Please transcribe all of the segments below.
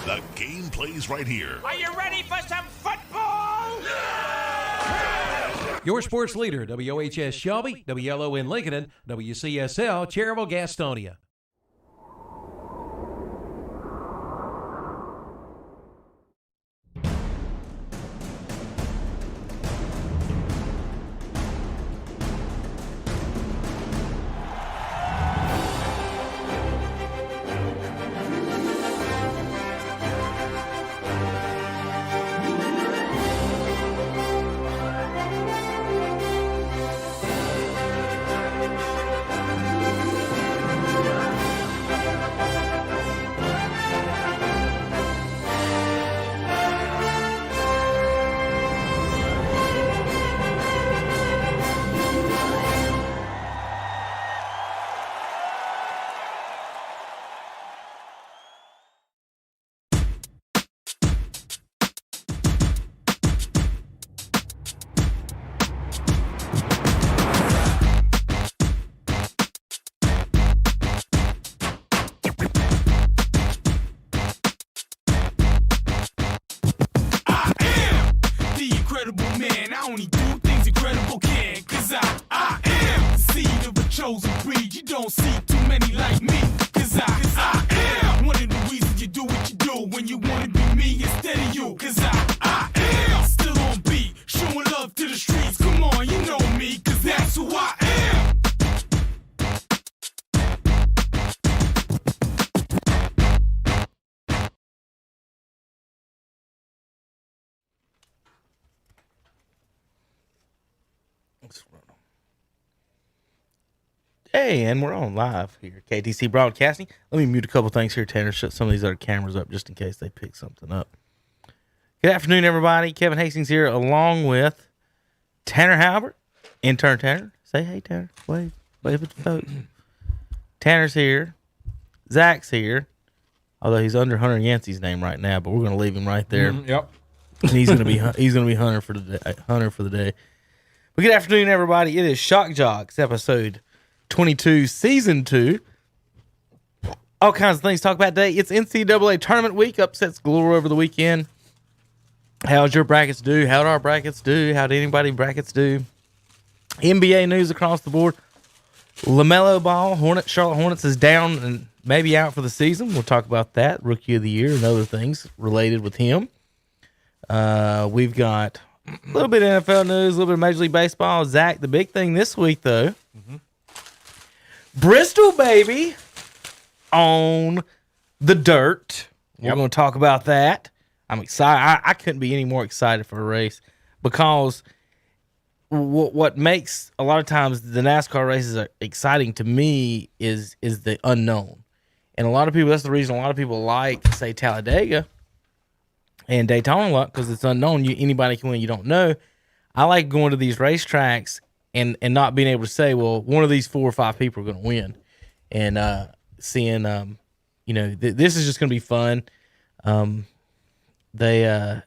The game plays right here. Are you ready for some football? Yeah! Your sports leader, WOHS Shelby, WLON Lincoln, WCSL Cherville Gastonia. Hey, and we're on live here, KTC Broadcasting. Let me mute a couple things here, Tanner. Shut some of these other cameras up just in case they pick something up. Good afternoon, everybody. Kevin Hastings here, along with Tanner Halbert, intern Tanner. Say hey, Tanner. Wave at the folks. Tanner's here. Zach's here, although he's under Hunter Yancey's name right now, but we're going to leave him right there. Yep. He's going to be Hunter for the day. But good afternoon, everybody. It is Shock Joxx episode 22, season 2. All kinds of things to talk about today. It's NCAA tournament week. Upsets galore over the weekend. How'd your brackets do? How'd our brackets do? How'd anybody brackets do? NBA news across the board. LaMelo Ball, Charlotte Hornets is down and maybe out for the season. We'll talk about that. Rookie of the year and other things related with him. We've got a little bit of NFL news, a little bit of Major League Baseball. Zach, the big thing this week, though, Bristol, baby, on the dirt. We're going to talk about that. I'm excited. I couldn't be any more excited for a race because what makes a lot of times the NASCAR races are exciting to me is the unknown. And a lot of people, that's the reason a lot of people like, say, Talladega and Daytona a lot, because it's unknown. Anybody can win. You don't know. I like going to these racetracks and not being able to say, well, one of these 4 or 5 people are going to win, and seeing, this is just going to be fun. The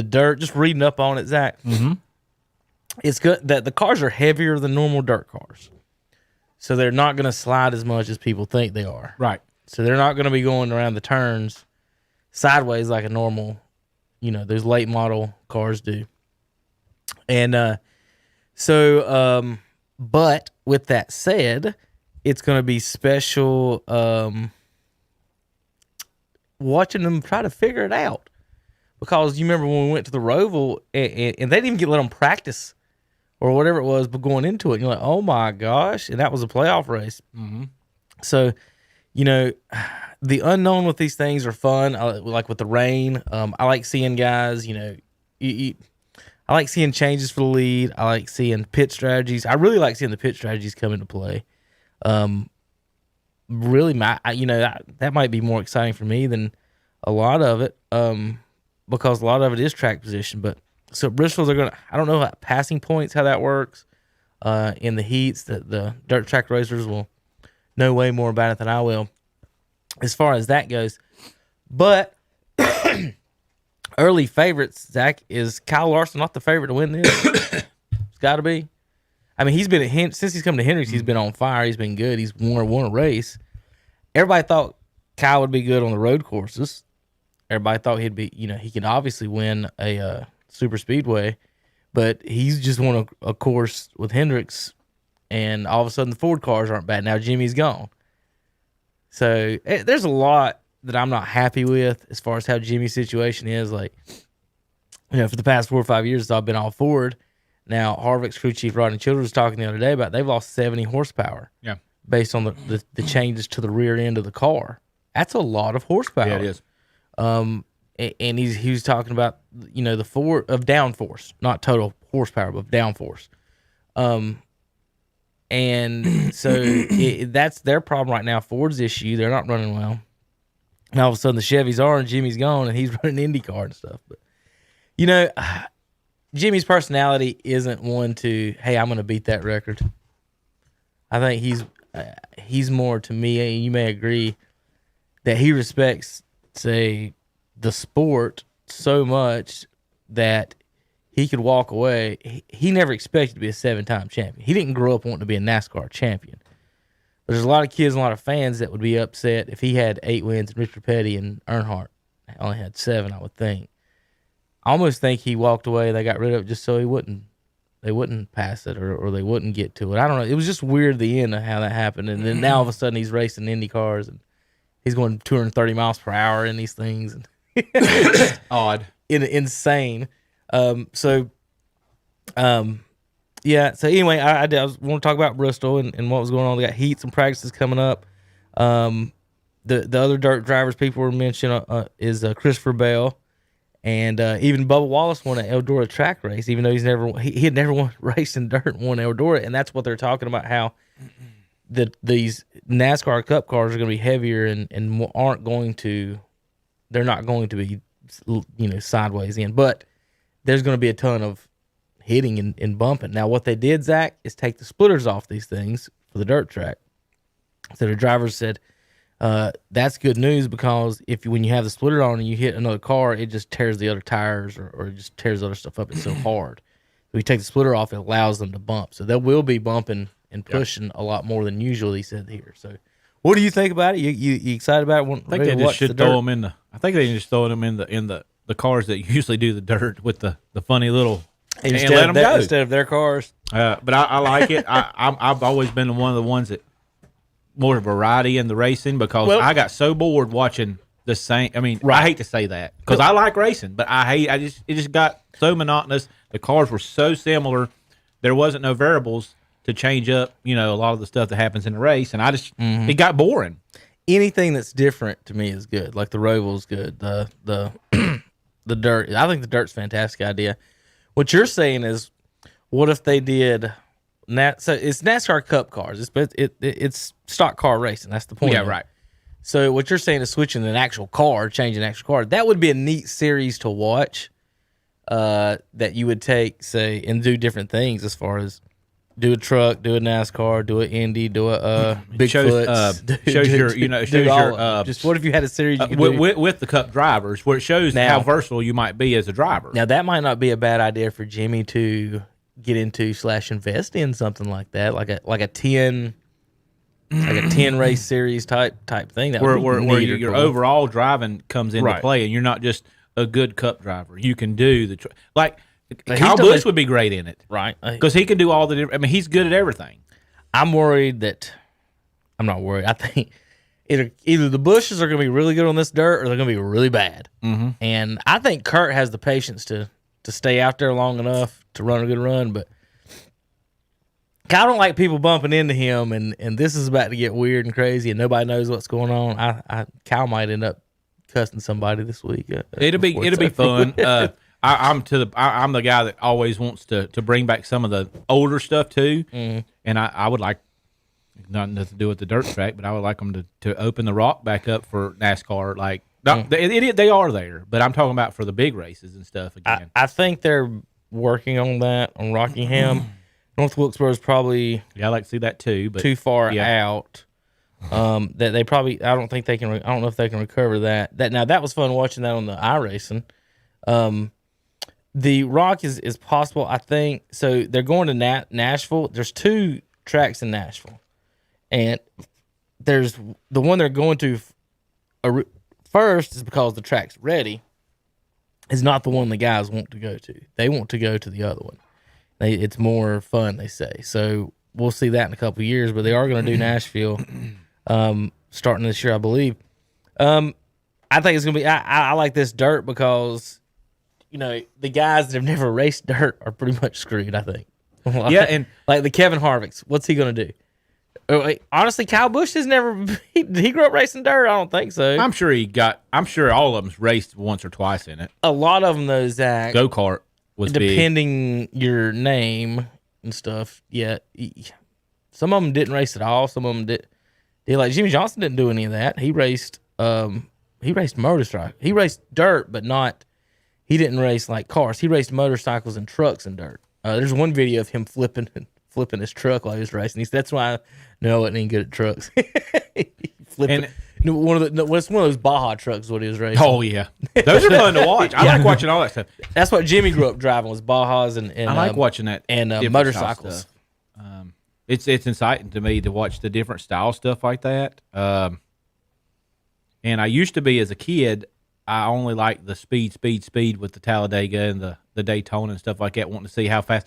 dirt, just reading up on it, Zach. Mm-hmm. It's good that the cars are heavier than normal dirt cars, so they're not going to slide as much as people think they are. Right. So they're not going to be going around the turns sideways like a normal, those late model cars do. And but with that said, it's going to be special watching them try to figure it out. Because you remember when we went to the Roval and they didn't even let them practice or whatever it was, but going into it, and you're like, oh my gosh. And that was a playoff race. Mm-hmm. So, the unknown with these things are fun. Like with the rain, I like seeing guys, I like seeing changes for the lead. I like seeing pit strategies. I really like seeing the pit strategies come into play. Really, that might be more exciting for me than a lot of it, because a lot of it is track position. But so Bristol's are I don't know how passing points, how that works in the heats. The dirt track racers will know way more about it than I will as far as that goes. But early favorites, Zach, is Kyle Larson not the favorite to win this? It's got to be. I mean, he's been since he's come to Hendricks, he's been on fire. He's been good. He's won a race. Everybody thought Kyle would be good on the road courses. everybody thought he'd be, he could obviously win a super speedway, but he's just won a course with Hendricks, and all of a sudden the Ford cars aren't bad. Now Jimmy's gone. So there's a lot that I'm not happy with as far as how Jimmy's situation is. Like, for the past 4 or 5 years, I've been all Ford. Now, Harvick's crew chief, Rodney Childers, was talking the other day about they've lost 70 horsepower. Yeah. Based on the changes to the rear end of the car. That's a lot of horsepower. Yeah, it is. And he was talking about, the downforce, not total horsepower, but downforce. And so that's their problem right now. Ford's issue, they're not running well. And all of a sudden the Chevys are, and Jimmy's gone, and he's running IndyCar and stuff. But Jimmy's personality isn't one to, hey, I'm going to beat that record. I think he's more, to me, and you may agree, that he respects, say, the sport so much that he could walk away. He never expected to be a 7-time champion. He didn't grow up wanting to be a NASCAR champion. There's a lot of kids and a lot of fans that would be upset if he had 8 wins and Richard Petty and Earnhardt only had 7, I would think. I almost think he walked away, they got rid of it just so they wouldn't pass it or they wouldn't get to it. I don't know. It was just weird the end of how that happened. And then now all of a sudden he's racing Indy cars and he's going 230 miles per hour in these things. And Odd. Insane. Yeah. So anyway, I want to talk about Bristol and what was going on. They got heats and practices coming up. The other dirt drivers people were mentioning is Christopher Bell. And even Bubba Wallace won an Eldora track race, even though he had never raced in dirt and won Eldora. And that's what they're talking about, how these NASCAR Cup cars are going to be heavier and they're not going to be, sideways in. But there's going to be a ton of hitting and bumping. Now, what they did, Zach, is take the splitters off these things for the dirt track. So the drivers said, that's good news, because when you have the splitter on and you hit another car, it just tears the other tires or it just tears other stuff up. It's so hard. If you take the splitter off, it allows them to bump. So they will be bumping and pushing a lot more than usual, he said here. So what do you think about it? You excited about it? I think they just should throw them in I think they just throw them in the cars that usually do the dirt with the funny little and let them go instead of their cars. But I like it. I've always been one of the ones that more variety in the racing, because I got so bored watching the same. I mean, I hate to say that because I like racing, but it just got so monotonous. The cars were so similar. There wasn't no variables to change up, a lot of the stuff that happens in the race, and it got boring. Anything that's different to me is good. Like the Roval's good. The the dirt. I think the dirt's a fantastic idea. What you're saying is, what if they did? So it's NASCAR Cup cars. It's stock car racing. That's the point. Yeah, right. So what you're saying is switching an actual car, changing an actual car. That would be a neat series to watch. That you would take, say, and do different things as far as do a truck, do a NASCAR, do an Indy, do a Bigfoot. Shows your just what if you had a series you could with the Cup drivers, where it shows how versatile you might be as a driver. Now that might not be a bad idea for Jimmy to get into / invest in something like that, like a 10 race series type thing. That where your overall driving comes into play, and you're not just a good Cup driver. You can do the Kyle Busch would be great in it, right? Because he can do all the. I mean, he's good at everything. I'm not worried. I think either the Bushes are going to be really good on this dirt, or they're going to be really bad. Mm-hmm. And I think Kurt has the patience to stay out there long enough to run a good run, but I don't like people bumping into him, and this is about to get weird and crazy, and nobody knows what's going on. Kyle might end up cussing somebody this week. It'll be fun. I'm the guy that always wants to bring back some of the older stuff too, and I would like nothing to do with the dirt track, but I would like them to open the rock back up for NASCAR. Like they are there, but I'm talking about for the big races and stuff again. I think they're working on that on Rockingham. North Wilkesboro is probably I like to see that too, but too far out. That they probably I don't know if they can recover that. That was fun watching that on the iRacing. The Rock is possible, I think. So they're going to Nashville. There's 2 tracks in Nashville, and there's the one they're going to first is because the track's ready. Is not the one the guys want to go to. They want to go to the other one. It's more fun, they say. So we'll see that in a couple of years. But they are going to do Nashville starting this year, I believe. I think it's going to be. I like this dirt because, the guys that have never raced dirt are pretty much screwed. I think. Yeah, and like the Kevin Harvicks, what's he going to do? Honestly, Kyle Busch has never. He grew up racing dirt. I don't think so. I'm sure all of them's raced once or twice in it. A lot of them, though, Zach. Go kart was depending your name and stuff. Yeah, some of them didn't race at all. Some of them did. Like Jimmy Johnson didn't do any of that. He raced. He raced motorcycle. He raced dirt, but not. He didn't race like cars. He raced motorcycles and trucks and dirt. There's one video of him flipping his truck while he was racing. He said, "That's why I know I wasn't any good at trucks." Flipping. One of those Baja trucks. What he was racing. Oh yeah, those are fun to watch. I like watching all that stuff. That's what Jimmy grew up driving was Bajas and I like watching that and motorcycles. It's exciting to me to watch the different style stuff like that. And I used to be as a kid. I only liked the speed with the Talladega and the Daytona and stuff like that. Wanting to see how fast.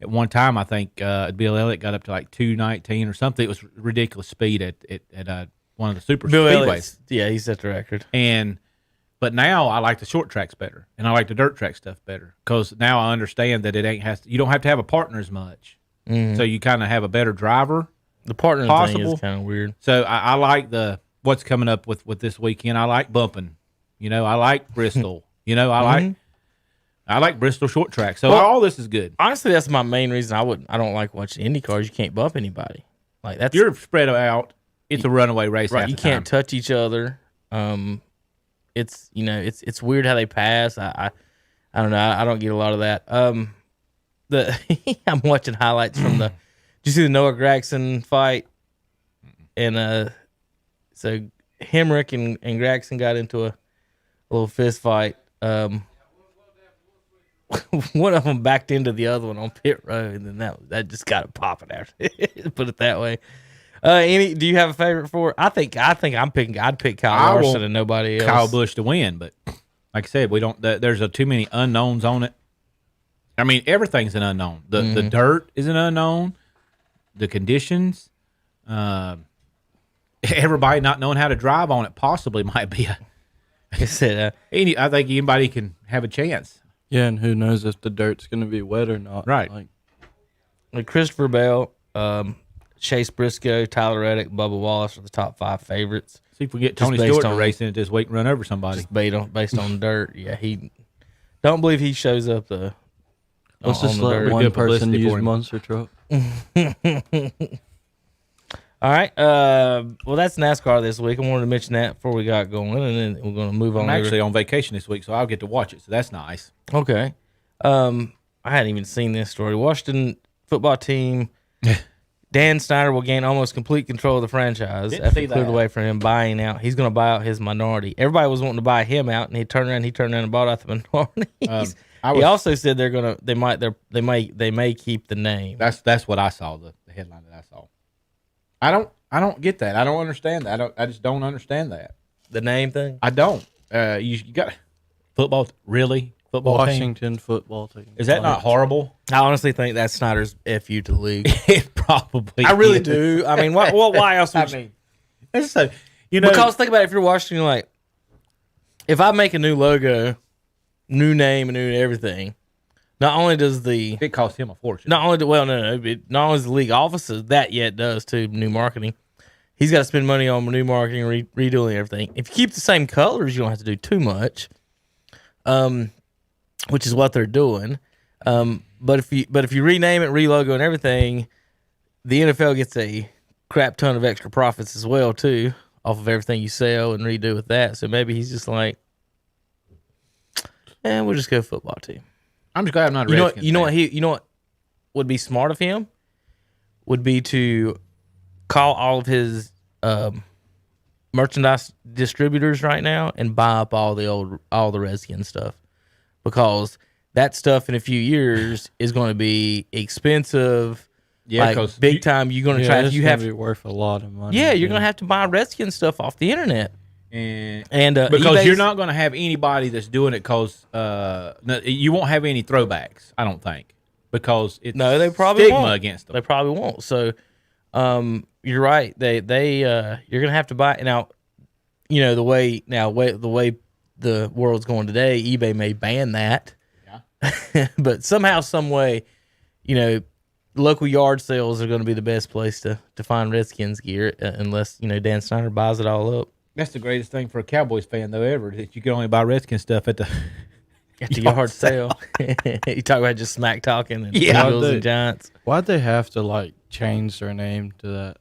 At one time, I think Bill Elliott got up to like 219 or something. It was ridiculous speed at one of the super speedways. Yeah, he set the record. But now I like the short tracks better, and I like the dirt track stuff better because now I understand that you don't have to have a partner as much, so you kind of have a better driver. The partner thing is kind of weird. So I like what's coming up with this weekend. I like bumping. I like Bristol. I like Bristol short track. So all this is good. Honestly, that's my main reason I don't like watching Indy cars. You can't bump anybody. Like that's you're spread out. It's a runaway race. Right. You can't touch each other. It's it's weird how they pass. I don't know. I don't get a lot of that. I'm watching highlights from did you see the Noah Gragson fight? And so Hemrick and Gragson got into a little fist fight. One of them backed into the other one on pit road, and then that just got it popping after. Put it that way. Do you have a favorite for? I'd pick Kyle Larson and nobody else. Kyle Busch to win, but like I said, we don't. There's too many unknowns on it. I mean, everything's an unknown. The dirt is an unknown. The conditions. Everybody not knowing how to drive on it possibly might be I said, I think anybody can have a chance. Yeah, and who knows if the dirt's going to be wet or not. Right. Like Christopher Bell, Chase Briscoe, Tyler Reddick, Bubba Wallace are the top 5 favorites. See if we get Tony Stewart to race in it this week and run over somebody. Just based on dirt. Yeah, he don't believe he shows up the. Let's just let one person use monster truck. All right. Well, that's NASCAR this week. I wanted to mention that before we got going, and then we're going to move on. I'm actually on vacation this week, so I'll get to watch it. So that's nice. Okay. I hadn't even seen this story. Washington football team. Dan Snyder will gain almost complete control of the franchise after it cleared away from him buying out. He's going to buy out his minority. Everybody was wanting to buy him out, and he turned around and bought out the minorities. He also said they may keep the name. That's what I saw, the headline that I saw. I don't get that. I don't understand that. I just don't understand that. The name thing? I don't. You got football, really? Football Washington team? Football team. Is that not horrible? I honestly think that's Snyder's FU to the league. It probably I really do. I mean, why else would you? It's so, because think about it, if you're Washington, like, if I make a new logo, new name, and new everything, not only does it cost him a fortune. Not only not only is the league offices that yet does too new marketing. He's got to spend money on new marketing, redoing everything. If you keep the same colors, you don't have to do too much. Which is what they're doing. But if you rename it, relogo, and everything, the NFL gets a crap ton of extra profits as well too off of everything you sell and redo with that. So maybe he's just like, we'll just go football team. I'm just glad I'm not a Redskins fan. You know what would be smart of him would be to call all of his merchandise distributors right now and buy up all the Redskins stuff, because that stuff in a few years is going to be expensive. Yeah, like big time. You're going to try. You have to be worth a lot of money. Yeah, you're going to have to buy Redskins stuff off the internet. And because eBay's, you're not going to have anybody that's doing it because you won't have any throwbacks, I don't think, because it's they probably stigma won't. against them. They probably won't. So you're right. They you're going to have to buy now. You know the way the world's going today, eBay may ban that. Yeah. But somehow, some way, local yard sales are going to be the best place to find Redskins gear, unless Dan Snyder buys it all up. That's the greatest thing for a Cowboys fan, though, ever, that you can only buy Redskins stuff at the yard sale. You talk about just smack talking and Eagles and Giants. Why'd they have to change their name to that?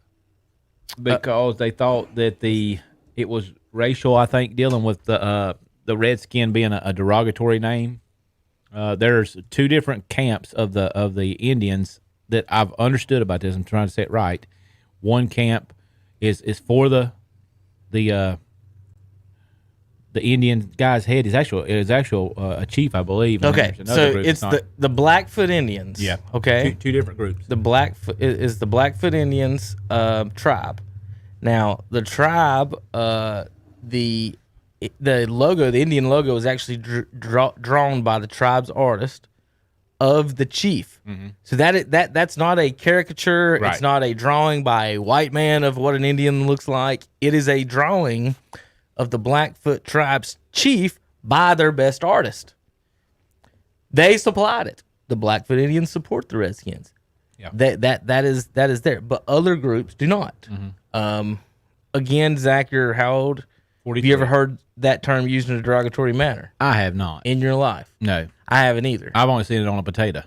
Because they thought that it was racial, I think, dealing with the Redskin being a derogatory name. There's two different camps of the Indians that I've understood about this. I'm trying to say it right. One camp is for the Indian guy's head is actual a chief, I believe. Okay, so it's the Blackfoot Indians. Yeah. Okay. Two different groups. The Blackfoot is the Blackfoot Indians tribe. Now the tribe, the logo, the Indian logo, is actually drawn by the tribe's artist of the chief. Mm-hmm. So that's not a caricature. Right. It's not a drawing by a white man of what an Indian looks like. It is a drawing of the Blackfoot tribe's chief by their best artist. They supplied it. The Blackfoot Indians support the Redskins. Yeah. That is there, but other groups do not. Mm-hmm. Again, Zach, you're how old? 43. Have you ever heard that term used in a derogatory manner? I have not. In your life? No. I haven't either. I've only seen it on a potato.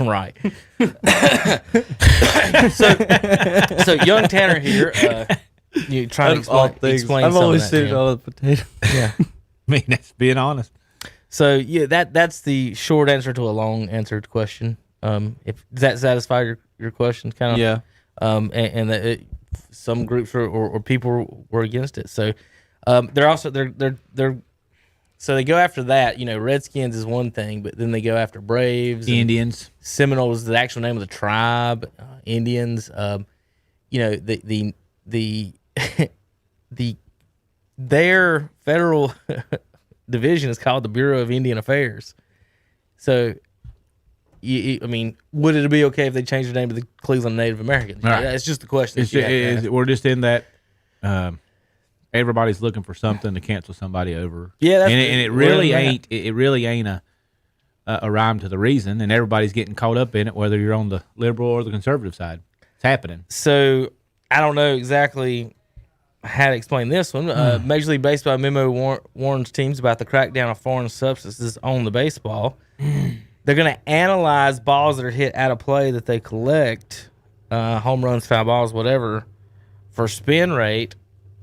Right. so young Tanner here, you trying to explain I've only seen it on a potato. Yeah. I mean, that's being honest. So yeah, that's the short answer to a long answered question. If does that satisfy your question, kind of? Yeah. And some groups or people were against it. So they're also so they go after that. Redskins is one thing, but then they go after Braves, Indians. Seminoles is the actual name of the tribe. Indians. Their federal division is called the Bureau of Indian Affairs. So, I mean, would it be okay if they changed the name to the Cleveland Native Americans? Right. It's just the question. We're just in that. Everybody's looking for something to cancel somebody over. Yeah, and it really ain't. It really ain't a rhyme to the reason, and everybody's getting caught up in it, whether you're on the liberal or the conservative side. It's happening. So I don't know exactly how to explain this one. Major League Baseball memo warns teams about the crackdown of foreign substances on the baseball. They're going to analyze balls that are hit out of play that they collect, home runs, foul balls, whatever, for spin rate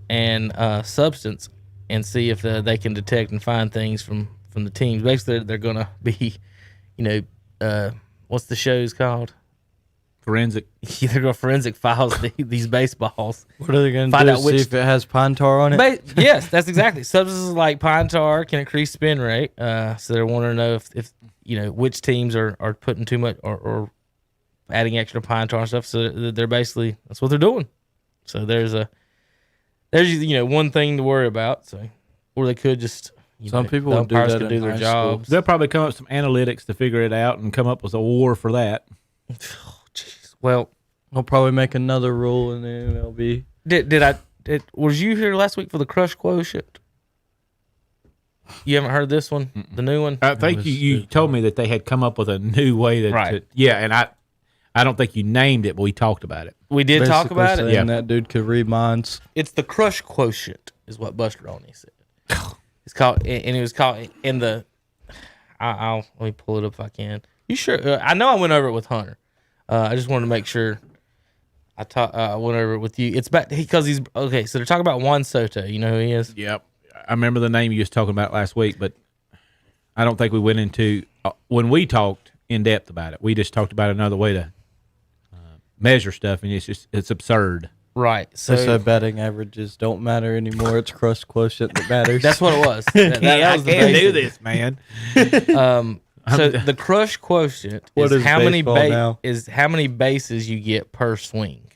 and substance, and see if they can detect and find things from the teams. Basically, they're going to be, what's the show's called? Forensic. They're going to forensic files these baseballs. What are they going to do? See if it has pine tar on it? Yes, that's exactly. Substances like pine tar can increase spin rate. So they're wanting to know if which teams are putting too much or adding extra pine tar and stuff. So they're basically, that's what they're doing. So there's one thing to worry about. So, or they could just some people will do that do their jobs. They'll probably come up with some analytics to figure it out and come up with a war for that. Oh, jeez. Well, they'll probably make another rule and then it'll be. Was you here last week for the crush quotient? You haven't heard this one, the new one? I think you told me that they had come up with a new way and I don't think you named it, but we talked about it. We did talk about it. Yeah, that dude could read minds. It's the crush quotient, is what Buster Olney said. It's called, and it was called in the. Let me pull it up if I can. You sure? I know I went over it with Hunter. I just wanted to make sure. I went over it with you. It's about because he's okay. So they're talking about Juan Soto. You know who he is? Yep, I remember the name you was talking about last week, but I don't think we went into when we talked in depth about it. We just talked about another way to measure stuff, and it's absurd. Right. So betting averages don't matter anymore. It's crush quotient that matters. That's what it was. I can't do this, man. So the crush quotient is how many bases you get per swing.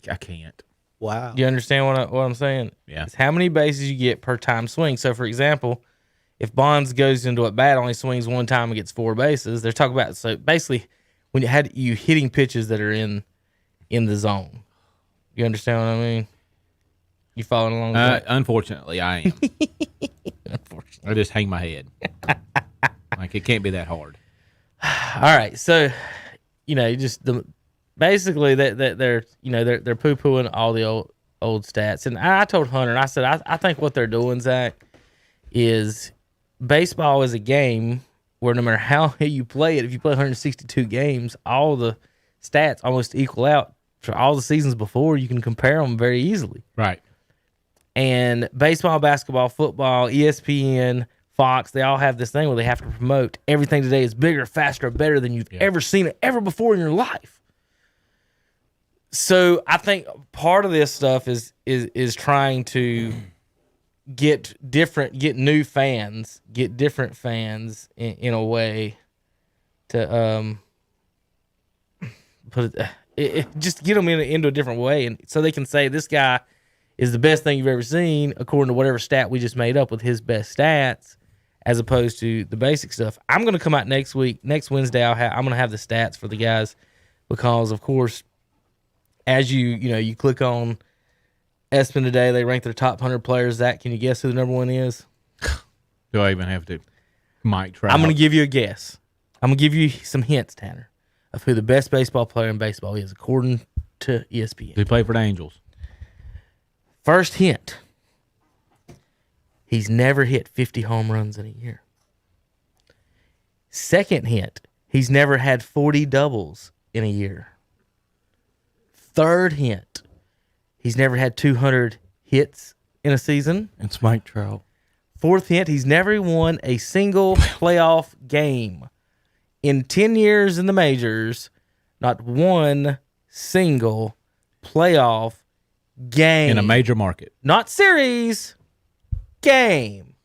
I can't. Wow. You understand what I'm saying? Yeah. It's how many bases you get per time swing. So, for example, if Bonds goes into a bat, only swings one time and gets 4 bases, they're talking about, so basically when you hitting pitches that are in the zone. You understand what I mean? You following along with that? Unfortunately, I am. I just hang my head. Like, it can't be that hard. All right, so basically that they're poo pooing all the old stats, and I told Hunter, and I said I think what they're doing, Zach, is baseball is a game where no matter how you play it, if you play 162 games, all the stats almost equal out for all the seasons before. You can compare them very easily, Right? And baseball, basketball, football, ESPN, Fox, they all have this thing where they have to promote everything today is bigger, faster, better than you've ever seen it ever before in your life. So I think part of this stuff is trying to get new fans, get different fans in a way to put it just get them into a different way, and so they can say this guy is the best thing you've ever seen according to whatever stat we just made up with his best stats, as opposed to the basic stuff. I'm going to come out next Wednesday. I'm going to have the stats for the guys because, of course, as you click on ESPN today, they rank their top 100 players. Zach, can you guess who the number 1 is? Do I even have to? Mike Trout. I'm going to give you a guess. I'm going to give you some hints, Tanner, of who the best baseball player in baseball is according to ESPN. Did he play for the Angels? First hint. He's never hit 50 home runs in a year. Second hint. He's never had 40 doubles in a year. Third hint. He's never had 200 hits in a season. It's Mike Trout. Fourth hint. He's never won a single playoff game. In 10 years in the majors, not one single playoff game. In a major market. Not series. Game.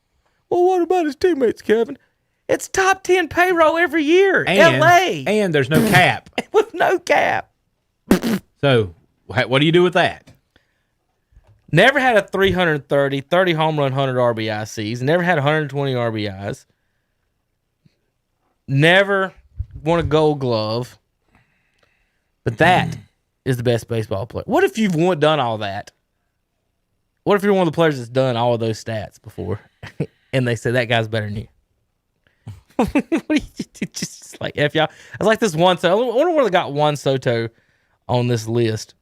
Well, what about his teammates, Kevin? It's top 10 payroll every year. LA. And there's no cap. With no cap. So, what do you do with that? Never had a 30 home run, 100 RBI season. Never had 120 RBIs. Never won a Gold Glove. But that is the best baseball player. What if you've done all that? What if you're one of the players that's done all of those stats before, and they say that guy's better than you? Just like F y'all. I was like this Juan Soto. I wonder where they got Juan Soto on this list.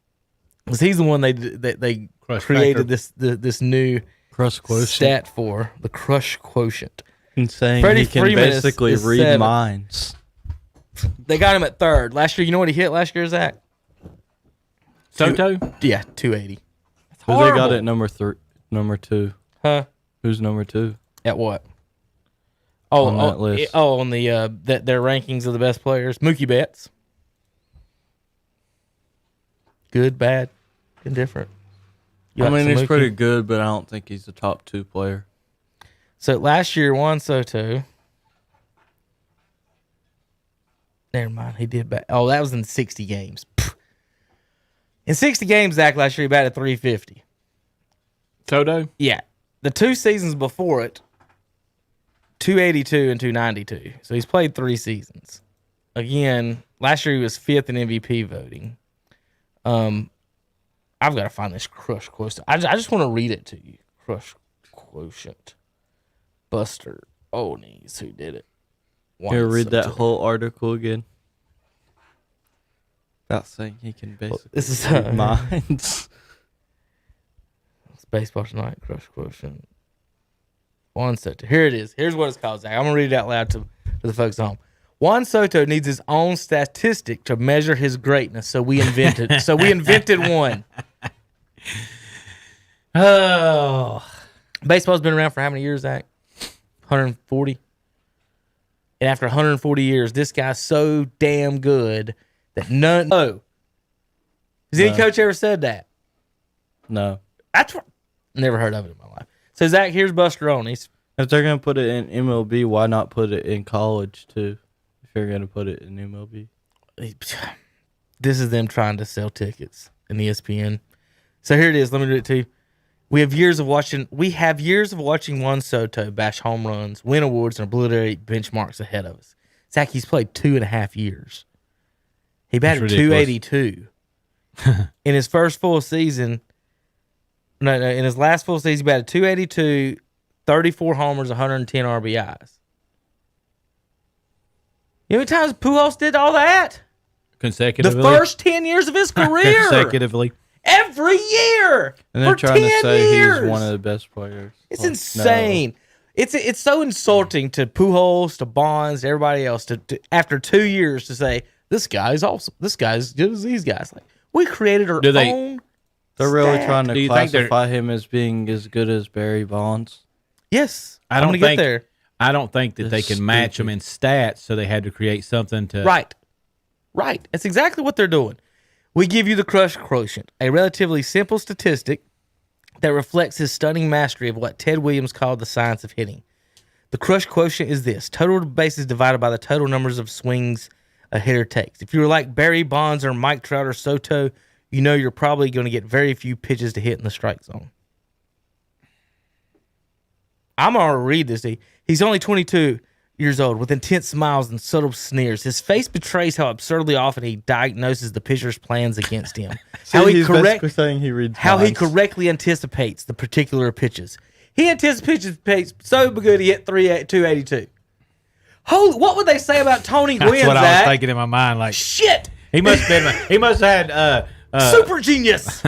Because he's the one they created this new crush quotient stat for, the crush quotient. Insane. Freddie he can Freeman basically is read 7. minds. They got him at 3rd. Last year, you know what he hit last year, Zach? Soto? Yeah, 280. Who they got at number 2? Huh? Who's number 2? At what? Oh, on that list. On the their rankings of the best players. Mookie Betts. Good, bad, indifferent. I mean, he's pretty good, but I don't think he's the top 2 player. So last year, Juan Soto. Never mind, he did bad. Oh, that was in 60 games. Pfft. In 60 games, Zach, last year he batted 350. Soto? Yeah. The 2 seasons before it, 282 and 292. So he's played 3 seasons. Again, last year he was 5th in MVP voting. I've got to find this crush quotient. I just want to read it to you. Crush quotient. Buster Olney's who did it. Here, read that whole article again. About saying he can basically this is read minds. It's Baseball Tonight, Crush Quotient. Juan Soto. Here it is. Here's what it's called, Zach. I'm going to read it out loud to the folks at home. Juan Soto needs his own statistic to measure his greatness, so we invented one. Oh. Baseball's been around for how many years, Zach? 140? And after 140 years, this guy's so damn good that none. No. Has any coach ever said that? No. That's what. Never heard of it in my life. So, Zach, here's Buster Olney's. If they're going to put it in MLB, why not put it in college, too? If you're going to put it in MLB. This is them trying to sell tickets in ESPN. So here it is. Let me do it to you. We have years of watching Juan Soto bash home runs, win awards, and obliterate benchmarks ahead of us. Zach, he's played 2.5 years. He batted 282. In his first full season, in his last full season, he batted 282, 34 homers, 110 RBIs. You know how many times Pujols did all that? Consecutively. The first 10 years of his career. Consecutively. Every year. And they're for trying 10 to say years. he's one of the best players. It's Well, insane. no. It's so insulting to Pujols, to Bonds, to everybody else to after 2 years to say this guy's awesome. This guy's good as these guys. Like we created our own. They're really stack. trying Do to you think classify him as being as good as Barry Bonds. Yes, I don't I'm gonna think get there. I don't think that they can match them in stats, so they had to create something to. Right. That's exactly what they're doing. We give you the crush quotient, a relatively simple statistic that reflects his stunning mastery of what Ted Williams called the science of hitting. The crush quotient is this: total bases divided by the total numbers of swings a hitter takes. If you were like Barry Bonds or Mike Trout or Soto, you know you're probably going to get very few pitches to hit in the strike zone. I'm going to read this. He's only 22 years old with intense smiles and subtle sneers. His face betrays how absurdly often he diagnoses the pitcher's plans against him. He's basically saying he reads how he minds. correctly anticipates the particular pitches. He anticipates so good he hit 282. Holy, what would they say about Tony Gwynn? That's what I Zach? was thinking in my mind. Like Shit, he must have had super genius.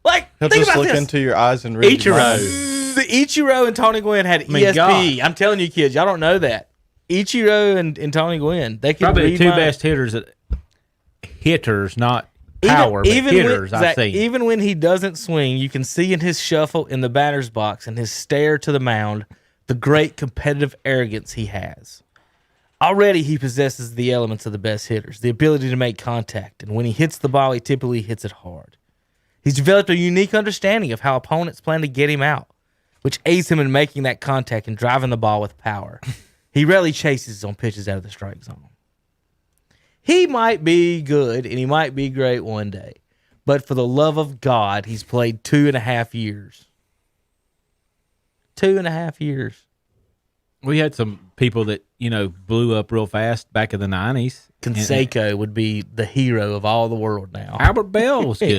Like He'll think just about look this. into your eyes and read your mind. The Ichiro and Tony Gwynn had ESP. God. I'm telling you, kids, y'all don't know that. Ichiro and Tony Gwynn, they can probably read the two minds. best hitters, not power, but hitters I've seen. Even when he doesn't swing, you can see in his shuffle in the batter's box and his stare to the mound the great competitive arrogance he has. Already he possesses the elements of the best hitters, the ability to make contact, and when he hits the ball, he typically hits it hard. He's developed a unique understanding of how opponents plan to get him out, which aids him in making that contact and driving the ball with power. He rarely chases on pitches out of the strike zone. He might be good and he might be great one day, but for the love of God, he's played 2.5 years. 2.5 years. We had some people that blew up real fast back in the 90s. Canseco would be the hero of all the world now. Albert Bell was good.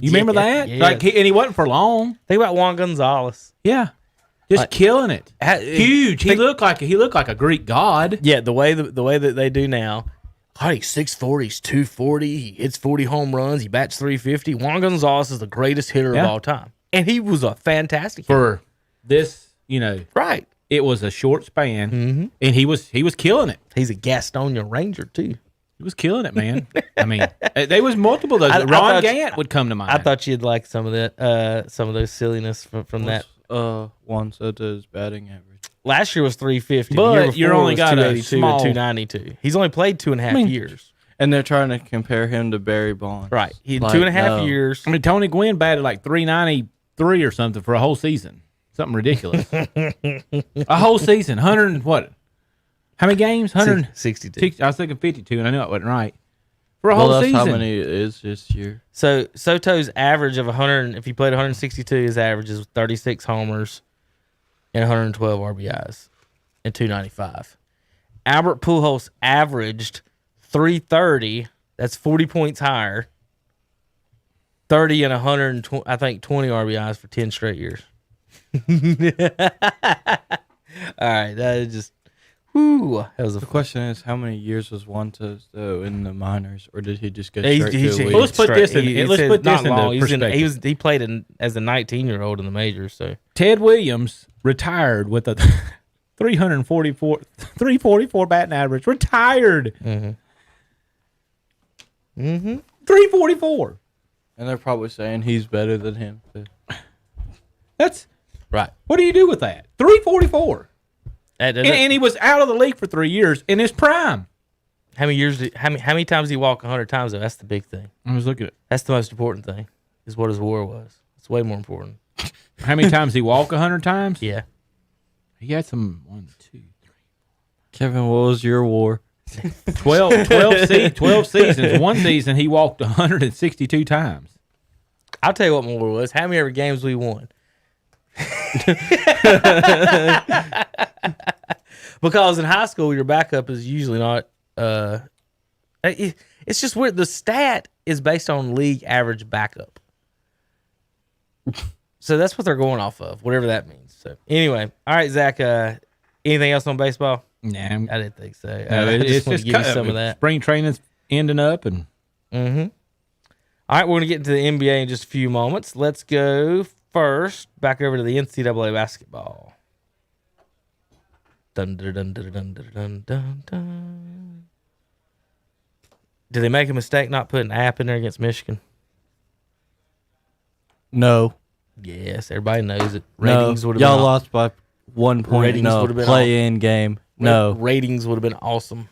You remember that? Yes. Like, and he wasn't for long. Think about Juan Gonzalez. Yeah, just killing it. Huge. He looked like a Greek god. Yeah, the way that they do now. Oh, he's 6'4", he's 240, he hits 40 home runs, he bats 350. Juan Gonzalez is the greatest hitter of all time, and he was a fantastic hitter. For this. Right. It was a short span, and he was killing it. He's a Gastonia Ranger too. He was killing it, man. I mean, there was multiple of those. Ron Gant would come to mind. I thought you'd like some of that, some of those silliness from that. Juan Soto's batting average. Last year was 350. But the year before you're only was got a 282 small- and 292. He's only played 2.5 years. And they're trying to compare him to Barry Bonds. Right. He had Like, 2.5 no. years. I mean, Tony Gwynn batted like 393 or something for a whole season. Something ridiculous. A whole season. 100 and what? How many games? 62. I was thinking 52, and I knew it wasn't right. For a Well, whole that's season. how many it is this year. So Soto's average of 100, if he played 162, his average is 36 homers and 112 RBIs and 295. Albert Pujols averaged 330. That's 40 points higher. 30 and 120, I think 20 RBIs for 10 straight years. All right, that is just, whoo. That was The question is, how many years was Juantos though in the minors, or did he just go He- straight he- to he- a Well, let's league? put this in. He Let's said put this not long. into perspective. He played as a 19-year-old in the majors. So Ted Williams retired with a 344 batting average. Retired. 344. And they're probably saying he's better than him. Too. That's right. what do you do with that? 344. That doesn't- And he was out of the league for 3 years in his prime. how many years? How many times did he walk 100 times? Though that's the big thing. I was looking at That's the most important thing. Is what his WAR was. It's way more important. how many times he walked 100 times. Yeah. He had some 1, 2, 3. Kevin, what was your WAR? 12 seasons. One season he walked 162 times. I'll tell you what my award was. How many ever games we won? Because in high school, your backup is usually not. It's just weird. The stat is based on league average backup. So that's what they're going off of, whatever that means. So anyway, all right, Zach. Anything else on baseball? Nah, I didn't think so. no, I it's just want to give you some of that. Spring training's ending up, and Mm-hmm. All right, we're going to get into the NBA in just a few moments. Let's go first back over to the NCAA basketball. Dun, dun, dun, dun, dun, dun, dun, dun, dun. Did they make a mistake not putting App in there against Michigan? No. Yes, everybody knows it. No. Ratings would have Y'all been lost by 1 point. Ratings No. would've been Play-in game. No. Ratings would have been awesome.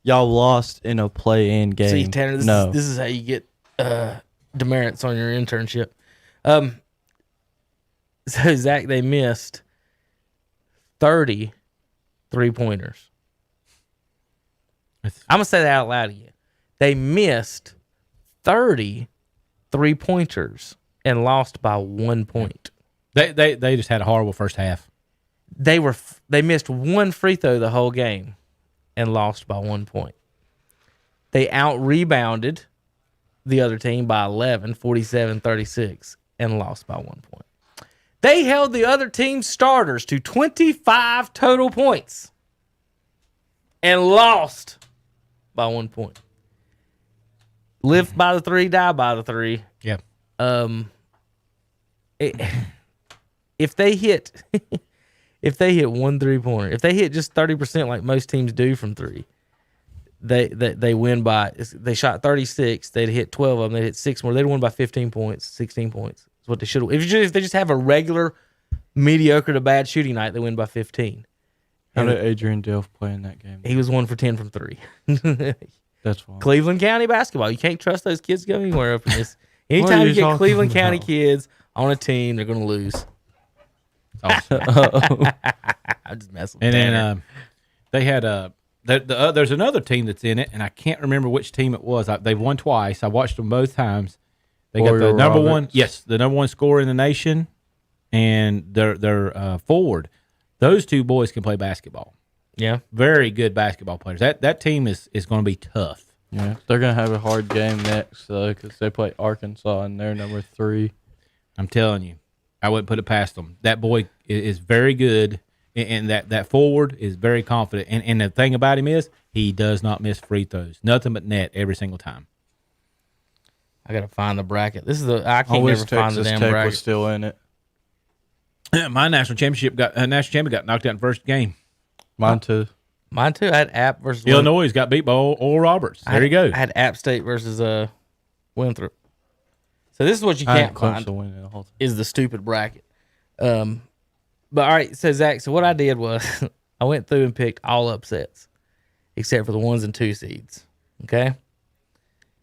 Y'all lost in a play-in game. See, Tanner, this is how you get demerits on your internship. So, Zach, they missed 30 3-pointers. I'm going to say that out loud again. They missed 30 3-pointers and lost by 1 point. they just had a horrible first half. They missed one free throw the whole game and lost by 1 point. They out-rebounded the other team by 11, 47-36, and lost by 1 point. They held the other team's starters to 25 total points and lost by 1 point. Live by the three, die by the three. Yeah. If they hit one 3-pointer, if they hit just 30% like most teams do from three, they win by. They shot 36. They'd hit 12 of them. They'd hit 6 more. They'd win by 15 points, 16 points. That's what they should have. If they just have a regular mediocre to bad shooting night, they win by 15. How did Adrian Delph play in that game? He was 1 for 10 from three. That's fine. Cleveland County basketball. You can't trust those kids to go anywhere up in this. Anytime you get Cleveland County kids on a team, they're going to lose. Awesome. I'm just messing with And Tanner. then they had there's another team that's in it, and I can't remember which team it was. They've won twice. I watched them both times. They got the Warrior number Roberts. one, yes, the number one scorer in the nation, and their forward. Those two boys can play basketball. Yeah. Very good basketball players. That team is going to be tough. Yeah, they're gonna have a hard game next because they play Arkansas and they're number 3. I'm telling you, I wouldn't put it past them. That boy is very good, and that forward is very confident. And the thing about him is he does not miss free throws. Nothing but net every single time. I gotta find the bracket. This is I I can't wish never find the Texas damn Tech bracket. was still in it. My national champion got knocked out in the first game. Mine too. Mine too. I had App versus Illinois got beat by Oral Roberts. There you go. I had App State versus Winthrop. So this is what you I had can't find Clemson winning the whole time. is the stupid bracket. But all right, so Zach, so what I did was I went through and picked all upsets except for the 1s and 2 seeds. Okay.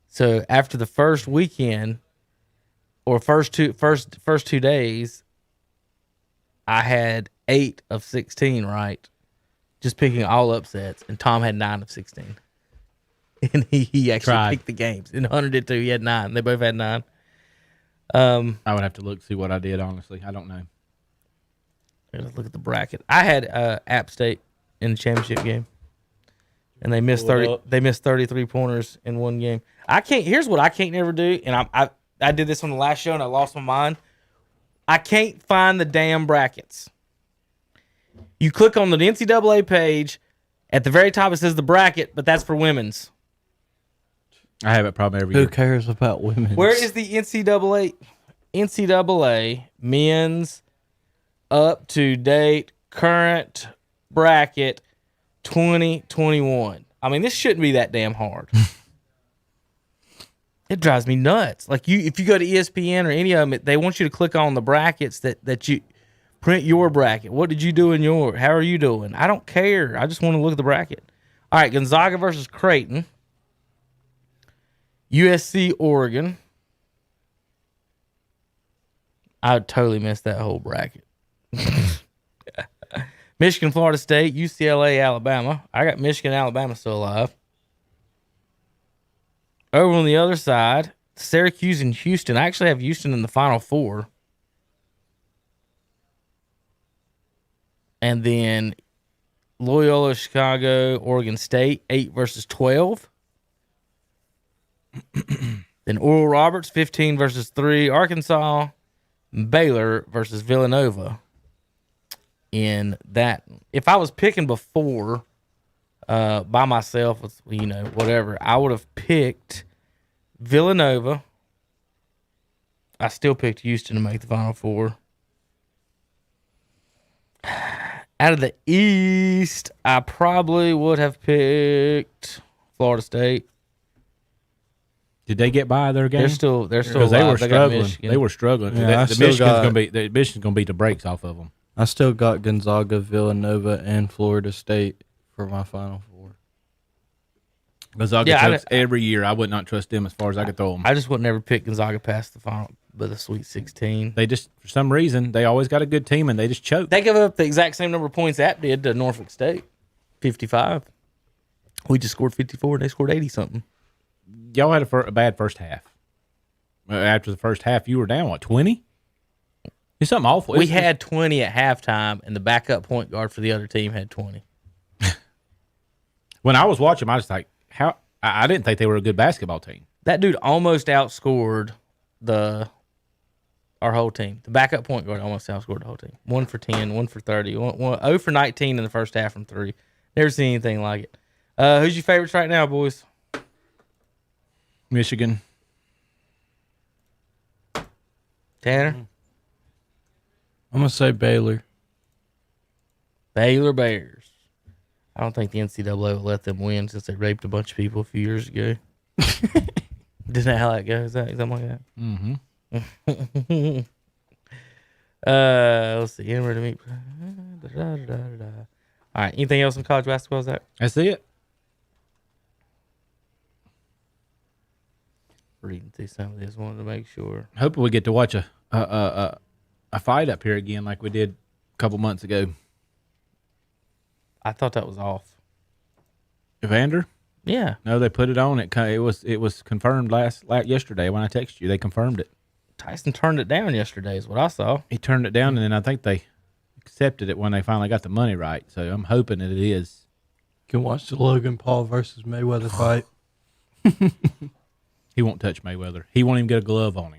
So after the first weekend or first two days, I had 8 of 16 right, just picking all upsets, and Tom had 9 of 16. And he actually picked the games. And Hunter did too. He had 9. They both had 9. I would have to look see what I did. Honestly, I don't know. Let's look at the bracket. I had App State in the championship game, and they missed 30. They missed 33 pointers in one game. Here's what I can't never do, and I did this on the last show, and I lost my mind. I can't find the damn brackets. You click on the NCAA page, at the very top it says the bracket, but that's for women's. I have it probably every Who year. cares about women? Where is the NCAA men's up to date current bracket 2021? I mean, this shouldn't be that damn hard. It drives me nuts. Like if you go to ESPN or any of them, they want you to click on the brackets that you print your bracket. What did you do in your? How are you doing? I don't care. I just want to look at the bracket. All right, Gonzaga versus Creighton. USC, Oregon. I totally missed that whole bracket. Michigan, Florida State, UCLA, Alabama. I got Michigan, Alabama still alive. Over on the other side, Syracuse and Houston. I actually have Houston in the Final Four. And then Loyola, Chicago, Oregon State, 8 versus 12. Then Oral Roberts, 15 versus 3. Arkansas, Baylor versus Villanova. In that, if I was picking before by myself, with, whatever, I would have picked Villanova. I still picked Houston to make the Final Four. Out of the East, I probably would have picked Florida State. Did they get by their game? They're still because they were alive. struggling. They were struggling. Yeah, the Michigan's gonna beat the brakes off of them. I still got Gonzaga, Villanova, and Florida State for my Final Four. Gonzaga chokes every year. I would not trust them as far as I could throw them. I just would never pick Gonzaga past the final, but the Sweet 16. They just, for some reason, they always got a good team and they just choke. They give up the exact same number of points App did to Norfolk State, 55. We just scored 54 and they scored 80 something. Y'all had a bad first half. After the first half, you were down, 20? It's something awful. We had 20 at halftime, and the backup point guard for the other team had 20. When I was watching them, I was like, how? I didn't think they were a good basketball team. That dude almost outscored our whole team. The backup point guard almost outscored the whole team. 1 for 10, 1 for 30, 0 for 19 in the first half from 3. Never seen anything like it. Who's your favorites right now, boys? Michigan. Tanner? I'm going to say Baylor. Baylor Bears. I don't think the NCAA will let them win since they raped a bunch of people a few years ago. Isn't that how that goes? Is that something like that? Mm-hmm. Let's see. Anywhere to meet. All right. Anything else in college basketball, Zach? That's it. Reading through some of this, wanted to make sure. Hoping we get to watch a fight up here again like we did a couple months ago. I thought that was off. Evander? Yeah. No, they put it on. It was confirmed yesterday when I texted you. They confirmed it. Tyson turned it down yesterday is what I saw. He turned it down, and then I think they accepted it when they finally got the money right. So I'm hoping that it is. You can watch the Logan Paul versus Mayweather fight. He won't touch Mayweather. He won't even get a glove on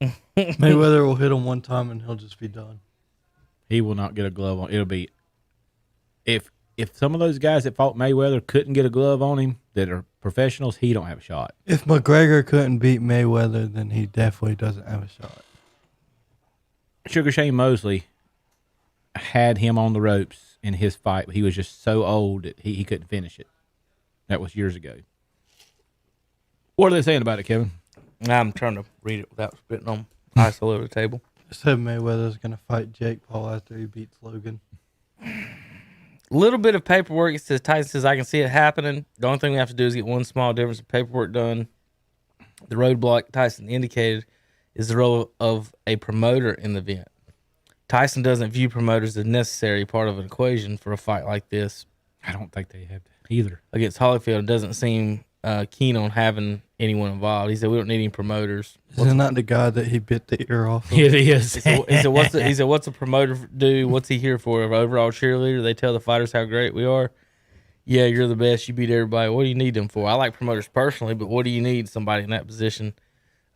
him. Mayweather will hit him one time and he'll just be done. He will not get a glove on. It'll be if some of those guys that fought Mayweather couldn't get a glove on him that are professionals, he don't have a shot. If McGregor couldn't beat Mayweather, then he definitely doesn't have a shot. Sugar Shane Mosley had him on the ropes in his fight, but he was just so old that he couldn't finish it. That was years ago. What are they saying about it, Kevin? I'm trying to read it without spitting on ice all over the table. It said Mayweather's going to fight Jake Paul after he beats Logan. Little bit of paperwork. It says Tyson says I can see it happening. The only thing we have to do is get one small difference of paperwork done. The roadblock Tyson indicated is the role of a promoter in the event. Tyson doesn't view promoters as necessary part of an equation for a fight like this. I don't think they have either. Against Holyfield, doesn't seem keen on having anyone involved. He said we don't need any promoters. Isn't that the guy that he bit the ear off of? It is. He said, what's a promoter do? What's he here for? An overall cheerleader? They tell the fighters how great we are. Yeah, you're the best. You beat everybody. What do you need them for? I like promoters personally, but what do you need somebody in that position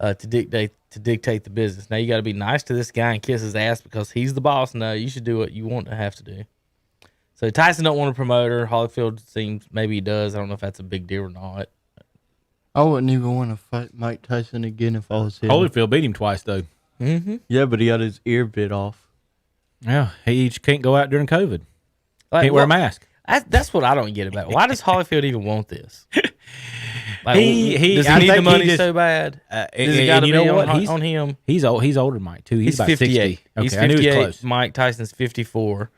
to dictate the business? Now you got to be nice to this guy and kiss his ass because he's the boss. No, you should do what you want to have to do. So Tyson don't want a promoter. Holyfield seems maybe he does. I don't know if that's a big deal or not. I wouldn't even want to fight Mike Tyson again if I was him. Holyfield beat him twice, though. Mm-hmm. Yeah, but he got his ear bit off. Yeah, he can't go out during COVID. Can't wear a mask. That's what I don't get about it. Why does Holyfield even want this? Like, does he need the money so bad? Does it got to be on him? He's old. He's older than Mike too. He's about 58. 60. Okay, He's 58. I knew he was close. Mike Tyson's 54.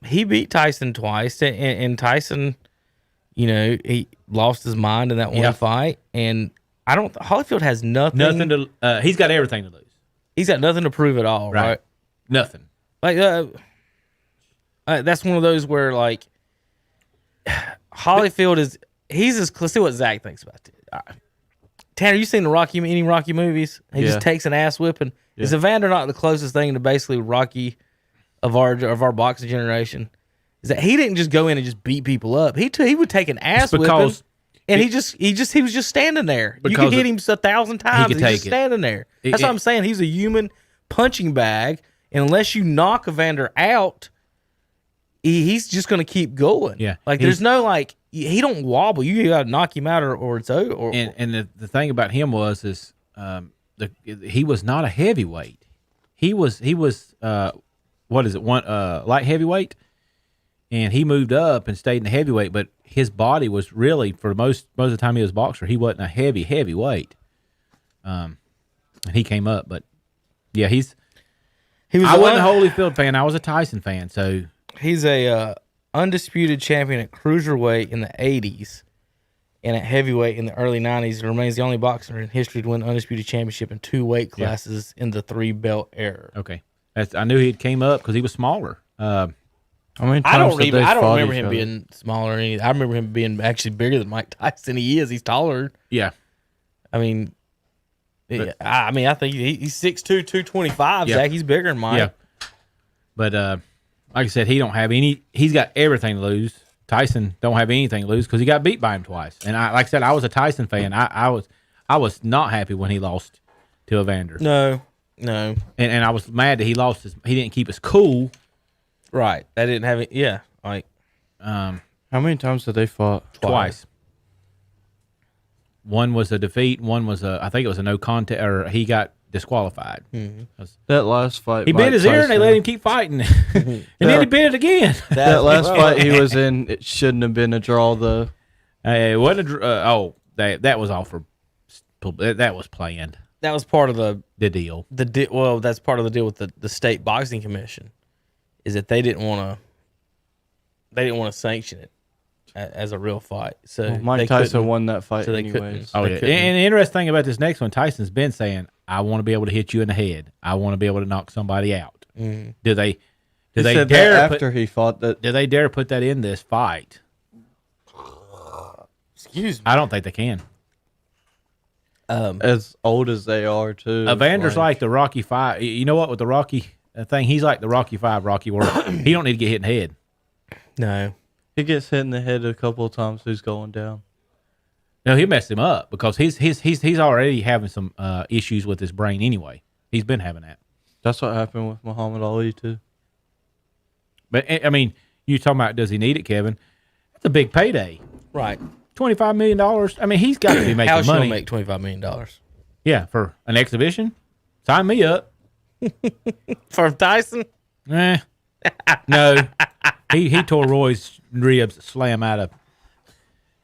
He beat Tyson twice, and Tyson, he lost his mind in that one fight. And Holyfield has nothing. Nothing to. He's got everything to lose. He's got nothing to prove at all, right? Nothing. Like that's one of those where like Holyfield is let's see what Zach thinks about it. All right. Tanner, you seen any Rocky movies? He just takes an ass whipping. Yeah. Is Evander not the closest thing to basically Rocky of our boxing generation? Is that he didn't just go in and just beat people up. He would take an ass whipping, and he was just standing there. You could hit him 1,000 times. He's just standing there. That's what I'm saying. He's a human punching bag, and unless you knock Evander out, he's just going to keep going. Yeah, like there's no like he don't wobble. You got to knock him out or it's over. And the thing about him is he was not a heavyweight. He was what is it, light heavyweight, and he moved up and stayed in the heavyweight. But his body was really, for most of the time he was a boxer, he wasn't a heavyweight. And he came up, but yeah, he was. I wasn't a Holyfield fan. I was a Tyson fan. So he's a undisputed champion at cruiserweight in the 80s. And at heavyweight in the early 90s, he remains the only boxer in history to win undisputed championship in 2 weight classes in the 3-belt era. Okay, I knew he came up because he was smaller. I don't remember him being smaller. I remember him being actually bigger than Mike Tyson. He is. He's taller. Yeah. I mean, I think he's 6'2", 225. Zach, he's bigger than Mike. Yeah. But like I said, he don't have any. He's got everything to lose. Tyson don't have anything to lose because he got beat by him twice. And like I said, I was a Tyson fan. I was not happy when he lost to Evander. No. And I was mad that he lost he didn't keep his cool. Right. That didn't have it. Yeah. Like, how many times did they fought? Twice. One was a defeat. One was I think it was a no contest, or he got disqualified. Mm-hmm. That last fight, he bit his ear and they let him keep fighting, and then he bit it again. That last fight he was in, it shouldn't have been a draw though. It wasn't a that was all for that was planned. That was part of the deal. Well, that's part of the deal with the state boxing commission, is that they didn't want to sanction it as a real fight. So Mike Tyson won that fight, so anyways. And the interesting thing about this next one, Tyson's been saying, "I want to be able to hit you in the head. I want to be able to knock somebody out." Mm. Do they dare after he fought that? Do they dare put that in this fight? Excuse me. I don't think they can. As old as they are too. Evander's like the Rocky Five. You know what, with the Rocky thing, he's like the Rocky Five, Rocky World. He don't need to get hit in the head. No. He gets hit in the head a couple of times. He's going down. No, he messed him up because he's already having some issues with his brain anyway. He's been having that. That's what happened with Muhammad Ali too. But I mean, you talking about does he need it, Kevin? That's a big payday, right? $25 million. I mean, he's got to be making money. How make $25 million? Yeah, for an exhibition. Sign me up. For Tyson? No. He tore Roy's ribs slam out of.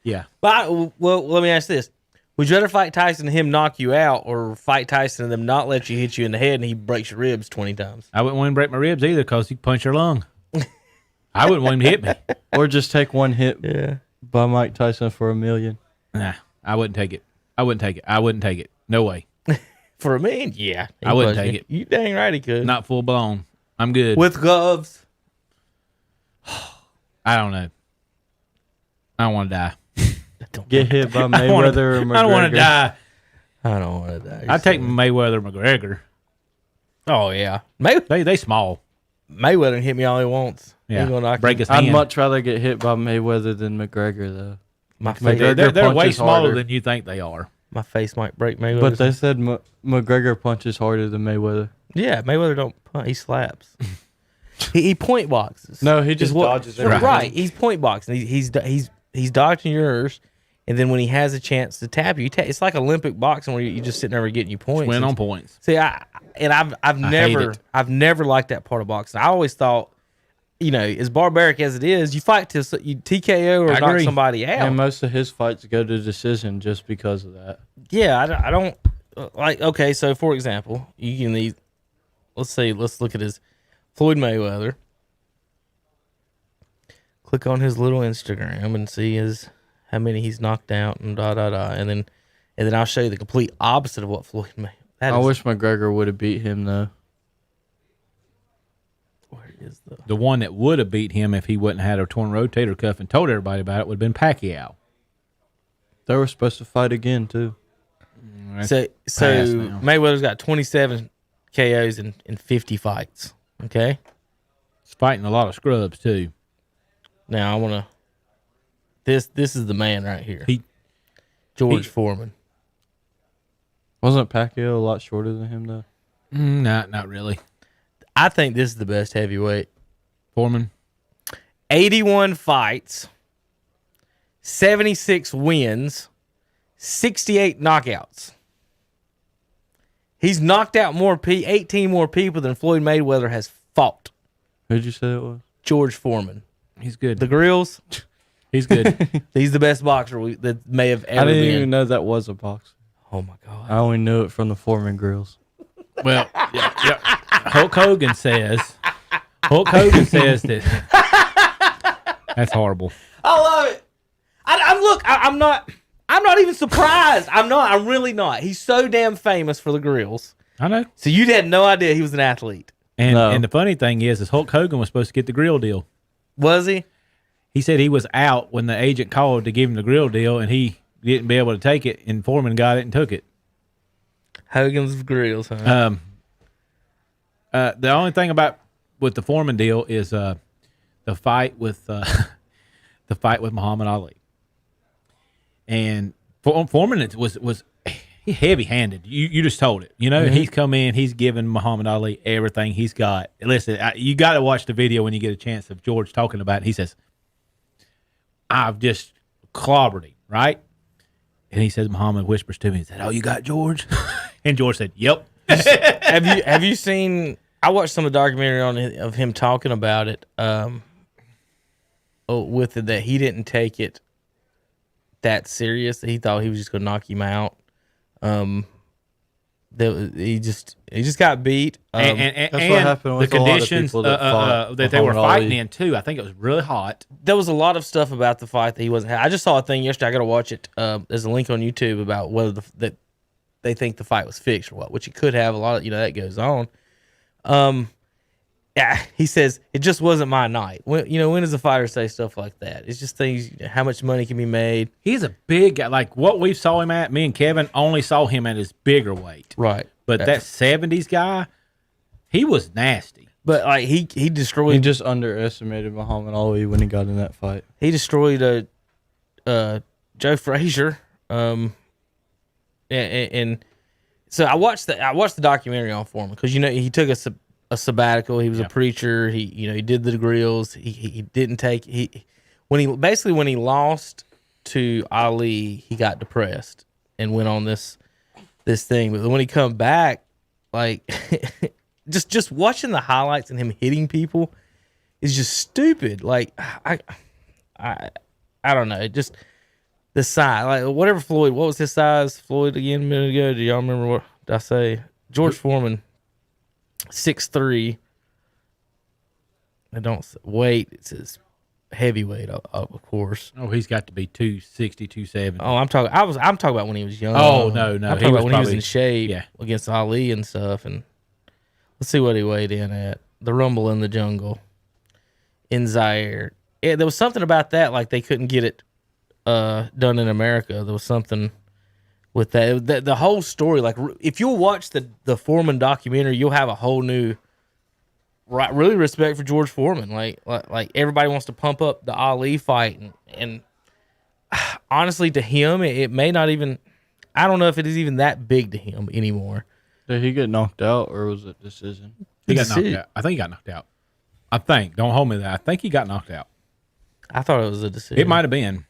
Yeah. Well, let me ask this: would you rather fight Tyson and him knock you out, or fight Tyson and them not let you hit you in the head and he breaks your ribs 20 times? I wouldn't want him to break my ribs either because he punch your lung. I wouldn't want him to hit me. Or just take one hit by Mike Tyson for $1 million. Nah, I wouldn't take it. I wouldn't take it. No way. For $1 million? Yeah. I wouldn't take it. You dang right he could. Not full blown. I'm good. With gloves? I don't know. I don't want to die. Get hit by Mayweather or McGregor. I don't want to die. I don't want to die. I'd take Mayweather or McGregor. Oh, yeah. They small. Mayweather can hit me all he wants. Yeah. Gonna break his hand. I'd much rather get hit by Mayweather than McGregor, though. They're way smaller than you think they are. My face might break Mayweather. But they said McGregor punches harder than Mayweather. Yeah, Mayweather don't punch. He slaps. he point boxes. No, he just dodges everything. Right. He's point boxing. He's dodging yours, and then when he has a chance to tap you, it's like Olympic boxing where you just sitting there getting you points. Win on points. See, I've never liked that part of boxing. I always thought, as barbaric as it is, you fight till you TKO or knock somebody out. And most of his fights go to decision just because of that. Yeah, I don't like. Okay, so for example, you can let's look at his Floyd Mayweather. Click on his little Instagram and see how many he's knocked out and and then I'll show you the complete opposite of what Floyd Mayweather. I wish McGregor would have beat him though. Where is the one that would have beat him if he wouldn't have had a torn rotator cuff and told everybody about it would have been Pacquiao. They were supposed to fight again too. So Pass now. Mayweather's got 27 KOs in 50 fights. Okay. He's fighting a lot of scrubs too. Now I want to. This is the man right here. George Foreman. Wasn't Pacquiao a lot shorter than him though? Not really. I think this is the best heavyweight. Foreman. 81 fights, 76 wins, 68 knockouts. He's knocked out 18 more people than Floyd Mayweather has fought. Who'd you say it was? George Foreman. He's good. The Grills, He's good. he's the best boxer that may have ever I didn't been. even know that was a boxer. Oh, my God. I only knew it from the Foreman grills. Well, yeah. Hulk Hogan says that. That's horrible. I love it. I'm not even surprised. I'm really not. He's so damn famous for the Grills. I know. So you had no idea he was an athlete. And the funny thing is Hulk Hogan was supposed to get the grill deal. Was he? He said he was out when the agent called to give him the grill deal, and he didn't be able to take it, and Foreman got it and took it. Hogan's Grills, huh? The only thing with the Foreman deal is the fight with Muhammad Ali. And Foreman was heavy-handed. You just told it. You know, He's come in, he's given Muhammad Ali everything he's got. Listen, you got to watch the video when you get a chance of George talking about it. He says, I've just clobbered him, right? And he says, Muhammad whispers to me, he said, "Oh, you got George?" And George said, "Yep." Have you seen? I watched some of the documentary of him talking about it. With it, that he didn't take it that serious. He thought he was just going to knock him out. He just got beat. And That's what happened with the a lot of conditions people that fought that they were Muhammad fighting Ali. in too. I think it was really hot. There was a lot of stuff about the fight that he wasn't. I just saw a thing yesterday. I got to watch it. There's a link on YouTube about whether that they think the fight was fixed or what, which it could have. A lot of that goes on. Yeah, he says it just wasn't my night. When does a fighter say stuff like that? It's just things. How much money can be made? He's a big guy. Like what we saw him at, me and Kevin only saw him at his bigger weight. Right. But that 70s guy, he was nasty. But like he destroyed. He just underestimated Muhammad Ali when he got in that fight. He destroyed Joe Frazier. And so I watched the documentary on Foreman because he took a sabbatical. He was a preacher. He did the grills. He didn't take when he lost to Ali, he got depressed and went on this thing. But when he come back, like just watching the highlights and him hitting people is just stupid. Like I don't know. Just the size, like whatever Floyd. What was his size? Floyd again a minute ago. Do y'all remember what did I say? George Foreman, 6'3". I don't wait. It says heavyweight, of course. Oh, he's got to be 260, 270. Oh, I'm talking about when he was young. Oh, no. I'm talking about when he was in shape against Ali and stuff. And let's see what he weighed in at. The Rumble in the Jungle in Zaire. Yeah, there was something about that, like they couldn't get it done in America. There was something with that. The whole story, like if you'll watch the Foreman documentary, you'll have a whole new really respect for George Foreman. Like everybody wants to pump up the Ali fight, and honestly, to him, it may not even. I don't know if it is even that big to him anymore. Did he get knocked out or was it decision? He got knocked out. I think he got knocked out. I think. Don't hold me to that. I think he got knocked out. I thought it was a decision. It might have been.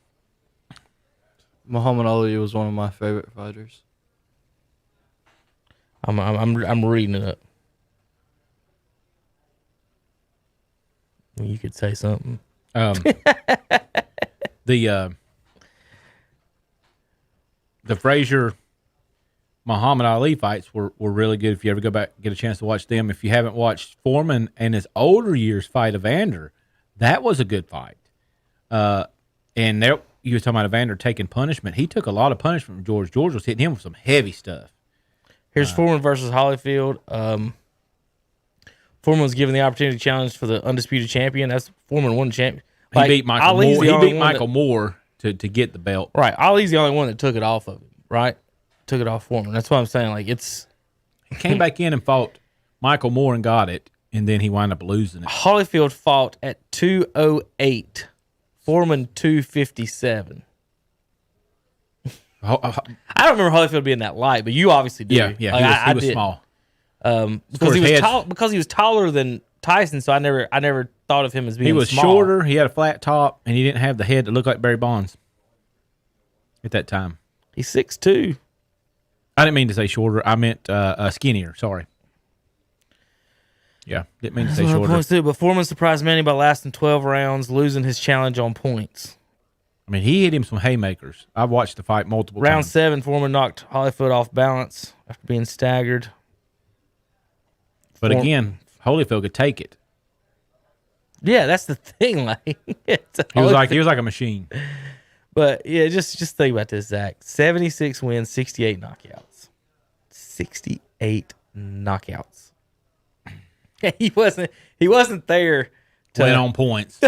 Muhammad Ali was one of my favorite fighters. I'm reading it up. You could say something. The Frazier Muhammad Ali fights were really good. If you ever go back, get a chance to watch them. If you haven't watched Foreman and his older years fight Evander, that was a good fight. And there you were talking about Evander taking punishment. He took a lot of punishment from George. George was hitting him with some heavy stuff. Here's Foreman versus Holyfield. Foreman was given the opportunity to challenge for the undisputed champion. That's Foreman won the champion. He beat Michael Moore. He beat Michael Moore to get the belt. Right. Ollie's the only one that took it off of him, right? Took it off Foreman. That's what I'm saying. Like, it's... He came back in and fought Michael Moore and got it, and then he wound up losing it. Holyfield fought at 208. Foreman 257. I don't remember Holyfield being that light, but you obviously do. Yeah, Like, he I was did. small. Because he was taller than Tyson, so I never thought of him as being He was small. shorter, he had a flat top, and he didn't have the head that looked like Barry Bonds at that time. He's 6'2". I didn't mean to say shorter. I meant skinnier. Sorry. Yeah, didn't mean to say That's what shorter. points do, but Foreman surprised many by lasting 12 rounds, losing his challenge on points. I mean, he hit him some haymakers. I've watched the fight multiple Round times. 7, Foreman knocked Holyfield off balance after being staggered. But again, Holyfield could take it. Yeah, that's the thing. Like, He was like a machine. But yeah, just think about this, Zach. 76 wins, 68 knockouts. 68 knockouts. He wasn't there to Win on points.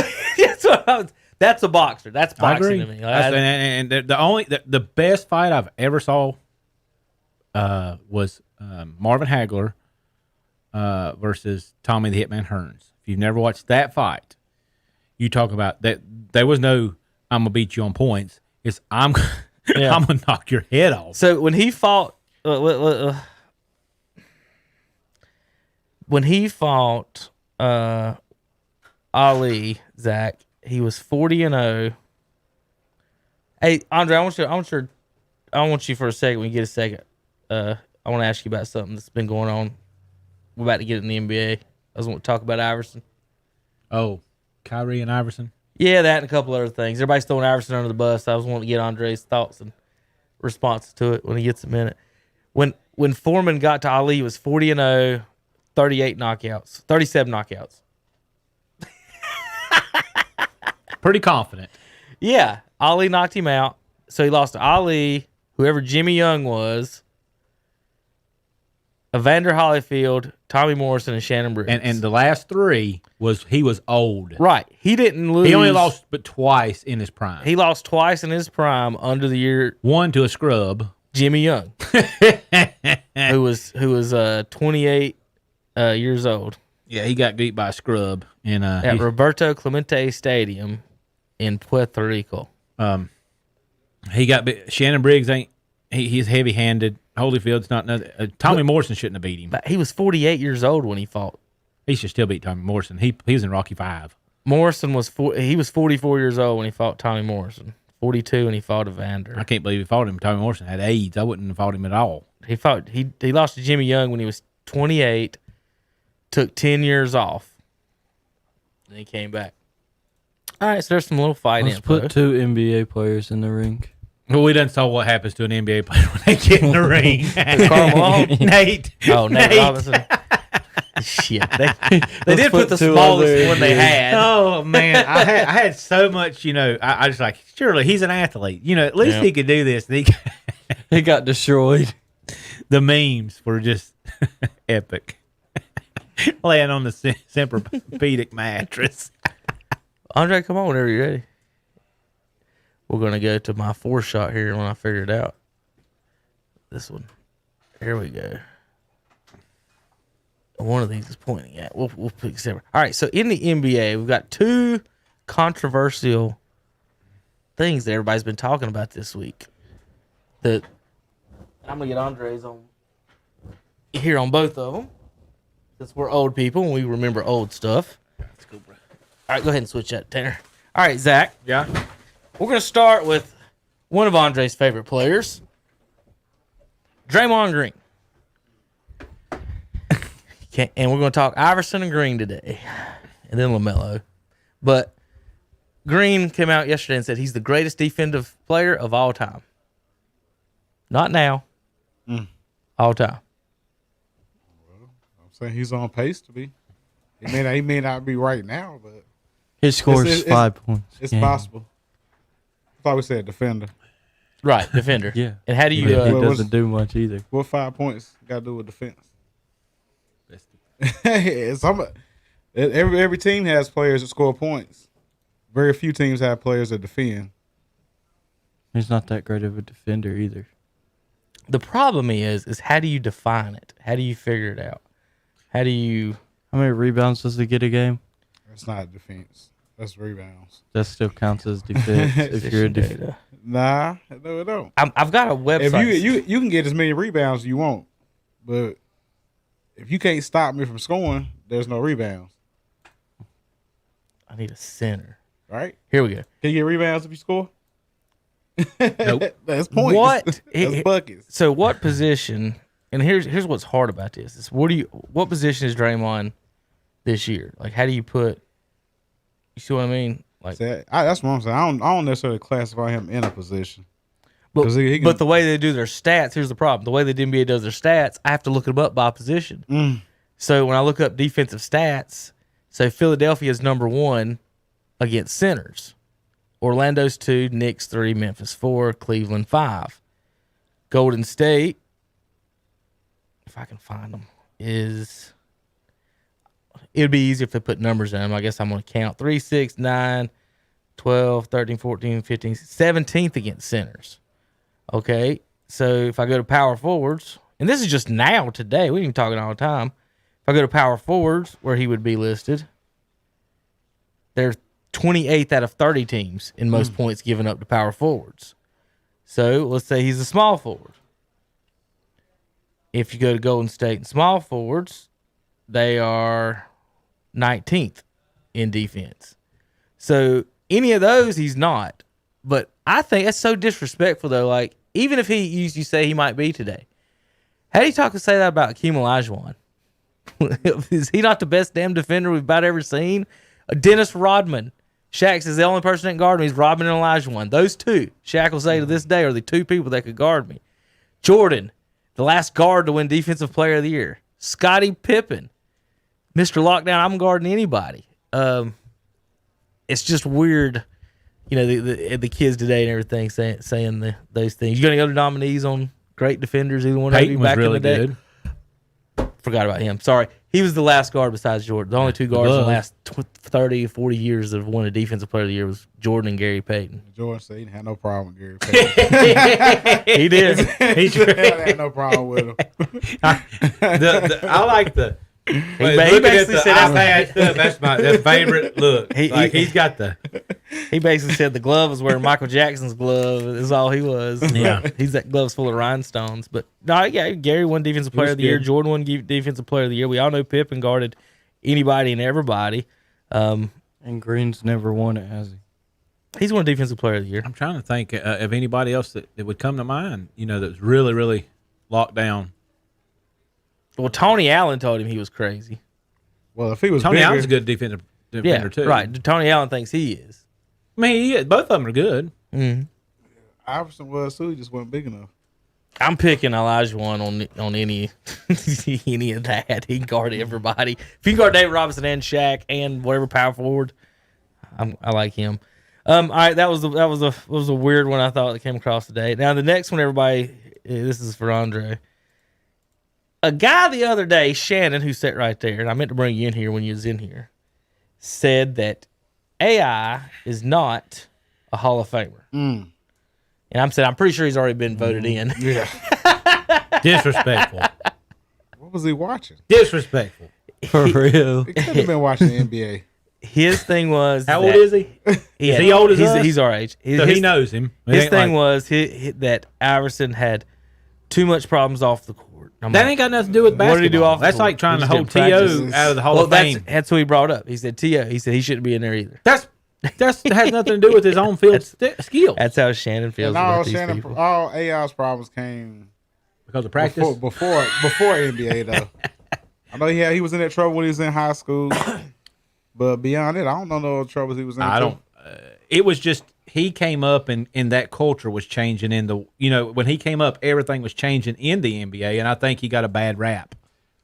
that's a boxer. That's I boxing agree. to me. And the best fight I've ever saw was Marvin Hagler versus Tommy the Hitman Hearns. If you've never watched that fight, you talk about that. There was no "I'm gonna beat you on points." It's I'm gonna knock your head off. So when he fought, Ali, Zach, he was 40-0. Hey, Andre, I want you for a second. When you get a second, I want to ask you about something that's been going on. We're about to get in the NBA. I was want to talk about Iverson. Oh, Kyrie and Iverson. Yeah, that and a couple other things. Everybody's throwing Iverson under the bus. I was wanting to get Andre's thoughts and responses to it when he gets a minute. When Foreman got to Ali, he was 40-0, 38 knockouts, 37 knockouts. Pretty confident. Yeah, Ali knocked him out. So he lost to Ali, whoever Jimmy Young was, Evander Holyfield, Tommy Morrison, and Shannon Briggs. And the last three he was old. Right. He didn't lose. He only lost but twice in his prime. He lost twice in his prime under the year One to a scrub. Jimmy Young, who was 28 years old. Yeah, he got beat by a scrub At Roberto Clemente Stadium in Puerto Rico. He got bit. Shannon Briggs he's heavy handed. Holyfield's not nothing. Tommy Morrison shouldn't have beat him. But he was 48 years old when he fought. He should still beat Tommy Morrison. He was in Rocky V. Morrison was 44 years old when he fought Tommy Morrison. 42 when he fought Evander. I can't believe he fought him. Tommy Morrison had AIDS. I wouldn't have fought him at all. He lost to Jimmy Young when he was 28. Took 10 years off. Then he came back. All right, so there's some little fight Let's info. put 2 NBA players in the ring. Well, we done saw what happens to an NBA player when they get in the ring. Karl Malone? Nate. Oh, Nate Robinson. Shit. They did put the two smallest other one they NBA. had. Oh man, I had so much. I just like surely he's an athlete. At least he could do this. He got destroyed. The memes were just epic. Laying on the Semperpedic mattress. Andre, come on whenever you're ready. We're going to go to my 4 shot here when I figure it out. This one. Here we go. One of these is pointing at. We'll pick separate. All right, so in the NBA, we've got 2 controversial things that everybody's been talking about this week. I'm going to get Andre's on here on both of them. Since we're old people and we remember old stuff. Let's go, bro. All right, go ahead and switch that, Tanner. All right, Zach. Yeah. We're going to start with one of Andre's favorite players, Draymond Green. And we're going to talk Iverson and Green today, and then LaMelo. But Green came out yesterday and said he's the greatest defensive player of all time. Not now. All time. I'm saying he's on pace to be. He may not be right now, but His score is It's- 5 points. it's Yeah. possible. I thought we said defender. Right, defender. Yeah. And how do you... He Well, doesn't do much either. What 5 points got to do with defense? Every team has players that score points. Very few teams have players that defend. He's not that great of a defender either. The problem is how do you define it? How do you figure it out? How do you? How many rebounds does he get a game? That's not defense. That's rebounds. That still counts as defense if you're a defender. Nah, no, it don't. I've got a website. If you can get as many rebounds as you want, but if you can't stop me from scoring, there's no rebounds. I need a center. Right? Here we go. Can you get rebounds if you score? Nope. That's points. What? That's buckets. So what position? And here's what's hard about this: is what position is Draymond this year? Like, how do you put? You see what I mean? Like, That's what I'm saying. I don't necessarily classify him in a position. but, he can- but the way they do their stats, here's the problem: the way the NBA does their stats, I have to look them up by position. So when I look up defensive stats, so Philadelphia's number 1 against centers. Orlando's 2, Knicks 3, Memphis 4, Cleveland 5. Golden State, if I can find them, it would be easier if they put numbers in them. I guess I'm going to count 3, 6, 9, 12, 13, 14, 15, 17th against centers. Okay, so if I go to power forwards, and this is just now, today, we ain't even talking all the time. If I go to power forwards, where he would be listed, they're 28th out of 30 teams in most points given up to power forwards. So let's say he's a small forward. If you go to Golden State and small forwards, they are 19th in defense. So any of those, he's not. But I think that's so disrespectful, though. Like, even if you say he might be today, how do you say that about Hakeem Olajuwon? Is he not the best damn defender we've about ever seen? Dennis Rodman. Shaq says the only person that can guard me is Rodman and Olajuwon. Those two, Shaq will say to this day, are the two people that could guard me. Jordan, the last guard to win Defensive Player of the Year. Scottie Pippen, Mr. Lockdown, I'm guarding anybody. It's just weird, the kids today and everything saying those things. You going to go to nominees on great defenders? Either one of you Peyton back was really in the day? good. Forgot about him. Sorry. He was the last guard besides Jordan. The only two guards in the last 30 or 40 years that have won a Defensive Player of the Year was Jordan and Gary Payton. Jordan said he didn't have no problem with Gary Payton. He did. He had no problem with him. I like the. He Looking at basically the said iPad stuff, that's my favorite look. He's got the. He basically said the glove was wearing Michael Jackson's glove. Is all he was. Yeah. He's that glove's full of rhinestones. But no, yeah, Gary won Defensive Player of the Year. Jordan won Defensive Player of the Year. We all know Pippen guarded anybody and everybody. And Green's never won it, has he? He's won Defensive Player of the Year. I'm trying to think of anybody else that would come to mind. That was really, really locked down. Well, Tony Allen told him he was crazy. Well, if he was Tony bigger, Allen's a good defender too. Right. Tony Allen thinks he is. I mean, both of them are good. Mm-hmm. Iverson was too. He just wasn't big enough. I'm picking Olajuwon on any any of that. He can guard everybody. If you can guard David Robinson and Shaq and whatever power forward, I like him. All right, that was a weird one I thought that came across today. Now the next one, everybody, this is for Andre. A guy the other day, Shannon, who sat right there, and I meant to bring you in here when you was in here, said that AI is not a Hall of Famer. And I'm pretty sure he's already been voted in. Yeah. Disrespectful. What was he watching? Disrespectful. For real. He could have been watching the NBA. His thing was How old is he? Is he old as us? He's our age. So he knows him. His thing was that Iverson had too much problems off the court. That ain't got nothing to do with basketball. What did he do off the That's court? like trying He to just hold didn't T.O. practice. out of the Hall of Fame. That's what he brought up. He said T.O. He said he shouldn't be in there either. That has nothing to do with his own field skill. That's how Shannon feels And about these people. all AI's problems came Because of practice. before NBA though. I know he was in that trouble when he was in high school, but beyond it, I don't know no troubles he was in. I don't. It was just he came up and that culture was changing in the. When he came up, everything was changing in the NBA, and I think he got a bad rap.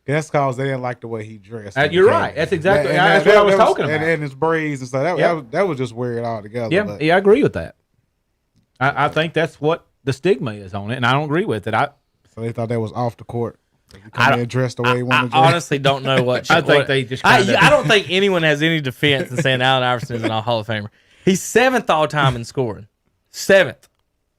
That's because they didn't like the way he dressed. You're right. That's exactly that's what I was talking about. And his braids and stuff. That was just weird altogether. Yeah, I agree with that. I think that's what the stigma is on it, and I don't agree with it. So they thought that was off the court. I don't dress the way he wanted to. I honestly don't know what. I think they just. I don't think anyone has any defense in saying Allen Iverson is an Hall of Famer. He's 7th all time in scoring. 7th.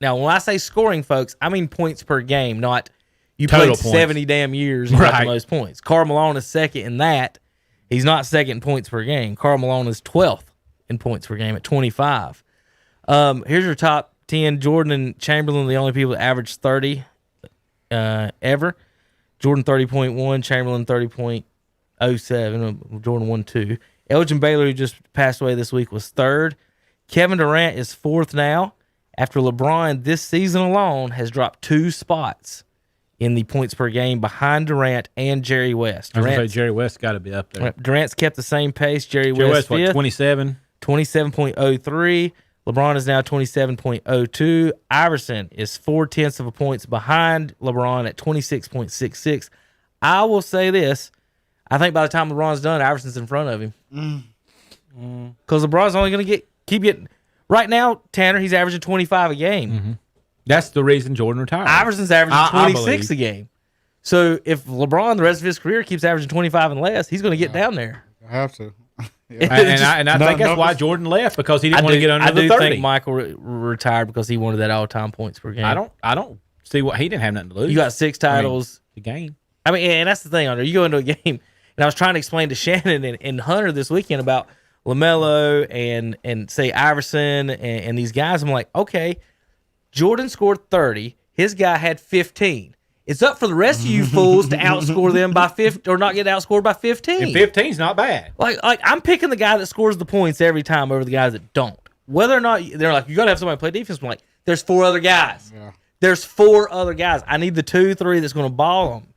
Now, when I say scoring, folks, I mean points per game, not you Total played points. 70 damn years and got Right. the most points. Karl Malone is second in that. He's not second in points per game. Karl Malone is 12th in points per game at 25. Here's your top 10. Jordan and Chamberlain, the only people that average 30 ever. Jordan 30.1, Chamberlain 30.07, Jordan 1-2. Elgin Baylor, who just passed away this week, was third. Kevin Durant is fourth now, after LeBron this season alone has dropped 2 spots in the points per game behind Durant and Jerry West. I was going to say Jerry West got to be up there. Durant's kept the same pace. Jerry Jerry West West, what, fifth, 27? 27.03. LeBron is now 27.02. Iverson is 0.4 of a points behind LeBron at 26.66. I will say this. I think by the time LeBron's done, Iverson's in front of him. Because LeBron's only going to keep getting... Right now, Tanner, he's averaging 25 a game. Mm-hmm. That's the reason Jordan retired. Iverson's averaging I 26 a game. So if LeBron, the rest of his career, keeps averaging 25 and less, he's going to get down there. I have to. And I think that's why Jordan left, because he didn't want to get under the 30. I think Michael retired because he wanted that all-time points per game. I don't see what he didn't have nothing to lose. You got 6 titles. The game. I mean, and that's the thing, Andre. You go into a game, and I was trying to explain to Shannon and Hunter this weekend about LaMelo and say Iverson and these guys. I'm like, okay, Jordan scored 30. His guy had 15. It's up for the rest of you fools to outscore them by 50 or not get outscored by 15. And 15's not bad. Like I'm picking the guy that scores the points every time over the guys that don't. Whether or not they're like, you got to have somebody play defense. I'm like, there's 4 other guys. Yeah. There's 4 other guys. I need the 2-3 that's going to ball them.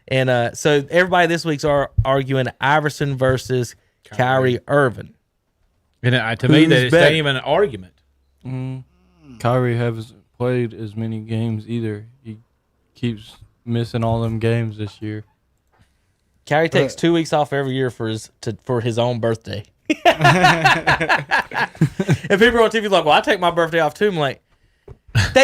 And so everybody this week's arguing Iverson versus Kyrie Irving. And to me, that it's not even an argument. Kyrie hasn't played as many games either. He keeps missing all them games this year. Kyrie takes 2 weeks off every year for his own birthday. And people are on TV like, well, I take my birthday off too. I'm like,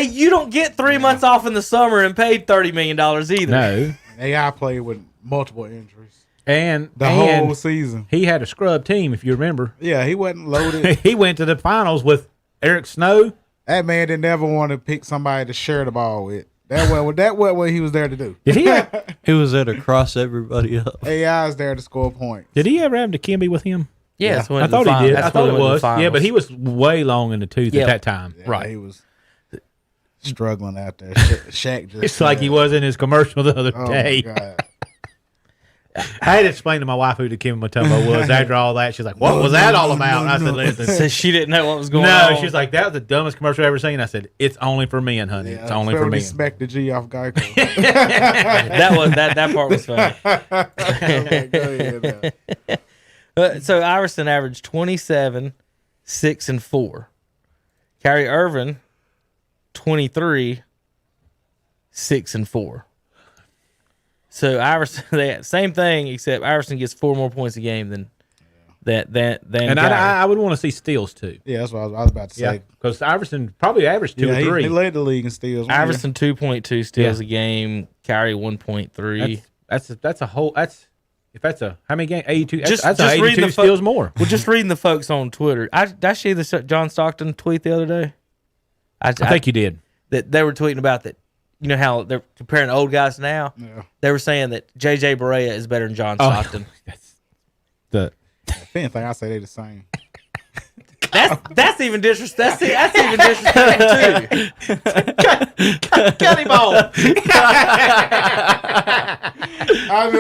you don't get 3 months off in the summer and paid $30 million either. No. AI played with multiple injuries. And The whole season. He had a scrub team, if you remember. Yeah, he wasn't loaded. He went to the finals with Eric Snow. That man didn't ever want to pick somebody to share the ball with. That what he was there to do. Did he? He was there to cross everybody up. AI is there to score points. Did he ever have Dikembe with him? Yeah, I thought he did. I thought it was. Yeah, but he was way long in the tooth at that time. Yeah, Right. He was struggling out there. Shaq just. It's like he was in his commercial the other Oh day. my God. I had to explain to my wife who Dikembe Mutombo was. After all that, she's like, "What was that all about?" And I said, "Listen." So she didn't know what was going on. No, she's like, "That was the dumbest commercial I've ever seen." I said, "It's only for men, honey. Yeah, it's only for men." Smack the G off Geico. that part was funny. Okay, go ahead now. So Iverson averaged 27, 6 and 4. Kyrie Irving, 23, 6 and 4. So Iverson, same thing, except Iverson gets 4 more points a game than And Kyrie. I would want to see steals too. Yeah, that's what I was about to say. Because Iverson probably averaged 2 or 3. He led the league in steals. Iverson 2.2 steals a game. Kyrie 1.3. That's a whole. If that's a how many games? 82. Just That's reading 82 the steals more. Well, just reading the folks on Twitter. Did I see the John Stockton tweet the other day? I think you did. That they were tweeting about that. You know how they're comparing old guys now? Yeah. They were saying that J.J. Barea is better than John Stockton. If anything, I say they the same. That's even disrespectful. That's even disrespectful too. Cut him off. I'll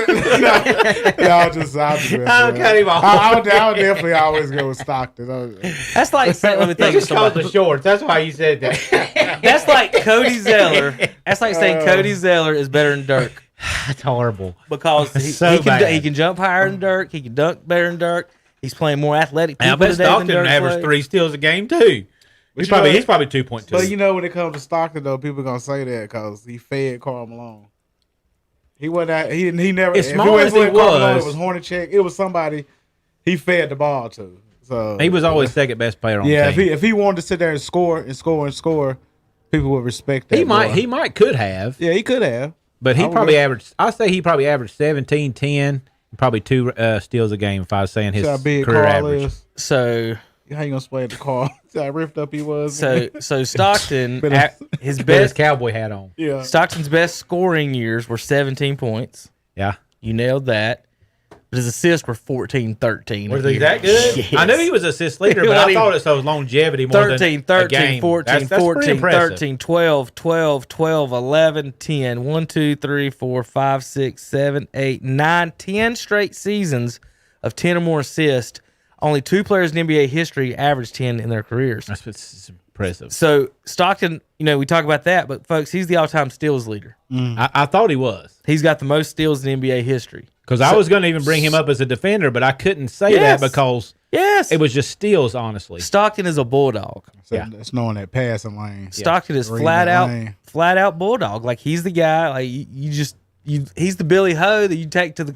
just cut him off. I would definitely always go with Stockton. That's like saying, let me think of Just called somebody. the shorts. That's why you said that. That's like Cody Zeller. That's like saying Cody Zeller is better than Dirk That's horrible. because So bad. he can jump higher than Dirk. He can dunk better than Dirk. He's playing more athletic people I bet today than Stockton Dirk averaged played. 3 steals a game too. He's probably 2.2. But you know, when it comes to Stockton, though, people gonna say that because he fed Karl Malone. He wasn't. He never. As if small it as he wasn't Karl Malone, was- it was Hornacek. It was somebody he fed the ball to. So He was always second best player on the team. if he wanted to sit there and score, people would respect that. He more. could have, Yeah, he could have. but he I would probably go- averaged. I say he probably averaged 17, 10, probably 2 steals a game. If I was saying his See how big career Karl average. is. So How you gonna explain the car? See how ripped up he was. So Stockton, his Put his best cowboy hat on. yeah. Stockton's best scoring years were 17 points. Yeah. You nailed that. But his assists were 14, 13. Was he that good? Yes. I knew he was assist leader, but I thought it was longevity more 13, than a 13, game. 14, That's 14, impressive. 13, 12, 12, 12, 11, 10. 1, 2, 3, 4, 5, 6, 7, 8, 9, 10 straight seasons of 10 or more assists. Only 2 players in NBA history averaged 10 in their careers. That's impressive. So Stockton, we talk about that, but folks, he's the all-time steals leader. I thought he was. He's got the most steals in NBA history. Because I was going to even bring him up as a defender, but I couldn't say that because it was just steals, honestly. Stockton is a bulldog. So it's knowing that passing lane. Stockton is Reading flat that out, lane. flat out bulldog. Like he's the guy. Like he's the Billy Ho that you take to the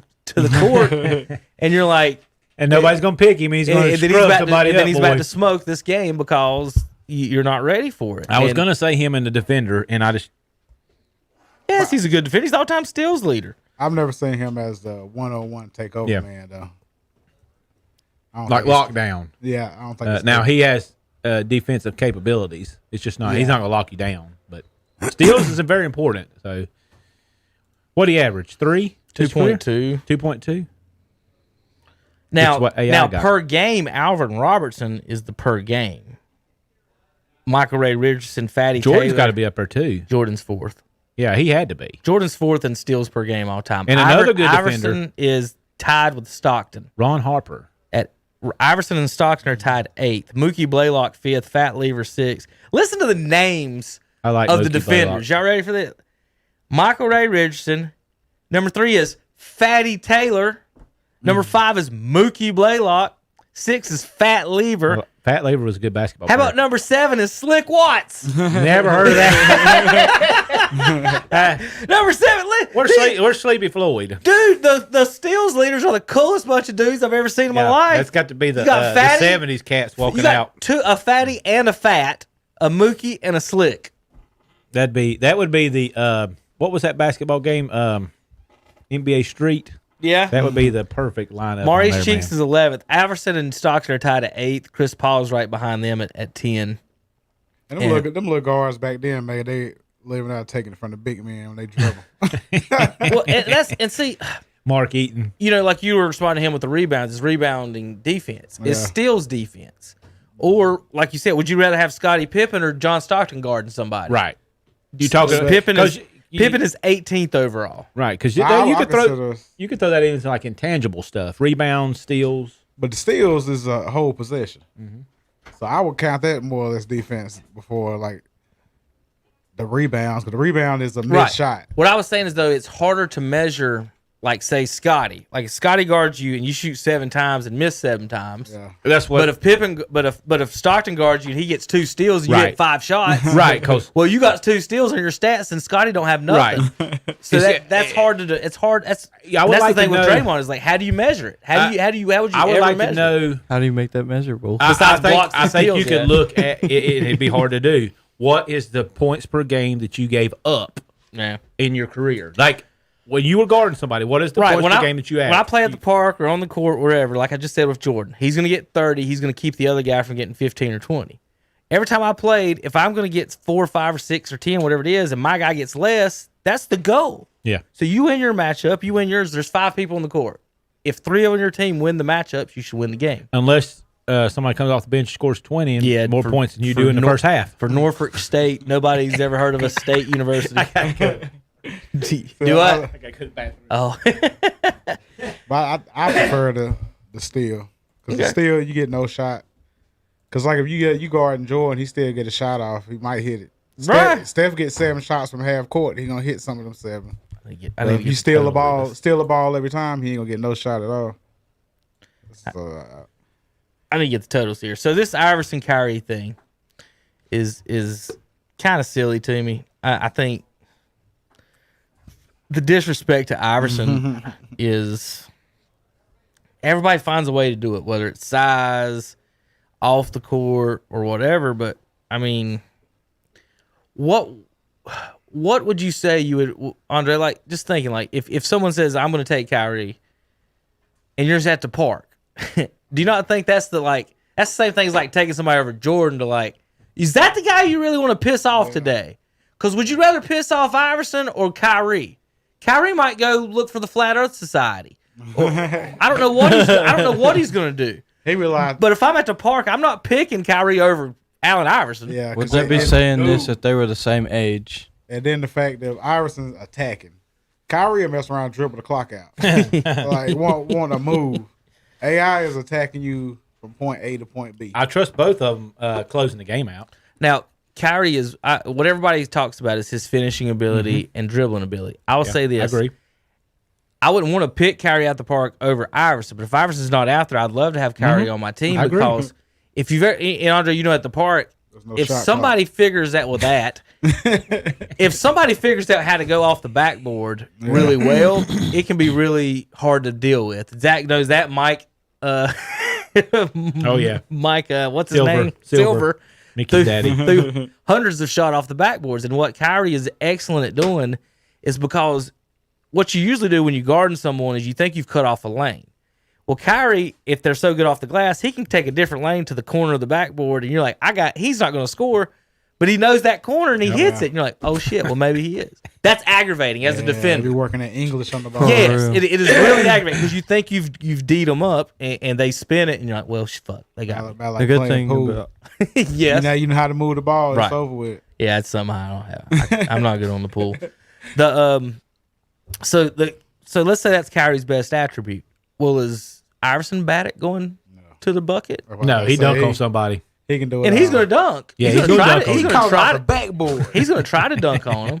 court, and you're like, And nobody's going to pick him. He's going to scrub somebody up. And then he's about to smoke this game because you're not ready for it. I was going to say him and the defender, and I just yes, he's a good defender. He's the all-time steals leader. I've never seen him as the 101 takeover man though. I don't like think he's- lockdown. Yeah, I don't think. it's Now he has defensive capabilities. It's just not. He's not going to lock you down. But steals is very important. So, what do he average? 3, 2.2. 2.2. Now, what AI got. per game, Alvin Robertson is the per game. Michael Ray Richardson, Fatty Jordan's Taylor, got to be up there too. Jordan's 4th. Yeah, he had to be. Jordan's 4th in steals per game all time. And another good Iverson defender. is tied with Stockton. Ron Harper. Iverson and Stockton are tied 8th. Mookie Blaylock 5th. Fat Lever 6th. Listen to the names I like of the Mookie defenders. Blaylock. Y'all ready for this? Michael Ray Richardson. Number 3 is Fatty Taylor. Number 5 is Mookie Blaylock. 6 is Fat Lever. Well, Fat Lever was a good basketball How player. about number 7 is Slick Watts? Never heard of that. Number 7. Where's Sleepy Floyd? Dude, the steals leaders are the coolest bunch of dudes I've ever seen in my life. That's got to be the You got Fatty, 70s cats walking you got out. a Fatty and a Fat, a Mookie and a Slick. That would be the what was that basketball game? NBA Street. Yeah. That would be the perfect lineup. Maurice on there, Cheeks man. is 11th. Iverson and Stockton are tied at 8th. Chris Paul's right behind them at 10. And them little guards back then, man, they living out taking it from the big man when they dribble. Well, and see, Mark Eaton. like you were responding to him with the rebounds, it's rebounding defense. It's Yeah. steals defense. Or, like you said, would you rather have Scottie Pippen or John Stockton guarding somebody? Right. You talking Pippen is 'cause Pippen is 18th overall. right because I you could consider- throw that into like intangible stuff, rebounds, steals. But the steals is a whole possession. Mm-hmm. So I would count that more or less defense before like the rebounds. Because the rebound is a missed shot. What I was saying is, though, it's harder to measure, like, say, Scotty. Like, if Scotty guards you and you shoot 7 times and miss 7 times. Yeah. That's what. But if Stockton guards you and he gets 2 steals and you Right. get 5 shots. right because Well, you got 2 steals on your stats and Scotty don't have nothing. Right. So Is that's it- hard to do. It's hard. That's Yeah, I would that's like the thing to with know- Draymond is like, how do you measure it? How would you I would ever like measure to it? know. How do you make that measurable? Besides blocks I and think you steals, could yeah. look at it. It'd be hard to do. What is the points per game that you gave up Yeah. in your career? Like when you were guarding somebody, what is the Right. points When per I, game that you when averaged? I play at the park or on the court, wherever, like I just said with Jordan, he's going to get 30. He's going to keep the other guy from getting 15 or 20. Every time I played, if I'm going to get 4 or 5 or 6 or 10, whatever it is, and my guy gets less, that's the goal. Yeah. So you win your matchup, you win yours. There's 5 people on the court. If 3 on your team win the matchups, you should win the game. Unless somebody comes off the bench, scores 20, and Yeah, more for- points than you for do in the Nor- first half. For Norfolk State, nobody's ever heard of a state university. Do I? Oh, But I prefer the steal. Because the steal, you get no shot. Because like if you guarding Jordan, he still get a shot off. He might hit it. Right. Steph gets 7 shots from half court. He gonna hit some of them 7. I But need if to you get steal total the ball every time, he ain't gonna get no shot at all. So, I need to get the totals here. So this Iverson Kyrie thing is kind of silly to me. I think the disrespect to Iverson is everybody finds a way to do it, whether it's size, off the court, or whatever. But I mean, what would you say you would, Andre? Like just thinking, like if someone says I'm going to take Kyrie, and you're just at the park. Do you not think that's the like That's the same thing as like taking somebody over Jordan to like, is that the guy you really want to piss off today? Because would you rather piss off Iverson or Kyrie? Kyrie might go look for the Flat Earth Society. Or, I don't know what he's going to do. He realized. But if I'm at the park, I'm not picking Kyrie over Allen Iverson. Yeah, Would they be saying this if they were the same age? And then the fact that Iverson's attacking, Kyrie will mess around, and dribble the clock out. Like want to move. AI is attacking you from point A to point B. I trust both of them closing the game out. Now, Kyrie is what everybody talks about is his finishing ability and dribbling ability. I will say this. I agree. I wouldn't want to pick Kyrie out the park over Iverson, but if Iverson's not out there, I'd love to have Kyrie on my team I agree. because if you've and Andre, at the park, no if shot somebody figures out if somebody figures out how to go off the backboard really well, it can be really hard to deal with. Zach knows that. Mike, Oh yeah, Mike, what's his name? Silver. Mickey Daddy. threw hundreds of shot off the backboards. And what Kyrie is excellent at doing is because what you usually do when you guard someone is you think you've cut off a lane. Well, Kyrie, if they're so good off the glass, he can take a different lane to the corner of the backboard, and you're like, he's not going to score, but he knows that corner and he hits it, and you're like, oh shit, well maybe he is. That's aggravating as a defender. You're working at English on the ball. Yes, it is really aggravating because you think you've D'd them up and they spin it, and you're like, well, fuck, they got me. About The good thing pool. about Yes. You know how to move the ball. Right. It's over with. Yeah, it's something I don't have. I'm not good on the pool. So let's say that's Kyrie's best attribute. Well, is Iverson bad at going to the bucket? No, he dunked on somebody. He can do it. And he's going to dunk. Yeah, he's he's gonna try dunk to, on he's him. going to try to backboard. He's going to try to dunk on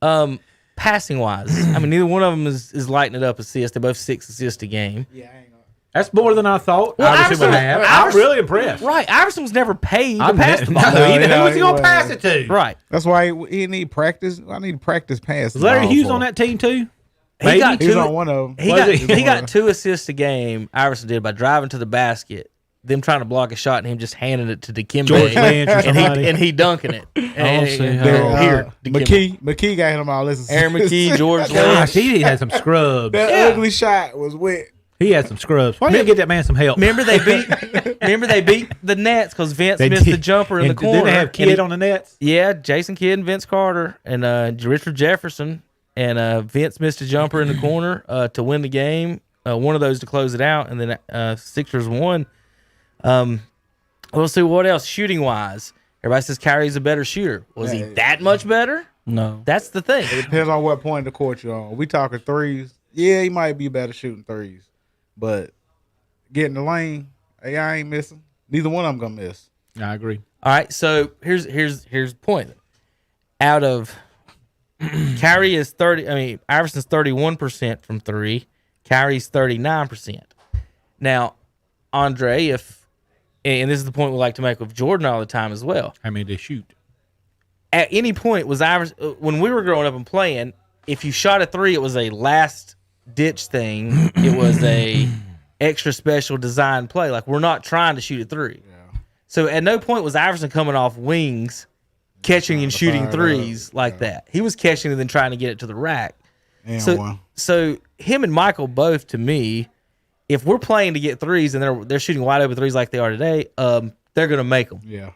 him. Passing wise, I mean, neither one of them is lighting it up assists. They're both 6 assists a game. Yeah, I ain't gonna. That's more than I thought. Well, Iverson would have. I'm really impressed. Right, Iverson was never paid to I'm pass the ball. No, who was he he gonna was. pass it to? Right. That's why he need practice. I need practice pass. Was Larry Hughes on that team too? He got He was two. on one of them. He got 2 assists a game. Iverson did by driving to the basket, them trying to block a shot, and him just handing it to Dikembe, George Lynch or somebody. and he dunking it. don't see how- Here, Dikembe. McKee got him all this. Aaron McKee, George Gosh, Lynch. he had some scrubs. That ugly shot was wet. He had some scrubs. Why didn't you get that man some help? Remember they beat the Nets because Vince missed the jumper in the corner. Didn't they have Kidd on the Nets? Yeah, Jason Kidd and Vince Carter and Richard Jefferson and Vince missed a jumper in the corner to win the game. One of those to close it out, and then Sixers won. We'll see what else shooting wise. Everybody says Kyrie's a better shooter. Was he that much better? no. That's the thing. Depends on what point of the court you're on. We talking threes. Yeah, he might be better shooting threes, but getting the lane, hey, I ain't missing. Neither one of them gonna miss. I agree. All right, so here's the point. Out of Kyrie is 30. I mean, Iverson's 31% from three. Kyrie's 39%. Now, Andre, and this is the point we like to make with Jordan all the time as well. I mean, they shoot. At any point was Iverson when we were growing up and playing, if you shot a three, it was a last ditch thing. It was a extra special design play. Like, we're not trying to shoot a three. Yeah. So at no point was Iverson coming off wings, catching and shooting threes like that. He was catching and then trying to get it to the rack. And So him and Michael both, to me, if we're playing to get threes and they're shooting wide open threes like they are today, they're gonna make them. yeah,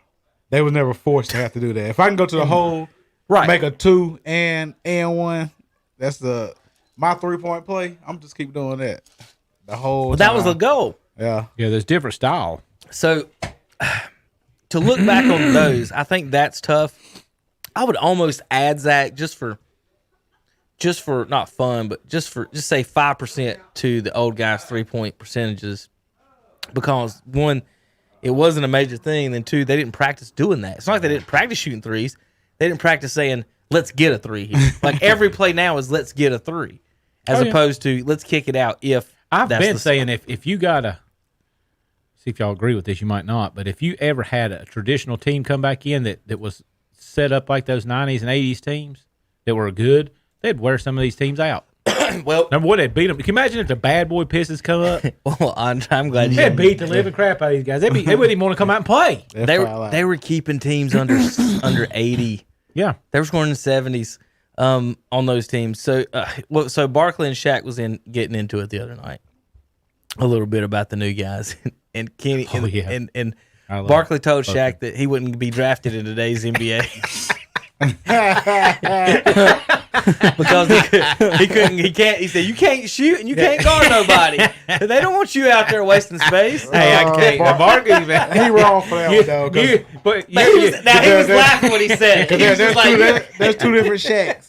they was never forced to have to do that. If I can go to the hole, Right. make a 2 and 1, that's my 3-point play. I'm just keep doing that. The whole. But that was time. the goal. Yeah. Yeah, there's different style. So to look back on those, I think that's tough. I would almost add Zach just for not fun, but just say 5% to the old guys' 3-point percentages, because one, it wasn't a major thing. Then two, they didn't practice doing that. It's not like they didn't practice shooting threes. They didn't practice saying, let's get a three here. Like, every play now is let's get a three, as opposed to let's kick it out. I've been saying if you gotta see if y'all agree with this, you might not, but if you ever had a traditional team come back in that was set up like those 90s and 80s teams that were good, they'd wear some of these teams out. Well, Number one, they'd beat them. Can you imagine if the bad boy Pistons come up? well, I'm glad you They'd beat the living crap out of these guys. They wouldn't even want to come out and play. They were keeping teams under 80. Yeah. They were scoring in the 70s on those teams. So so Barkley and Shaq was getting into it the other night. a little bit about the new guys. And Kenny and I love Barkley told both Shaq that he wouldn't be drafted in today's NBA. Because he can't. He said, "You can't shoot and you can't guard nobody. They don't want you out there wasting space." Hey, I can't. Barkley, man. He wrong for that one, though. He was laughing when he said it. He was just like, There's two different Shaqs.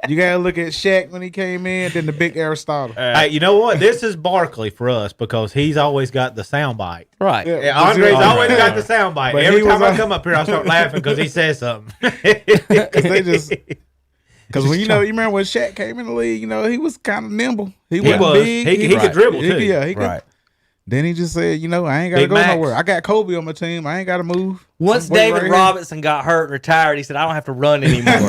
You gotta look at Shaq when he came in, then the big Aristotle. Hey, you know what? This is Barkley for us because he's always got the soundbite. right. Yeah, Andre's always got the soundbite. But Every he time was I come up here, I start laughing because he says something. Because when you remember when Shaq came in the league, he was kind of nimble. He was. wasn't big. He could dribble too. He could. Right. Then he just said, I ain't got to Big go Max. nowhere. I got Kobe on my team. I ain't got to move. Once I'm waiting David right here. Robinson got hurt and retired, he said, "I don't have to run anymore."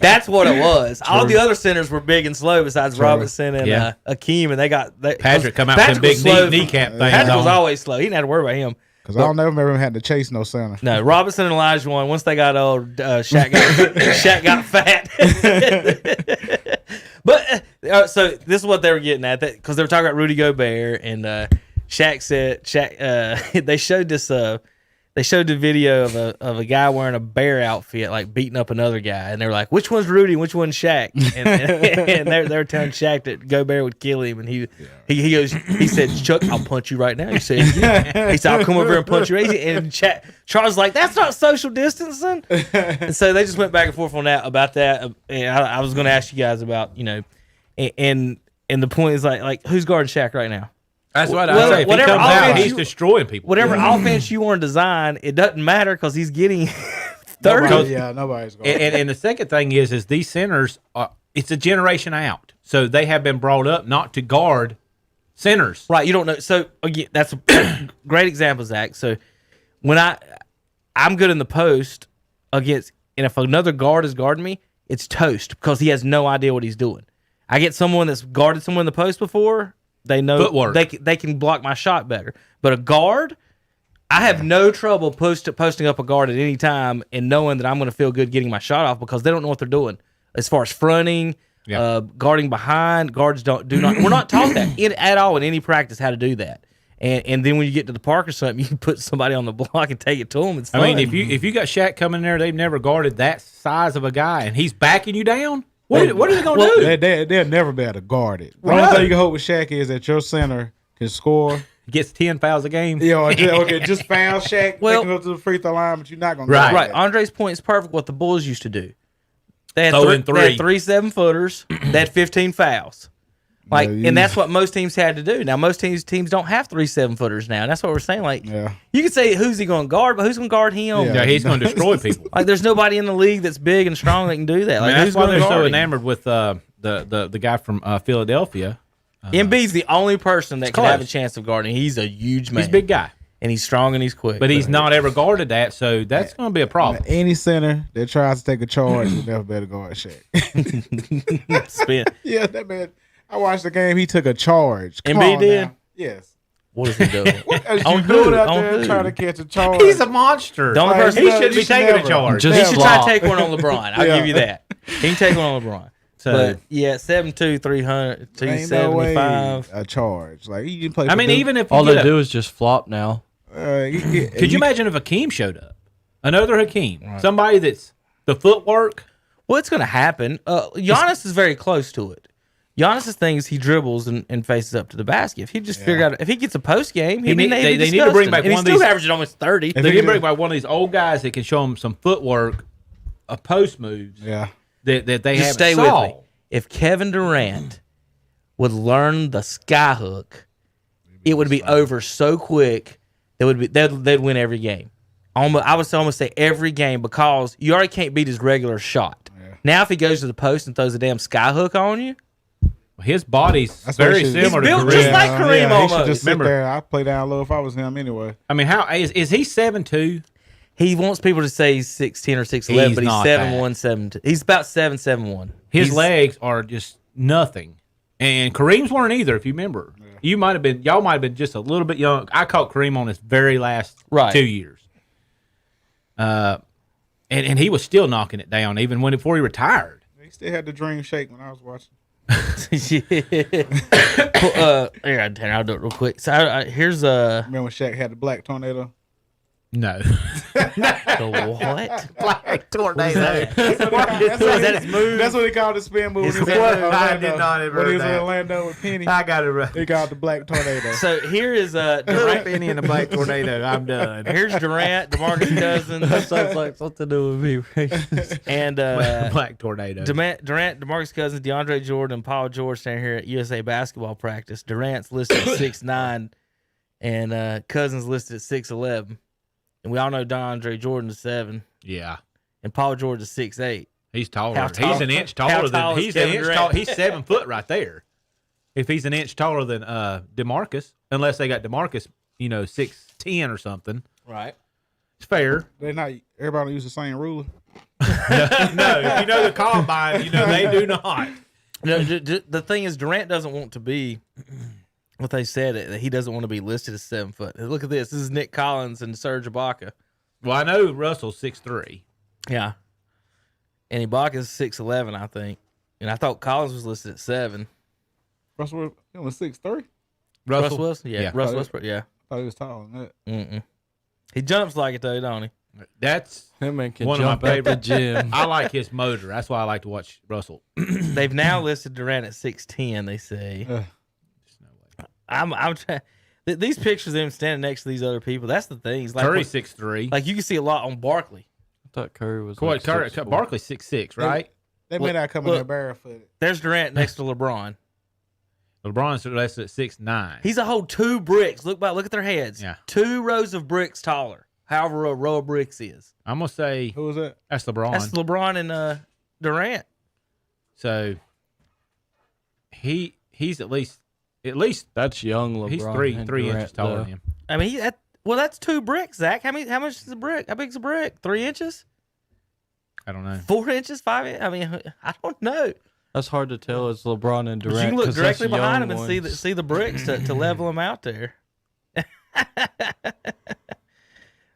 That's what it was. All the other centers were big and slow besides Robinson and Yeah. Akeem, and Patrick come out Patrick with was them slow big kneecap things Patrick was on. always slow. He didn't have to worry about him. Because I don't never remember him having to chase no center. No, Robinson and Elijah won. Once they got old, Shaq got fat. But so this is what they were getting at, because they were talking about Rudy Gobert, and Shaq said they showed this. They showed the video of a guy wearing a bear outfit, like beating up another guy, and they were like, "Which one's Rudy? And which one's Shaq?" And they were telling Shaq that Gobert would kill him, and he said, "Chuck, I'll punch you right now." He said, "I'll come over here and punch you." And Charles was like, "That's not social distancing." And so they just went back and forth on that about that. And I was going to ask you guys about and the point is like who's guarding Shaq right now? That's what Well, I say. If he whatever comes out, offense he's destroying people. Whatever offense you want to design, it doesn't matter because he's getting 30. Nobody's going. And the second thing is these centers it's a generation out, so they have been brought up not to guard centers. Right, you don't know. So again, that's a great example, Zach. So when I'm good in the post against, and if another guard is guarding me, it's toast because he has no idea what he's doing. I get someone that's guarded someone in the post before. They know Footwork. they can block my shot better. But a guard, I have no trouble posting up a guard at any time and knowing that I'm going to feel good getting my shot off because they don't know what they're doing as far as fronting, guarding behind. Guards do not. We're not taught that at all in any practice how to do that. And then when you get to the park or something, you can put somebody on the block and take it to them. It's fun. I mean, if you got Shaq coming in there, they've never guarded that size of a guy, and he's backing you down. What are they going to do? They'll never be able to guard it. The only thing you can hope with Shaq is that your center can score. He gets 10 fouls a game. Just foul Shaq. Well, they can go to the free throw line, but you're not going to Right. Andre's point is perfect. What the Bulls used to do. They had Throw in they had three. 3 7-footers. They had 15 fouls. And that's what most teams had to do. Now, most teams don't have 3 7-footers now. And that's what we're saying. You can say who's he going to guard, but who's going to guard him? Yeah, he's going to destroy people. There's nobody in the league that's big and strong that can do that. That's why gonna they're so guard him? enamored with the guy from Philadelphia. Embiid's the only person that can close. have a chance of guarding. He's a huge man. He's a big guy. And he's strong and he's quick. But he's not ever guarded that, so that's going to be a problem. Any center that tries to take a charge will never better guard Shaq. Spin. Yeah, that man. I watched the game. He took a charge. Come Embiid on did? now. Yes. What is he doing? What are On you doing who? out On there who? trying to catch a charge? He's a monster. The only person he should be taking a charge. Just He should try to flop. take one on LeBron. I'll Yeah. give you that. He can take one on LeBron. But yeah, 7'2", 300, Ain't no way 275. a charge. Like you can play. I mean, even if you All get they a- do is just flop now. could you imagine if Hakeem showed up? Another Hakeem. Somebody that's the footwork. Well, it's going to happen. Giannis is very close to it. Giannis's thing is he dribbles and faces up to the basket. If he just figure out, if he gets a post game, They need to bring back and one of he's still these- averaging almost 30. They need to bring back one of these old guys that can show them some footwork, a post moves. Yeah. That they Just haven't stay saw. with me. If Kevin Durant would learn the sky hook, it would be over so quick. They'd win every game. I would almost say every game because you already can't beat his regular shot. Yeah. Now if he goes to the post and throws a damn sky hook on you, His body's That's what very he should- similar He's to built Kareem. just like Kareem He should almost. just sit Remember- there. I'd play down low if I was him anyway. I mean, how is he 7'2"? he wants people to say he's 6'10" or 6'11", He's but he's not 7'1", 7'2". He's about 7'1". His He's- legs are just nothing. And Kareem's weren't either, if you remember. Y'all might have been just a little bit young. I caught Kareem on his very last 2 years. And he was still knocking it down even before he retired. He still had the dream shake when I was watching. Here, Tanner, I'll do it real quick. So here's Remember when Shaq had the black tornado? No. the what? Black tornado. That's what they called the spin move. I did not ever When he heard was in that. Orlando with Penny, I got it right. they called it the black tornado. So here is Durant Penny and the black tornado. I'm done. Here's Durant, DeMarcus Cousins, That sounds like something to do with me. and Black tornado. Durant, DeMarcus Cousins, DeAndre Jordan, and Paul George standing here at USA basketball practice. Durant's listed at 6'9", and Cousins listed at 6'11". And we all know DeAndre Jordan is 7, Yeah. and Paul George is 6'8". He's taller. How tall- He's an inch how taller tall than is Kevin Durant? He's 7 foot right there. If he's an inch taller than DeMarcus, unless they got DeMarcus, 6'10" or something. Right. It's fair. They not everybody don't use the same ruler. No, if you know the combine, they do not. No, the thing is, Durant doesn't want to be what they said. That he doesn't want to be listed as 7 foot. Look at this. This is Nick Collins and Serge Ibaka. Well, I know Russell's 6'3". Yeah. And Ibaka's 6'11", I think. And I thought Collins was listed at 7. Russell was 6'3". Russ was? Yeah. Yeah. Russ Westbrook, yeah. I thought he was taller than that. Mm-mm. He jumps like it, though, don't he? That's That man can one of my jump at the favorite. gym. I like his motor. That's why I like to watch Russell. They've now listed Durant at 6'10", they say. I'm trying. These pictures of him standing next to these other people, that's the thing. Like, Curry's 6'3". like you can see a lot on Barkley. I thought Curry was What, like 6'4". Barkley's 6'6", right? They may not come in there barefooted. There's Durant next to LeBron. LeBron's less at 6'9". He's a whole 2 bricks. Look at their heads. Yeah. 2 rows of bricks taller. However a row of bricks is. I'm gonna say Who was that? that's LeBron. That's LeBron and Durant. So he's at least That's young LeBron. he's and 3 Durant, inches taller though. than him. I mean, that's 2 bricks, Zach. How much is a brick? How big's a brick? 3 inches? I don't know. 4 inches? 5 inches? I mean, I don't know. That's hard to tell. It's LeBron and But Durant. you can look 'cause that's directly behind him young and ones. see the bricks to level them out there.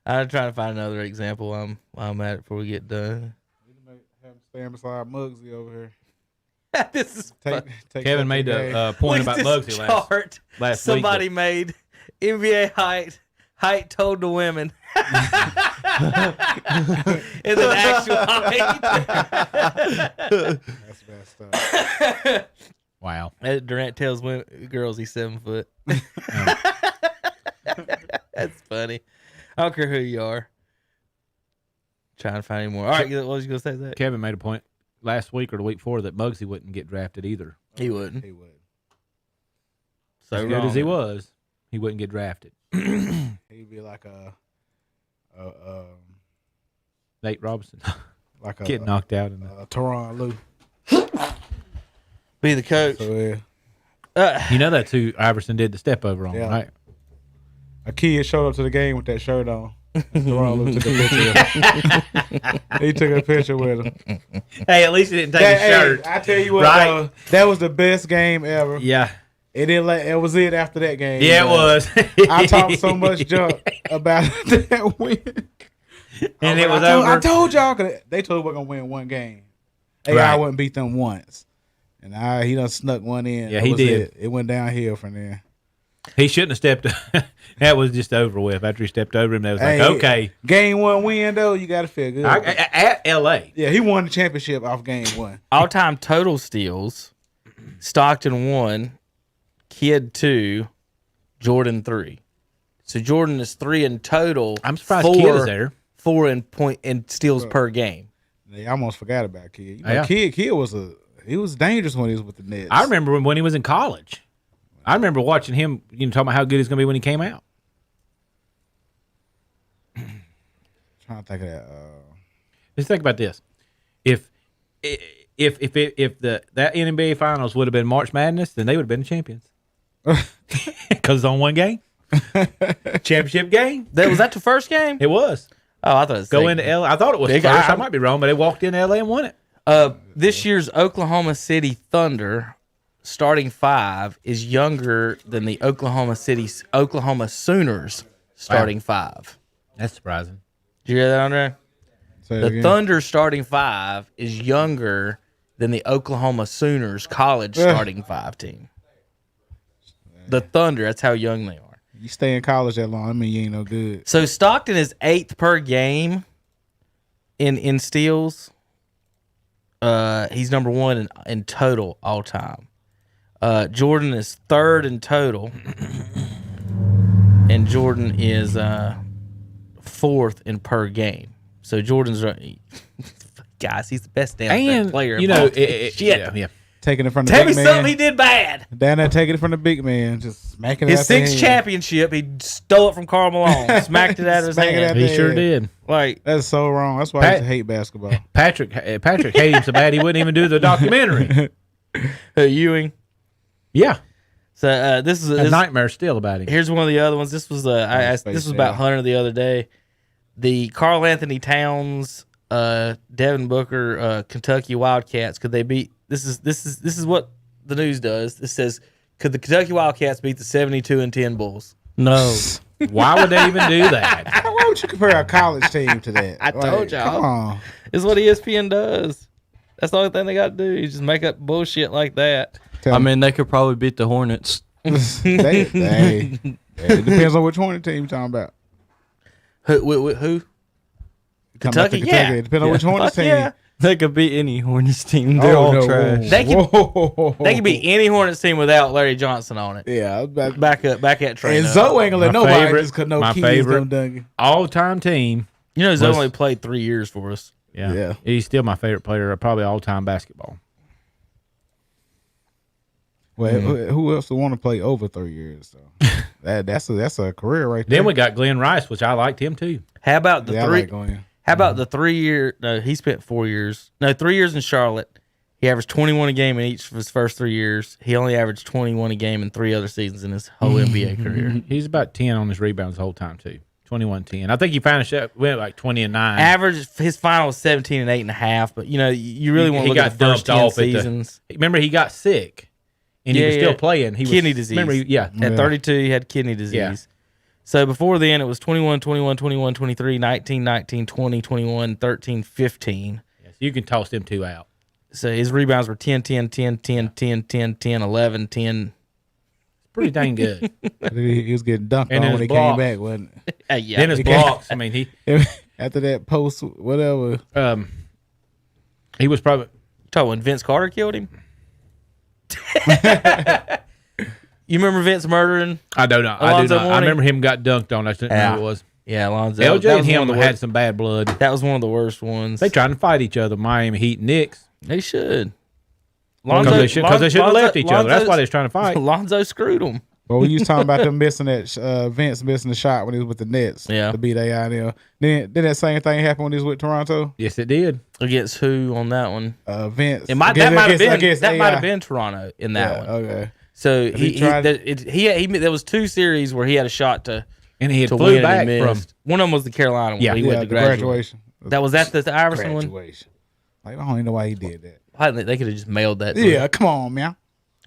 I'm trying to find another example while I'm at it before we get done. Have him stand beside Muggsy over here. This is fun. Take Kevin that made to the game. a point Look about at this Muggsy chart last somebody week. made NBA height told to women. And then actual height. That's bad stuff. Wow. Durant tells girls he's 7 foot. That's funny. I don't care who you are. Trying to find any more. All right, what was you going to say, Zach? Kevin made a point last week or the week before that Muggsy wouldn't get drafted either. He wouldn't. He would. So As good as he was, he wouldn't get drafted. He'd be like Nate Robinson like a get knocked out in the. Teron Lou. Be the coach. So yeah, You know that's who Iverson did the step over on, Yeah. right? a kid showed up to the game with that shirt on. Teron Lou took a picture. With him. He took a picture with him. Hey, at least he didn't take his shirt. I tell you what, Right. that was the best game ever. Yeah. It didn't. It was it after that game. Yeah, it was. I talked so much junk about that win. And it was I over. told y'all, 'cause they told we're gonna win one game. AI Right. wouldn't beat them once, and he done snuck one in. Yeah, That he was did. It went downhill from there. He shouldn't have stepped. That was just over with. After he stepped over him, they was like, Hey, okay. Game 1 win though, you gotta feel good. At L.A. Yeah, he won the championship off game 1. All-time total steals. Stockton 1. Kidd 2. Jordan 3. So Jordan is 3 in total. I'm surprised Kidd is there. 4 in steals per game. They almost forgot about Kid. Yeah. Kid was he was dangerous when he was with the Nets. I remember when he was in college. I remember watching him, talking about how good he's going to be when he came out. Trying to think of that. Just think about this: if that NBA Finals would have been March Madness, then they would have been the champions. Because it's on one game, championship game. Was that the first game? It was Oh, I thought it was go into LA. I thought it was Big first. I Eye. might be wrong, but they walked in LA and won it. This year's Oklahoma City Thunder starting 5 is younger than the Oklahoma Sooners starting 5. That's surprising. Did you hear that, Andre? Say it The again. Thunder starting 5 is younger than the Oklahoma Sooners college starting 5 team. The Thunder, that's how young they are. You stay in college that long, I mean, you ain't no good. So Stockton is 8th per game in steals. He's number 1 in total all time. Jordan is 3rd in total. And Jordan is 4th in per game. So Jordan's guys, he's the best damn player. You know, shit. Yeah. Taking it from the Tell big me man. something he did bad. Down there taking it from the big man, just smacking it His out the 6th hand. championship, he stole it from Karl Malone, smacked it out of his Smack it hand. out He sure did. Like, That's so wrong. That's why I used to hate basketball. Patrick hated him so bad he wouldn't even do the documentary. Ewing. Yeah. So this is A nightmare still about him. Here's one of the other ones. This was this was about Hunter the other day. The Karl Anthony Towns, Devin Booker, Kentucky Wildcats. Could they beat? This is what the news does. It says, could the Kentucky Wildcats beat the 72-10 Bulls? No. Why would they even do that? Why would you compare a college team to that? I told y'all. Come on. This is what ESPN does. That's the only thing they got to do. You just make up bullshit like that. I mean, they could probably beat the Hornets. It depends on which Hornet team you're talking about. Who? Kentucky? Yeah. It depends on which Hornet Fuck team. yeah. They could beat any Hornets team. They're all trash. They can- Whoa. They can beat any Hornets team without Larry Johnson on it. Yeah. Back that train. And up. Zoe ain't gonna let My nobody favorite- just cut no my keys favorite- them Duncan. All-time team. You know, Zoe was- only played 3 years for us. Yeah. He's still my favorite player, probably all-time basketball. Well, who else would want to play over 3 years? So that's a career right there. Then we got Glenn Rice, which I liked him too. How about the Yeah, I three? like Glenn. How about the 3 year? No, he spent 4 years. No, 3 years in Charlotte. He averaged 21 a game in each of his first 3 years. He only averaged 21 a game in 3 other seasons in his whole NBA career. He's about 10 on his rebounds the whole time too. 21-10. I think he finished up went like 20-9. Average his final was 17 and 8.5. But you know, you really want to He look at got the first dumped 10 off at the- seasons. Remember, he got sick, and he was still playing. He Kidney was, disease. Remember, At 32, he had kidney disease. Yeah. So before then, it was 21, 21, 21, 23, 19, 19, 20, 21, 13, 15. Yes, you can toss them two out. So his rebounds were 10, 10, 10, 10, 10, 10, 10, 11, 10. Pretty dang good. He was getting dunked And on his when he block. came back, wasn't Yeah. Then his blocks. I mean, After that post, whatever. he was probably. Talking when Vince Carter killed him. You remember Vince murdering? I don't know. I do Alonzo not. I Mourning? remember him got dunked on. I didn't know who it was. Yeah, Alonzo. LJ That and was him one of the had worst- some bad blood. That was one of the worst ones. They trying to fight each other. Miami Heat and Knicks. They should. Because they should have left each other. That's why they was trying to fight. Lonzo screwed him. Well, we was talking about them missing that Vince missing the shot when he was with the Nets. Yeah. To beat AI and them. Then did that same thing happen when he was with Toronto? Yes, it did. Against who on that one? Vince. That might have been against that AI. might have been Toronto in that Yeah, one. okay. So he he tried- there was 2 series where he had a shot to And he had to flew win back and he from. missed. One of them was the Carolina one. Yeah. where he Yeah, went the to graduation. That was that the Iverson one. Graduation. Like, I don't even know why he did that. Why didn't they could have just mailed that. To Yeah, him. come on, man.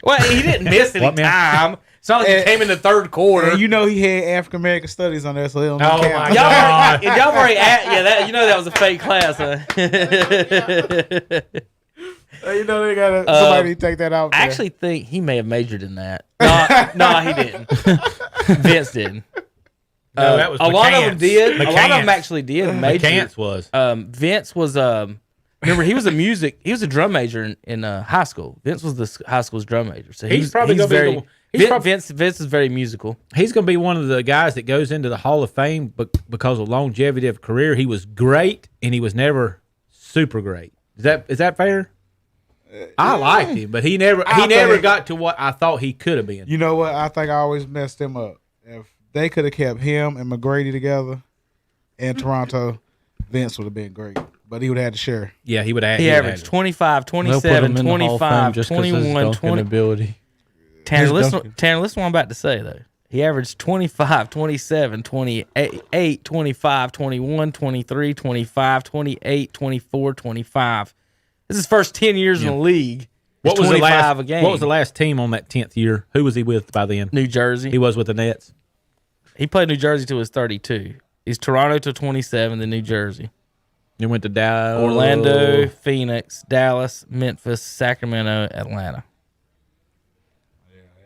Well, he didn't miss any What, man? time. It's not like he came in the third quarter. And you know he had African American studies on there, so he don't Oh, count. my Y'all God. already, y'all already that you know that was a fake class, huh? You know they gotta somebody take that out. I actually think he may have majored in that. No, he didn't. Vince didn't. No, that was A lot of them McCants. did. A lot of them McCants. actually did major. McCants was. Vince was remember he was a drum major in high school. Vince was the high school's drum major. So He's probably gonna be very the- he's Vince is very musical. He's going to be one of the guys that goes into the Hall of Fame because of longevity of career. He was great, and he was never super great. Is that fair? I liked him, but he never think- got to what I thought he could have been. You know what? I think I always messed him up. If they could have kept him and McGrady together in Toronto, Vince would have been great. But he would have had to share. Yeah, he would have. He averaged 25, They'll put 27, him in the Hall of Fame 25, just 'cause of his 21, dunking 20. ability. Tanner, His listen to what I'm about to say, though. He averaged 25, 27, 28, 25, 21, 23, 25, 28, 24, 25. This is his first 10 years in the league. What was the 25 last? a game. What was the last team on that 10th year? Who was he with by then? New Jersey. He was with the Nets. He played New Jersey till he was 32. He's Toronto till 27, then New Jersey. You went to Dallas, Orlando, Phoenix, Dallas, Memphis, Sacramento, Atlanta.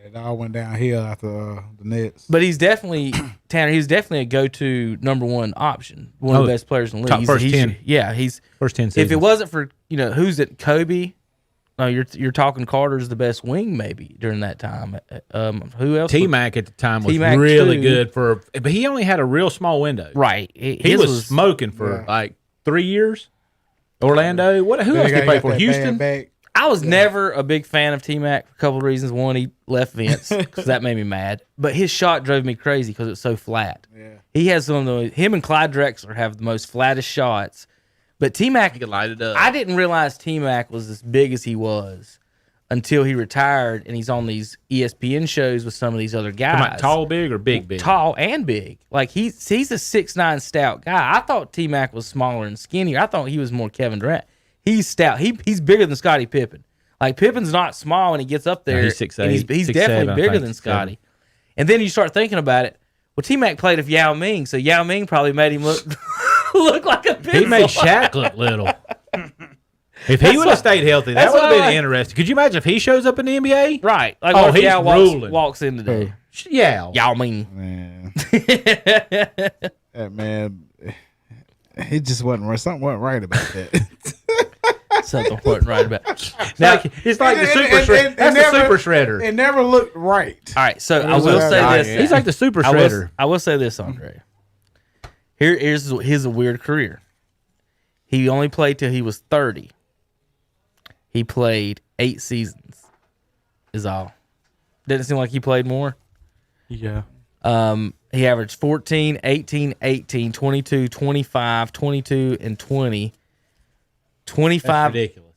It all went downhill after the Nets. But he's definitely Tanner. He's definitely a go-to number one option. One of the best players in the league. Top first 10. Yeah, he's first 10 seasons. If it wasn't for who's it? Kobe. No, you're talking Carter's the best wing maybe during that time. Who else? T-Mac at the time was T-Mac really too. good but he only had a real small window. Right. He was smoking for like 3 years. Orlando. Who else did he play for? Houston. I was never a big fan of T-Mac for a couple of reasons. One, he left Vince because that made me mad. But his shot drove me crazy because it's so flat. Yeah. He has some of the. Him and Clyde Drexler have the most flattest shots. But T-Mac, he could light it up. I didn't realize T-Mac was as big as he was until he retired, and he's on these ESPN shows with some of these other guys. Tall, big, or big? Tall and big. Like he's a 6'9" stout guy. I thought T-Mac was smaller and skinnier. I thought he was more Kevin Durant. He's stout. He's bigger than Scottie Pippen. Like Pippen's not small when he gets up there. No, he's 6'8". He's definitely bigger than Scottie. And then you start thinking about it. Well, T-Mac played with Yao Ming, so Yao Ming probably made him look like a pencil. He made Shaq look little. If he would have stayed healty, that would have been interesting. Could you imagine if he shows up in the NBA? Right. Like what if Yao walks in today? Yao Ming. Man. That man, he just wasn't right. Something wasn't right about that. Something wasn't right about it. Now, it's like the super shredder. That's the super shredder. It never looked right. All right, so I will say this. He's like the super shredder. I will say this, Andre. Here's a weird career. He only played till he was 30. He played 8 seasons, is all. Didn't seem like he played more. Yeah. He averaged 14, 18, 18, 22, 25, 22, and 20. 25. That's ridiculous.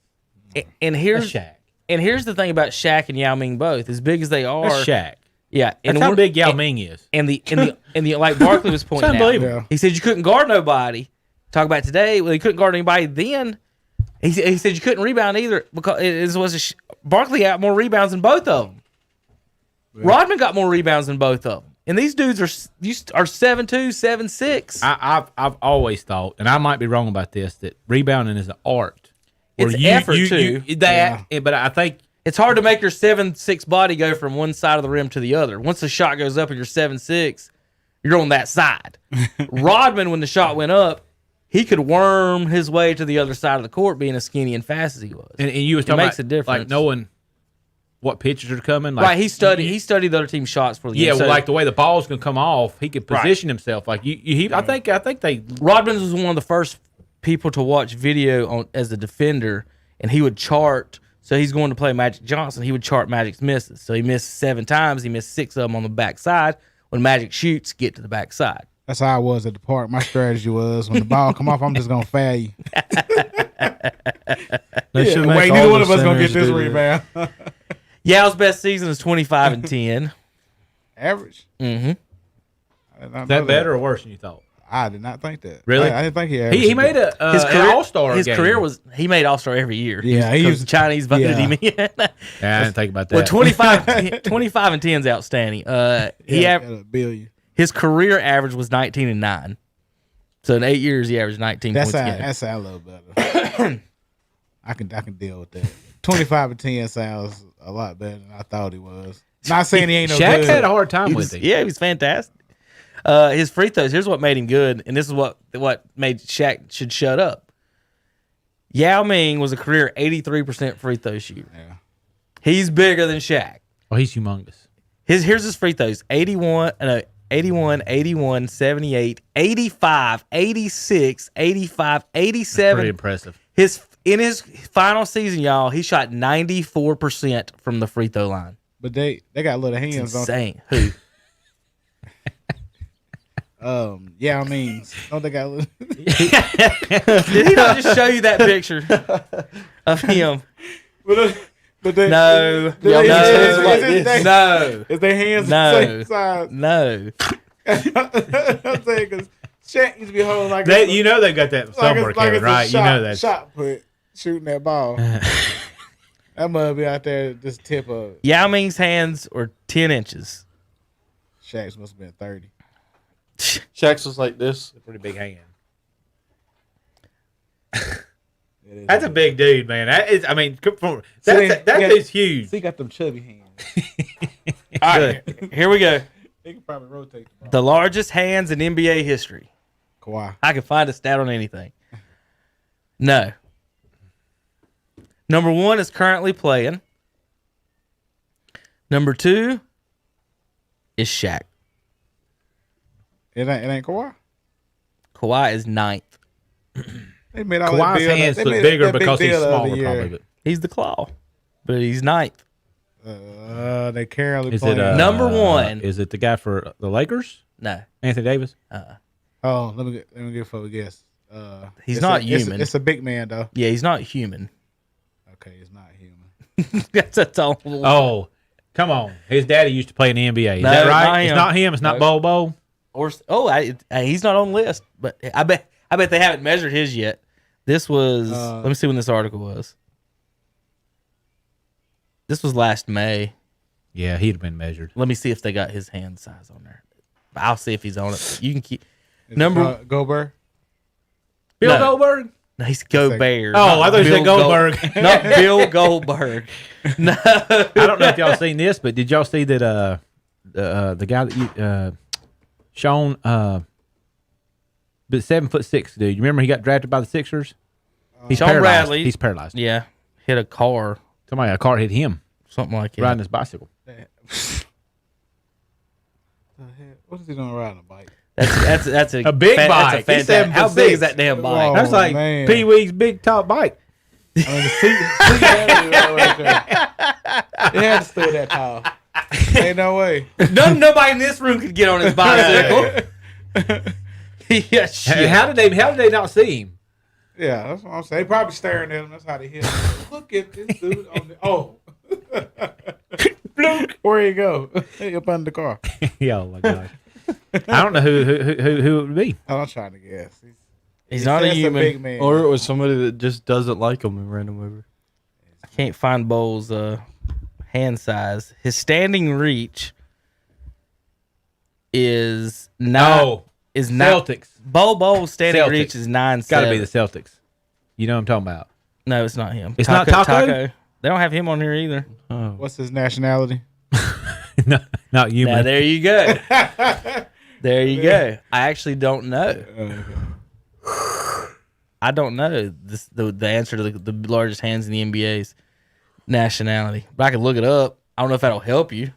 And here's Shaq. And here's the thing about Shaq and Yao Ming both. As big as they are, That's Shaq. Yeah, That's how big Yao Ming is. And the like Barkley was pointing It's unbelievable. out. He said you couldn't guard nobody. Talk about today. Well, he couldn't guard anybody then. He said you couldn't rebound either because Barkley got more rebounds than both of them. Yeah. Rodman got more rebounds than both of them. And these dudes are 7'2", 7'6". I've always thought, and I might be wrong about this, that rebounding is an art. It's effort too. But I think it's hard to make your 7'6" body go from one side of the rim to the other. Once the shot goes up and you're 7'6", you're on that side. Rodman, when the shot went up, he could worm his way to the other side of the court, being as skinny and fast as he was. And you was talking makes about a difference. like knowing what pitches are coming. Like, right, he studied the other team's shots for the game. Yeah, well, like the way the ball's gonna come off, he could position himself. Like I think they. Rodman was one of the first people to watch video as a defender, and he would chart. So he's going to play Magic Johnson. He would chart Magic's misses. So he missed 7 times. He missed 6 of them on the backside. When Magic shoots, get to the backside. That's how I was at the park. My strategy was when the ball come off, I'm just gonna foul you. Neither one of us gonna get this rebound. Yao's best season is 25-10. Average. Mm-hmm. Is that better or worse than you thought? I did not think that. Really? I didn't think he averaged. He made his career, All-Star. His career was he made All-Star every year. Yeah, because the Chinese voted him in. Yeah, I didn't think about that. Well, 25 and 10 is outstanding. He had a billion. His career average was 19 and 9. So in 8 years, he averaged 19 points a game. That sounds a little better. I can deal with that. 25 and 10 sounds a lot better than I thought he was. Not saying he ain't no Shaq good. had a hard time with it. Yeah, he was fantastic. His free throws. Here's what made him good, and this is what made Shaq should shut up. Yao Ming was a career 83% free throw shooter. Yeah, he's bigger than Shaq. Oh, he's humongous. Here's his free throws: 81, 81, 78, 85, 86, 85, 87. That's pretty impressive. In his final season, y'all, he shot 94% from the free throw line. But they got little hands It's insane. Who? Yeah, I mean, don't they got little... Did he not just show you that picture of him? But they, No. No. No. Is their hands No. the same size? No. I'm saying because Shaq used to be holding like You know they got that somewhere, Kevin, right? You know that. Shot put shooting that ball. That must be out there just tip of it. Yao Ming's hands were 10 inches. Shaq's must have been 30. Shaq's was like this. A pretty big hand. That's a big dude, man. That is, I mean, that dude's huge. He got them chubby hands. All right, here we go. He can probably rotate the ball. The largest hands in NBA history. Kawhi. I can find a stat on anything. No. Number 1 is currently playing. Number 2 is Shaq. It ain't Kawhi. Kawhi is 9th. They made all Kawhi's that hands they look made bigger that big because he's deal the other smaller, year. probably. But He's the claw, but he's 9th. They currently is playing. it Number 1. Is it the guy for the Lakers? No. Anthony Davis? Oh, let me get a guess. He's it's not a, human. It's a big man though. Yeah, he's not human. Okay, it's not human. That's all. Oh, come on. His daddy used to play in the NBA. Is No, that not right? him. It's not him. It's not Bobo. Or he's not on the list, but I bet they haven't measured his yet. This was let me see when this article was. This was last May. Yeah, he'd have been measured. Let me see if they got his hand size on there. I'll see if he's on it. You can keep Is number Gobert. Bill No. Goldberg? No, he's Gobert. Oh, I thought you said Bill Goldberg. Not Bill Goldberg. No. I don't know if y'all seen this, but did y'all see that the guy that you Sean but 7'6" dude. You remember he got drafted by the Sixers? He's Sean paralyzed. Bradley. He's paralyzed. Yeah. Hit a car. A car hit him Something like that. riding his bicycle. What is he doing riding a bike? That's a big bike. That's a He's fantastic. How 7'6". big is that damn bike? Oh, That's like man. Pee Wee's big top bike. I mean, the seat right there. He had to stay that tall. Ain't no way. Nobody in this room could get on his bicycle. Yeah, shit. How did they not see him? Yeah, that's what I'm saying. They probably staring at him. That's how they hit him. Look at this dude on the. Oh. Where you go? Hey, up under the car. Yeah, oh my gosh. I don't know who it would be. Oh, I'm trying to guess. He's not a That's human. big man. Or it was somebody that just doesn't like him in random waiver. I can't find Bowles' hand size. His standing reach is not. Is not Celtics. Bowles' standing Celtics. reach is 9'7". Got to be the Celtics. You know what I'm talking about. No, it's not him. It's not Taco? They don't have him on here either. Oh, What's his nationality? No, not human. Now there you go. There you go. I actually don't know. I don't know the answer to the largest hands in the NBA's nationality, but I can look it up. I don't know if that'll help you.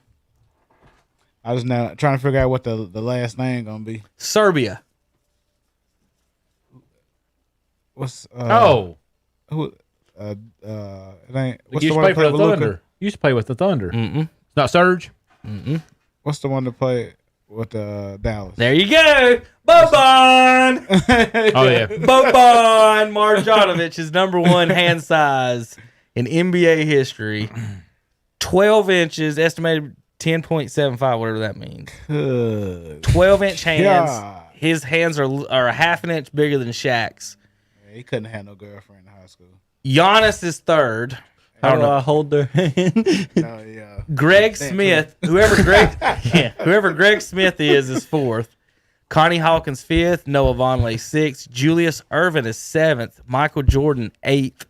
I was now trying to figure out what the last name gonna be. Serbia. What's who? It ain't. What's You used to the one play that for played the with Luka? Thunder. You used to play with the Thunder. Mm-mm. It's not Surge. What's the one that played with Dallas? There you go. Boban. Oh yeah. Boban Marjanovic is number 1 hand size in NBA history. 12 inches, estimated 10.75, whatever that means. 12-inch hands. God. His hands are a half an inch bigger than Shaq's. Yeah, he couldn't have no girlfriend in high school. Giannis is 3rd. how do I hold their hand? Oh yeah. Greg Smith, whoever Greg Smith is 4th. Connie Hawkins 5th. Noah Vonleh 6th. Julius Erving is 7th. Michael Jordan 8th.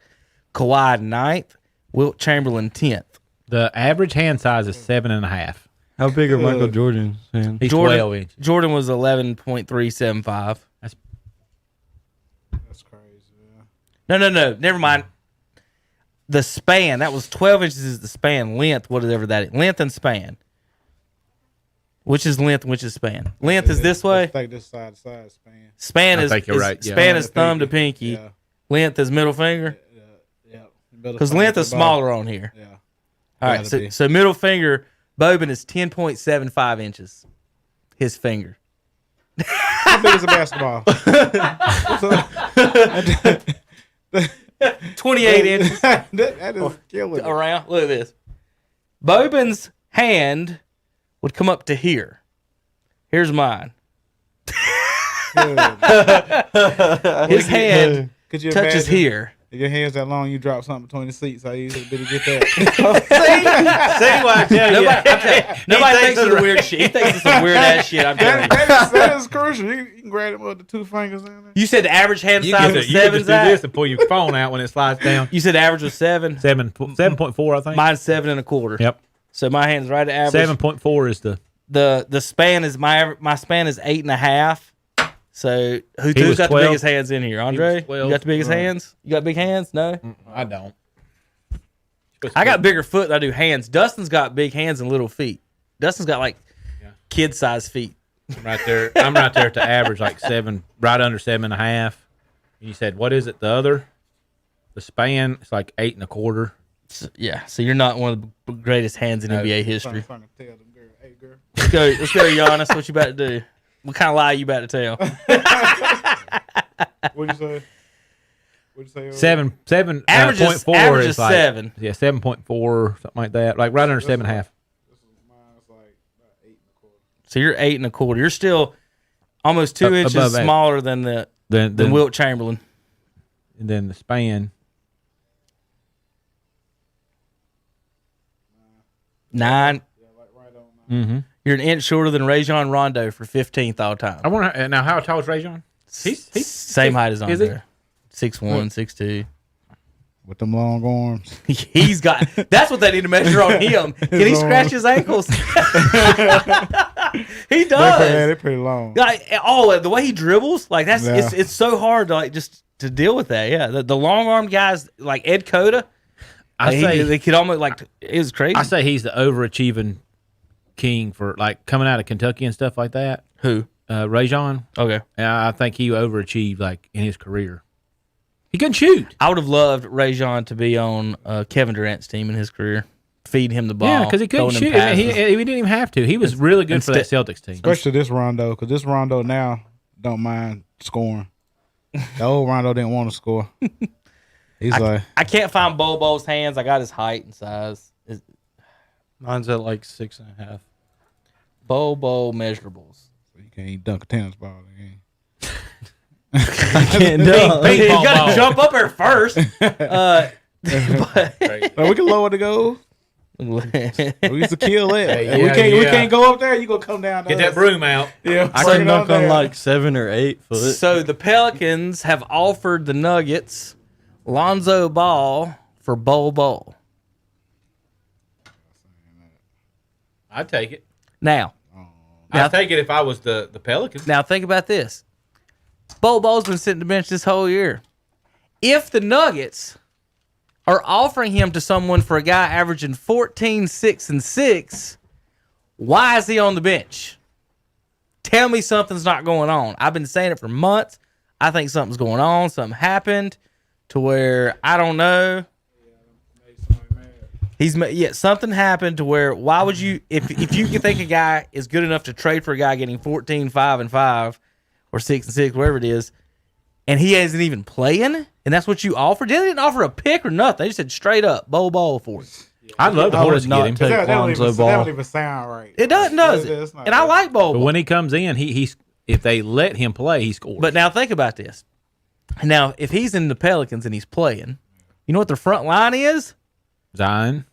Kawhi 9th. Wilt Chamberlain 10th. The average hand size is 7.5. How big are Michael Jordan's hands? He's Jordan, 12 inches. Jordan was 11.375. That's crazy. Yeah. No. Never mind. The span, that was 12 inches is the span. Length, whatever that is. Length and span. Which is length, which is span? Length is this way. Let's take this side to side span. Span I is think you're right, yeah. Span is thumb to pinky. Yeah. Length is middle finger. Yeah. Because length is smaller on here. Yeah. All right, Gotta be. so middle finger, Boban is 10.75 inches. His finger. How big is a basketball? 28 inches that is killing. around. Look at this. Boban's hand would come up to here. Here's mine. His hand Could you touches imagine? here. If your hair's that long, you drop something between the seats. How easy to get that? See what I tell you? Nobody thinks of the weird shit. He thinks of some weird ass shit. I'm telling you. that is crucial. You can grab it with the 2 fingers in there. You said the average hand You size can was just, you can 7, just do Zach? this and pull your phone out when it slides down. You said the average was 7? 7.4, I think. Mine's 7 1/4. Yep. So my hand's right at average. 7.4 is The span is my span is 8.5. So who's was got 12. the biggest hands in here? Andre, you 12. got the biggest hands? You got big hands? No, I don't. I got bigger foot than I do hands. Dustin's got big hands and little feet. Dustin's got like kid size feet. I'm right there. I'm right there at the average, like 7, right under 7.5. You said what is it? The span it's like 8 1/4. So, yeah, so you're not one of the greatest hands in NBA history. Trying to tell them, girl, hey, girl. Let's go, Giannis. What you about to do? What kind of lie you about to tell? What'd you say? What'd you say? 7 Average is- 0.4 average is like 7. Yeah, 7.4 something like that. Like right under 7.5. Mine's like about 8 1/4. So you're 8 1/4. You're still almost 2 inches above 8. smaller than Then Wilt Chamberlain. and then the span. 9. Mm-hmm. You're an inch shorter than Rajon Rondo for 15th all time. I wonder now how tall is Rajon? He's Same height as is he? Andre. 6'1", 6'2". With them long arms. He's got. That's what they need to measure on him. Can he scratch his ankles? He does. They're pretty long. Like, the way he dribbles, like that's it's so hard to like just to deal with that. Yeah, the long armed guys like Ed Cota. I say they could almost like it was crazy. I say he's the overachieving king for like coming out of Kentucky and stuff like that. Who? Rajon. Okay. I think he overachieved like in his career. He couldn't shoot. I would have loved Rajon to be on Kevin Durant's team in his career. Feed him the ball. Yeah, because he couldn't throwing him shoot. He passes. didn't even have to. He was really good for that Celtics team. Especially this Rondo, because this Rondo now don't mind scoring. The old Rondo didn't want to score. He's like, I can't find Bobo's hands. I got his height and size. Mine's at like 6.5. Bobo measurables. you can't even dunk a tennis ball again. I can't do You Ping-pong got to ball. jump up there first. But we can lower the goal. We used to kill it. Hey, we yeah, can't. We yeah. can't go up there. You gonna come down. Get that broom out. Yeah, I bring can it on dunk on down. like 7 or 8 foot. So the Pelicans have offered the Nuggets Lonzo Ball for Bobo. I'd take it. Now I'd take it if I was the Pelicans. think about this. Bobo's been sitting the bench this whole year. If the Nuggets are offering him to someone for a guy averaging 14, 6, and 6, why is he on the bench? Tell me something's not going on. I've been saying it for months. I think something's going on. Something happened to where, I don't know. Something happened to where, why would you, if you can think a guy is good enough to trade for a guy getting 14, 5, and 5, or 6 and 6, whatever it is, and he isn't even playing, and that's what you offered? They didn't offer a pick or nothing. They just said straight up, Bobo for it. I'd love the I Hornets would to get not him. take That don't Lonzo even Ball. sound right. It doesn't, does Yeah, it? it's not And I right. like Bobo. But when he comes in, he's if they let him play, he scores. But now think about this. Now, if he's in the Pelicans and he's playing, you know what their front line is? Zion,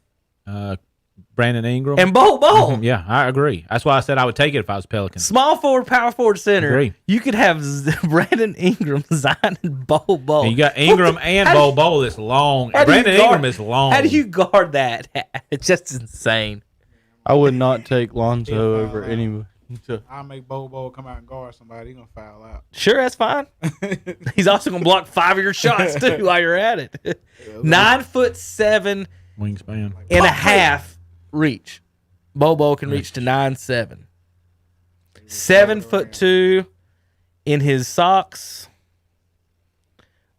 Brandon Ingram, And Bobo. Yeah, I agree. That's why I said I would take it if I was Pelicans. Small forward, power forward, center. Agree. You could have Brandon Ingram, Zion, and Bobo. And you got Ingram and Bobo that's long. How do you Brandon guard- Ingram is long. How do you guard that? It's just insane. I would not take Lonzo over any. I'll make Bobo come out and guard somebody. He gonna foul out. Sure, that's fine. He's also gonna block 5 of your shots too while you're at it. 9'7" wingspan? and a half reach. Bobo can reach to 9'7". 7'2" in his socks.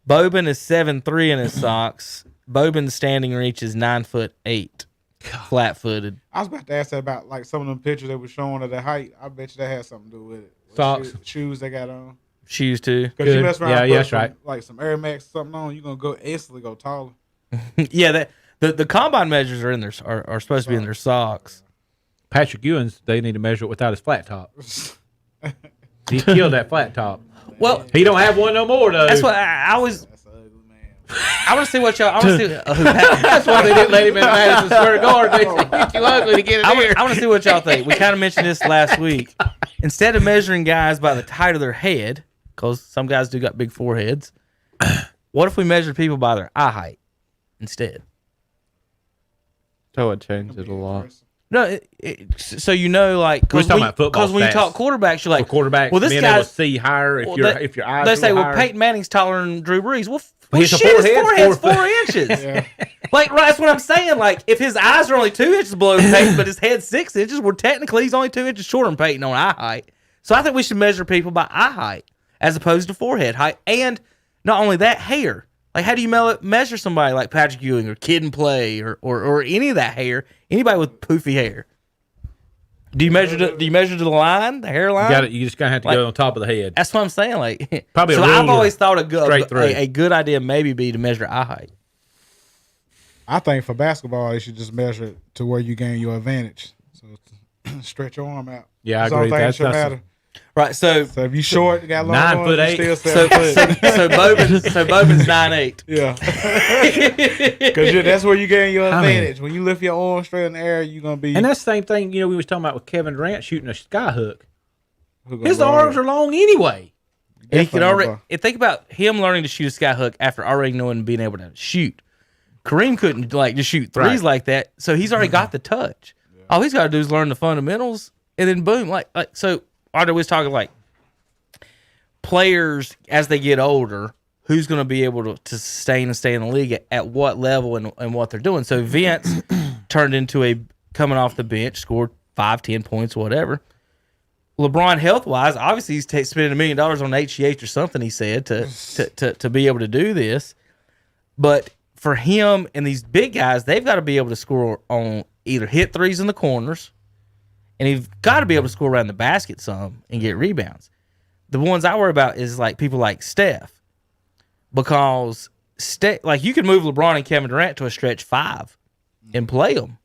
Boban is 7'3" in his socks. Boban's standing reach is 9'8", flat footed. I was about to ask that about like some of them pictures they were showing of the height. I bet you that had something to do with it. What Socks. shoes they got on. Shoes too. Because Good. you mess around Yeah, and yeah, put that's some, right. like some Air Max or something on, you're gonna go instantly go taller. Yeah, the combine measures are in their are supposed to be in their socks. Patrick Ewing's, they need to measure it without his flat top. He killed that flat top. Well, He don't have one no more though. that's what I was. That's an ugly man. I want to see what y'all. I want to see. That's why they didn't let him in Madison Square Garden. They said, "You're too ugly to get in here." I want to see what y'all think. We kind of mentioned this last week. Instead of measuring guys by the height of their head, because some guys do got big foreheads, what if we measured people by their eye height instead? So it changed it a lot. No, so like We're talking about football because when you stats. talk quarterbacks, you're like Quarterback, well, this being guy able to see higher if your eyes. They are say, well, higher. Peyton Manning's taller than Drew Brees. Well, His shit, his forehead's forehead's 4 inches. Like, right, that's what I'm saying. Like, if his eyes are only 2 inches below Peyton, but his head's 6 inches, well, technically he's only 2 inches shorter than Peyton on eye height. So I think we should measure people by eye height as opposed to forehead height. And not only that, hair. Like, how do you measure somebody like Patrick Ewing or Kid and Play or any of that hair? Anybody with poofy hair? Do you measure to the line, the hairline? You just gotta have to go on top of the head. That's what I'm saying. Like, Probably so a I've ruler always thought a good idea maybe be to measure eye height. I think for basketball, you should just measure it to where you gain your advantage. So stretch your arm out. Yeah, I That's the only agree. thing that That's should matter. Right. So So if you short, you got long 9 arms, foot you 8. still 7 foot. so Bowman's 9'8". Yeah. Because that's where you gain your advantage. When you lift your arm straight in the air, you're going to be. And that's the same thing, we was talking about with Kevin Durant shooting a sky hook. who gonna His guard arms it. are long anyway. And he can Definitely already think about him learning to shoot a sky hook after already knowing and being able to shoot. Kareem couldn't just shoot threes like that, so he's already got the touch. All he's got to do is learn the fundamentals, and then boom, so. Arthur was talking like players as they get older, who's going to be able to sustain and stay in the league at what level and what they're doing. So Vince turned into coming off the bench, scored 5-10 points, whatever. LeBron, health wise, obviously he's spending $1 million on HGH or something. He said to be able to do this, but for him and these big guys, they've got to be able to score on either hit threes in the corners. And you've got to be able to score around the basket some and get rebounds. The ones I worry about is like people like Steph. Because you can move LeBron and Kevin Durant to a stretch 5 and play them.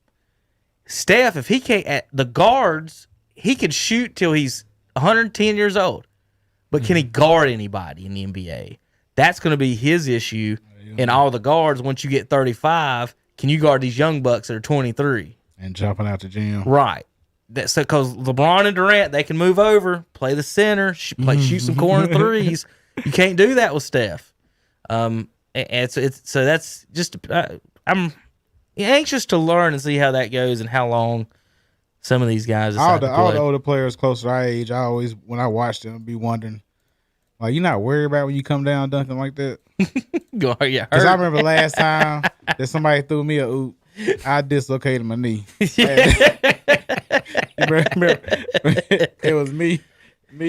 Steph, if he can't, at the guards, he could shoot till he's 110 years old. But can he guard anybody in the NBA? That's going to be his issue. And all the guards, once you get 35, can you guard these young bucks that are 23? And jumping out the gym. Right. That's because LeBron and Durant, they can move over, play the center, shoot some corner threes. You can't do that with Steph. And so that's just I'm anxious to learn and see how that goes and how long some of these guys All decide to the play. older players close to our age, I always, when I watch them, be wondering, like, you're not worried about when you come down dunking like that? Yeah, Because I remember last time that somebody threw me a oop, I dislocated my knee. Remember, it was me,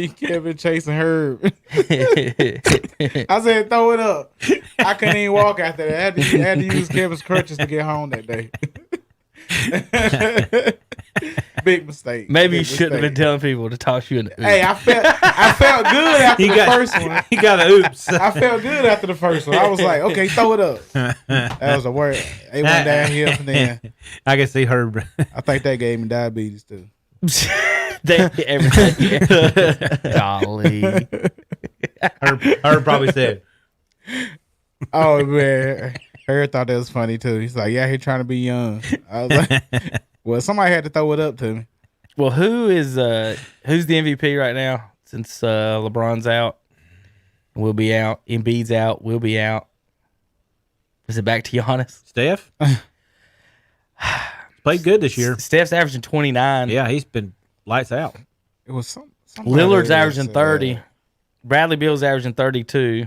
Kevin, Chase, and Herb. I said, throw it up. I couldn't even walk after that. I had to use Kevin's crutches to get home that day. Big mistake. Maybe you shouldn't have been telling people to toss you in the oop. Hey, I felt good after the first one. He got a oops. I felt good after the first one. I was like, okay, throw it up. That was the word. It went downhill from there. I can see Herb. I think that gave me diabetes too. Everything. Golly. Herb probably said, Oh man, Herb thought that was funny too. He's like, yeah, he's trying to be young. I was like, well, somebody had to throw it up to me. Well, who's the MVP right now? Since LeBron's out, we'll be out. Embiid's out, we'll be out. Is it back to Giannis? Steph? Played good this year. Steph's averaging 29. Yeah, he's been lights out. It was somebody Lillard's that averaging said 30. that. Bradley Beal's averaging 32.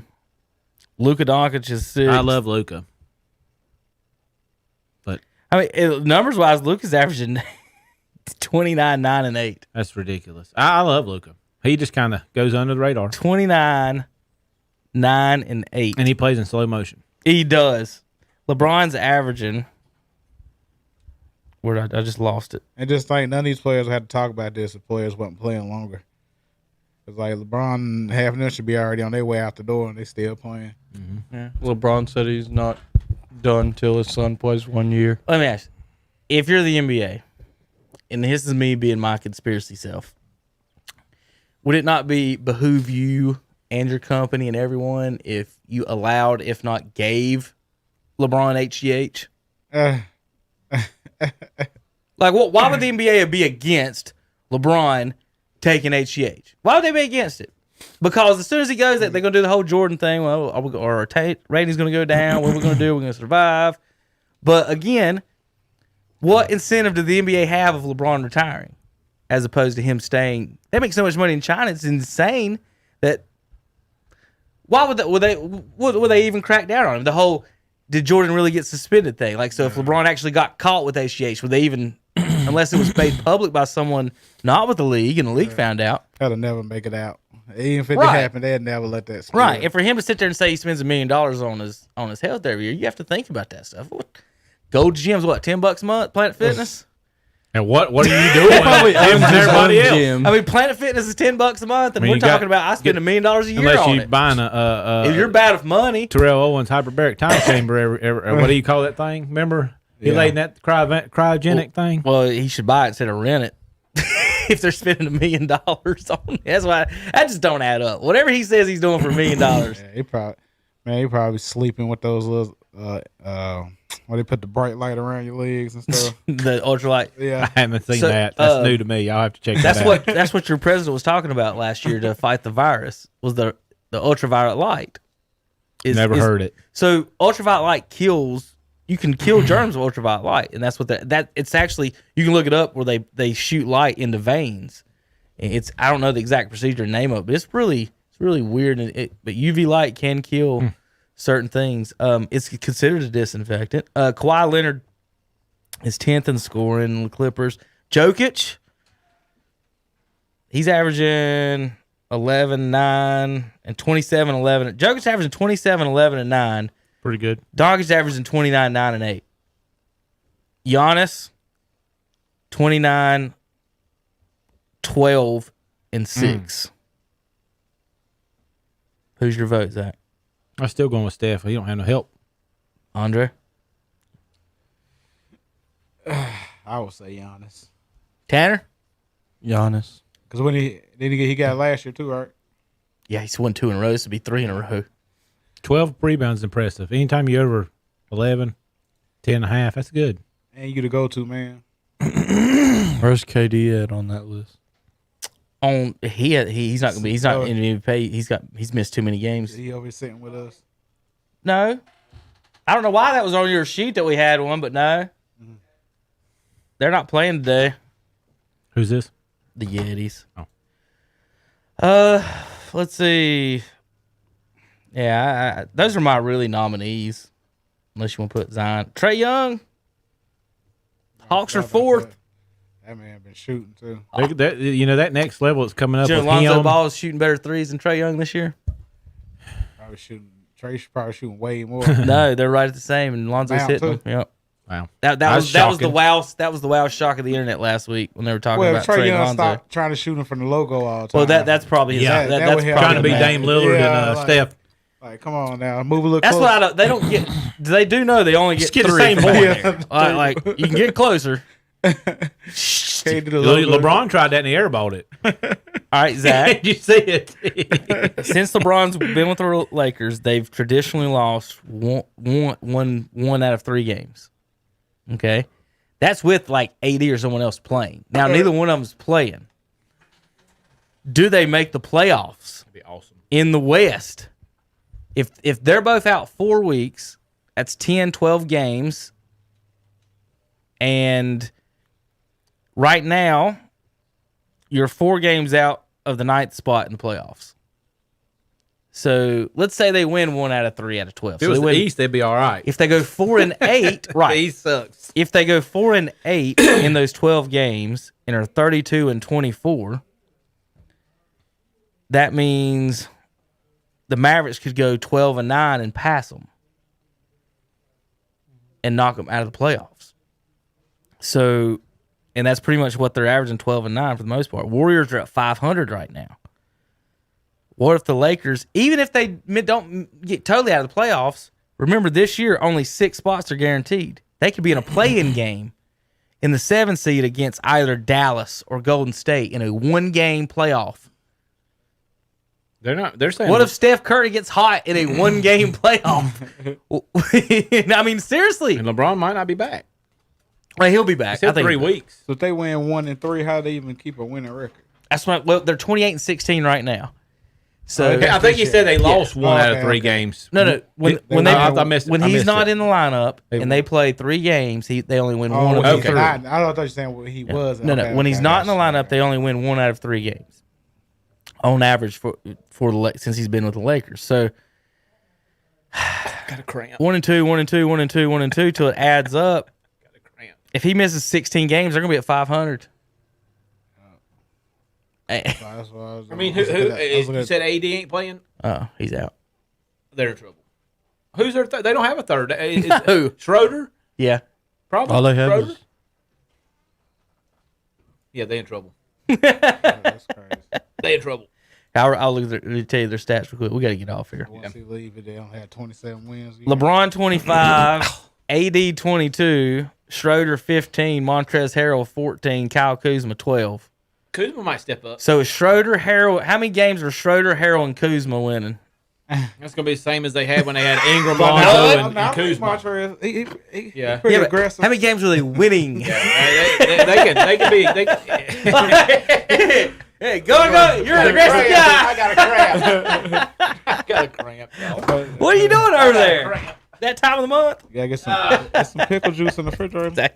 Luka Doncic is 6. I love Luka. But I mean, numbers wise, Luka's averaging 29, 9, and 8. that's ridiculous. I love Luka. He just kind of goes under the radar. 29, 9, and 8. And he plays in slow motion. He does. LeBron's averaging. Where I just lost it. And just think, none of these players had to talk about this if players wasn't playing longer. It's like LeBron and half of them should be already on their way out the door, and they still playing. Yeah. LeBron said he's not done till his son plays 1 year. Let me ask you, if you're the NBA, and this is me being my conspiracy self, would it not behoove you and your company and everyone if you allowed, if not gave, LeBron HGH? Like, why would the NBA be against LeBron taking HGH? Why would they be against it? Because as soon as he goes, they're going to do the whole Jordan thing. Well, our rating's going to go down. What are we going to do? We're going to survive. But again, what incentive did the NBA have of LeBron retiring as opposed to him staying? They make so much money in China. It's insane that. Why would they even crack down on him? The whole did Jordan really get suspended thing? Like, so if LeBron actually got caught with HGH, would they even, unless it was made public by someone not with the league and the league found out? That'll never make it out. Even if it did happen, they'd never let that slip. Right. And for him to sit there and say he spends $1 million on his health every year, you have to think about that stuff. Gold Gym's what, $10 a month? Planet Fitness? And what are you doing? Probably everybody else. I mean, Planet Fitness is $10 a month, and we're talking about I spend $1 million a year unless on you're it. buying a if you're bad with money, Terrell Owens hyperbaric time chamber. What do you call that thing? Remember he laid in that cryogenic thing. Well, he should buy it instead of rent it. If they're spending $1 million on it, that's why that just don't add up. Whatever he says he's doing for $1 million, he probably sleeping with those little where they put the bright light around your legs and stuff. The ultralight. Yeah, I haven't seen that. That's new to me. I'll have to check that out. That's what your president was talking about last year to fight the virus. Was the ultraviolet light? Never heard it. So ultraviolet light kills. You can kill germs with ultraviolet light, and that's what that it's actually. You can look it up where they shoot light into veins. It's I don't know the exact procedure and name of it, but it's really weird. But UV light can kill certain things. It's considered a disinfectant. Kawhi Leonard is 10th in scoring in the Clippers. Jokic, he's averaging 11, 9, and 27, 11. Jokic's averaging 27, 11, and 9. Pretty good. Doggie's averaging 29, 9, and 8. Giannis, 29, 12, and 6. Who's your vote, Zach? I'm still going with Steph. He don't have no help. Andre? I would say Giannis. Tanner? Giannis. Because when he got it last year too, right? Yeah, he's won 2 in a row. This would be 3 in a row. 12 rebounds impressive. Anytime you're over 11, 10 and a half, that's good. And you the go-to man. Where's KD at on that list? He's not in the MVP. He's missed too many games. He over sitting with us. No, I don't know why that was on your sheet that we had one, but no, they're not playing today. Who's this? The Yetis. Oh. Let's see. Yeah, those are my really nominees. Unless you want to put Zion, Trae Young. Hawks are 4th. That man been shooting too. That next level is coming up. Lonzo Ball is shooting better threes than Trae Young this year. Trae's probably shooting way more. No, they're right at the same, and Lonzo's hitting them. Yep. Wow. That was the wow shock of the internet last week when they were talking about Trae Young. Stopped trying to shoot him from the logo all the time. Well, that's probably his. Yeah, that's trying to be Dame Lillard and Steph. Like, come on now, move a little. That's closer. what they don't get. They do know they only get 3 the same from point. there. Like you can get closer. LeBron tried that and he airballed it. All right, Zach. Did you see it? Since LeBron's been with the Lakers, they've traditionally lost one out of 3 games. Okay, that's with like AD or someone else playing. Now neither one of them's playing. Do they make the playoffs? That'd be awesome. In the West, if they're both out 4 weeks, that's 10, 12 games. And right now, you're 4 games out of the 9th spot in the playoffs. So let's say they win 1 out of 3 out of 12. If it was the East, they'd be all right. If they go 4-8, right? The East sucks. If they go 4-8 in those 12 games and are 32-24, that means the Mavericks could go 12-9 and pass them and knock them out of the playoffs. So, and that's pretty much what they're averaging, 12-9 for the most part. Warriors are at 500 right now. What if the Lakers, even if they don't get totally out of the playoffs, remember this year only 6 spots are guaranteed. They could be in a play-in game in the 7 seed against either Dallas or Golden State in a 1-game playoff. They're not. They're saying. What if Steph Curry gets hot in a 1-game playoff? I mean, seriously. And LeBron might not be back. Well, he'll be back. I think 3 weeks. So if they win 1-3, how do they even keep a winning record? That's right. Well, they're 28-16 right now. So I think he said they lost 1 out of 3 games. No. When he's not in the lineup They and they play 3 games, they only win 1 of 3. I thought you were saying what he was. No. When he's not in the lineup, they only win 1 out of 3 games on average for the since he's been with the Lakers. So Got a cramp. 1 and 2, 1 and 2, 1 and 2, 1 and 2 till it adds up. Got a cramp. If he misses 16 games, they're gonna be at 500. That's what I was. I mean, you said AD ain't playing? Oh, he's out. They're in trouble. Who's their third? They don't have a third. No. Schroeder? Yeah. Probably. All they have Schroeder? is Yeah, they in trouble. That's crazy. They in trouble. I'll tell you their stats real quick. We got to get off here. Once he leave, they don't have 27 wins. LeBron 25, AD 22, Schroeder 15, Montrezl Harrell 14, Kyle Kuzma 12. Kuzma might step up. So is Schroeder, Harrell, how many games are Schroeder, Harrell, and Kuzma winning? That's going to be the same as they had when they had Ingram, Lonzo, and Kuzma. Montrezl, he pretty Yeah, aggressive. how many games are they winning? They can be. Hey, go! You're an aggressive guy. I got a cramp. What are you doing over there? That time of the month? You gotta get some pickle juice in the refrigerator.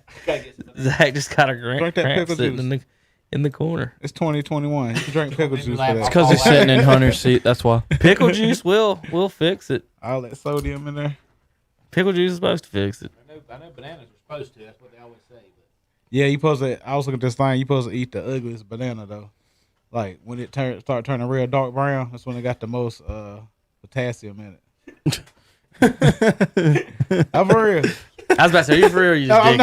Zach just got a Drink that cramp pickle sitting juice. in the corner. It's 2021. You can drink pickle juice for it's that. because he's sitting in Hunter's seat. That's why. Pickle juice will fix it. All that sodium in there. Pickle juice is supposed to fix it. I know bananas are supposed to. That's what they always say. But. Yeah, you supposed to. I was looking at this thing. You supposed to eat the ugliest banana though. Like when it start turning real dark brown, that's when it got the most potassium in it. I'm for real. I was about to say, are you for real? Or you just I'm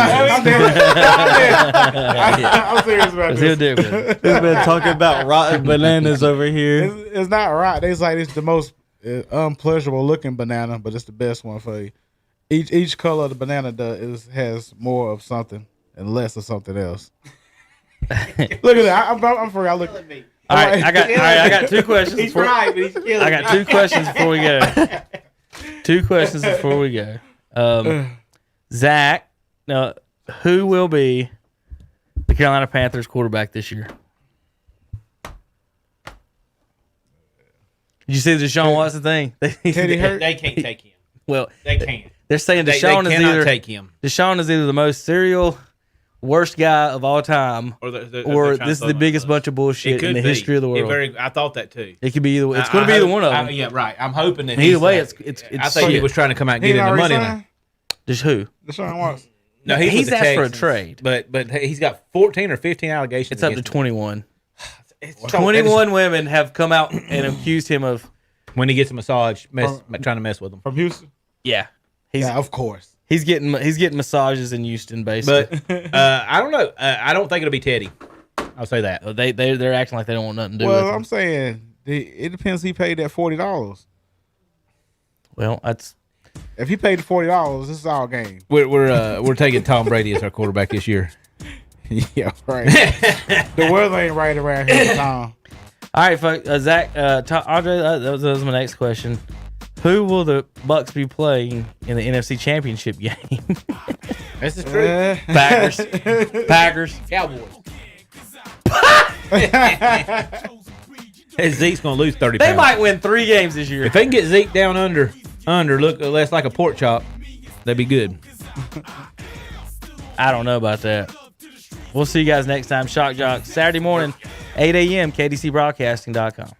serious about It's this. We've been talking about rotten bananas over here. It's not right. It's like it's the most unpleasurable looking banana, but it's the best one for you. Each color of the banana has more of something and less of something else. Look at that. I'm for real. Look at me. All right, I got 2 questions. He's right, but he's killing I got 2 questions before we go. 2 questions before we go. Zach, now who will be the Carolina Panthers quarterback this year? Did you see the Deshaun Watson thing? Teddy hurt. They can't take him. Well, They can't. they're saying They Deshaun cannot take him. Deshaun is either the most serial worst guy of all time, or this is the biggest bunch of bullshit in the history of the world. I thought that too. It could be either. It's going to be either one of them. Yeah, right. I'm hoping that Either way, it's I think he shit. was trying to come out and get in the money line. Just who? Deshaun Watson. No, he's asked for a trade, but he's got 14 or 15 allegations. It's up to against 21. him. 21 women have come out and accused him of. When he gets a massage, trying to mess with them. From Houston. Yeah, Yeah, of course. he's getting massages in Houston, basically. But I don't know. I don't think it'll be Teddy. I'll say that. They're acting like they don't want nothing to do with Well, him. I'm saying it depends. He paid that $40. Well, that's If he paid the $40, this is our game. We're taking Tom Brady as our quarterback this year. Yeah, right. The weather ain't right around here, Tom. all right, folks. Zach, Andre, that was my next question. Who will the Bucks be playing in the NFC Championship game? This is true. Packers. Cowboys. Zeke's gonna lose 30 They pounds. might win 3 games this year. If they can get Zeke down under, look less like a pork chop, that'd be good. I don't know about that. We'll see you guys next time. Shock Joxx, Saturday morning, 8 a.m., KDCBroadcasting.com.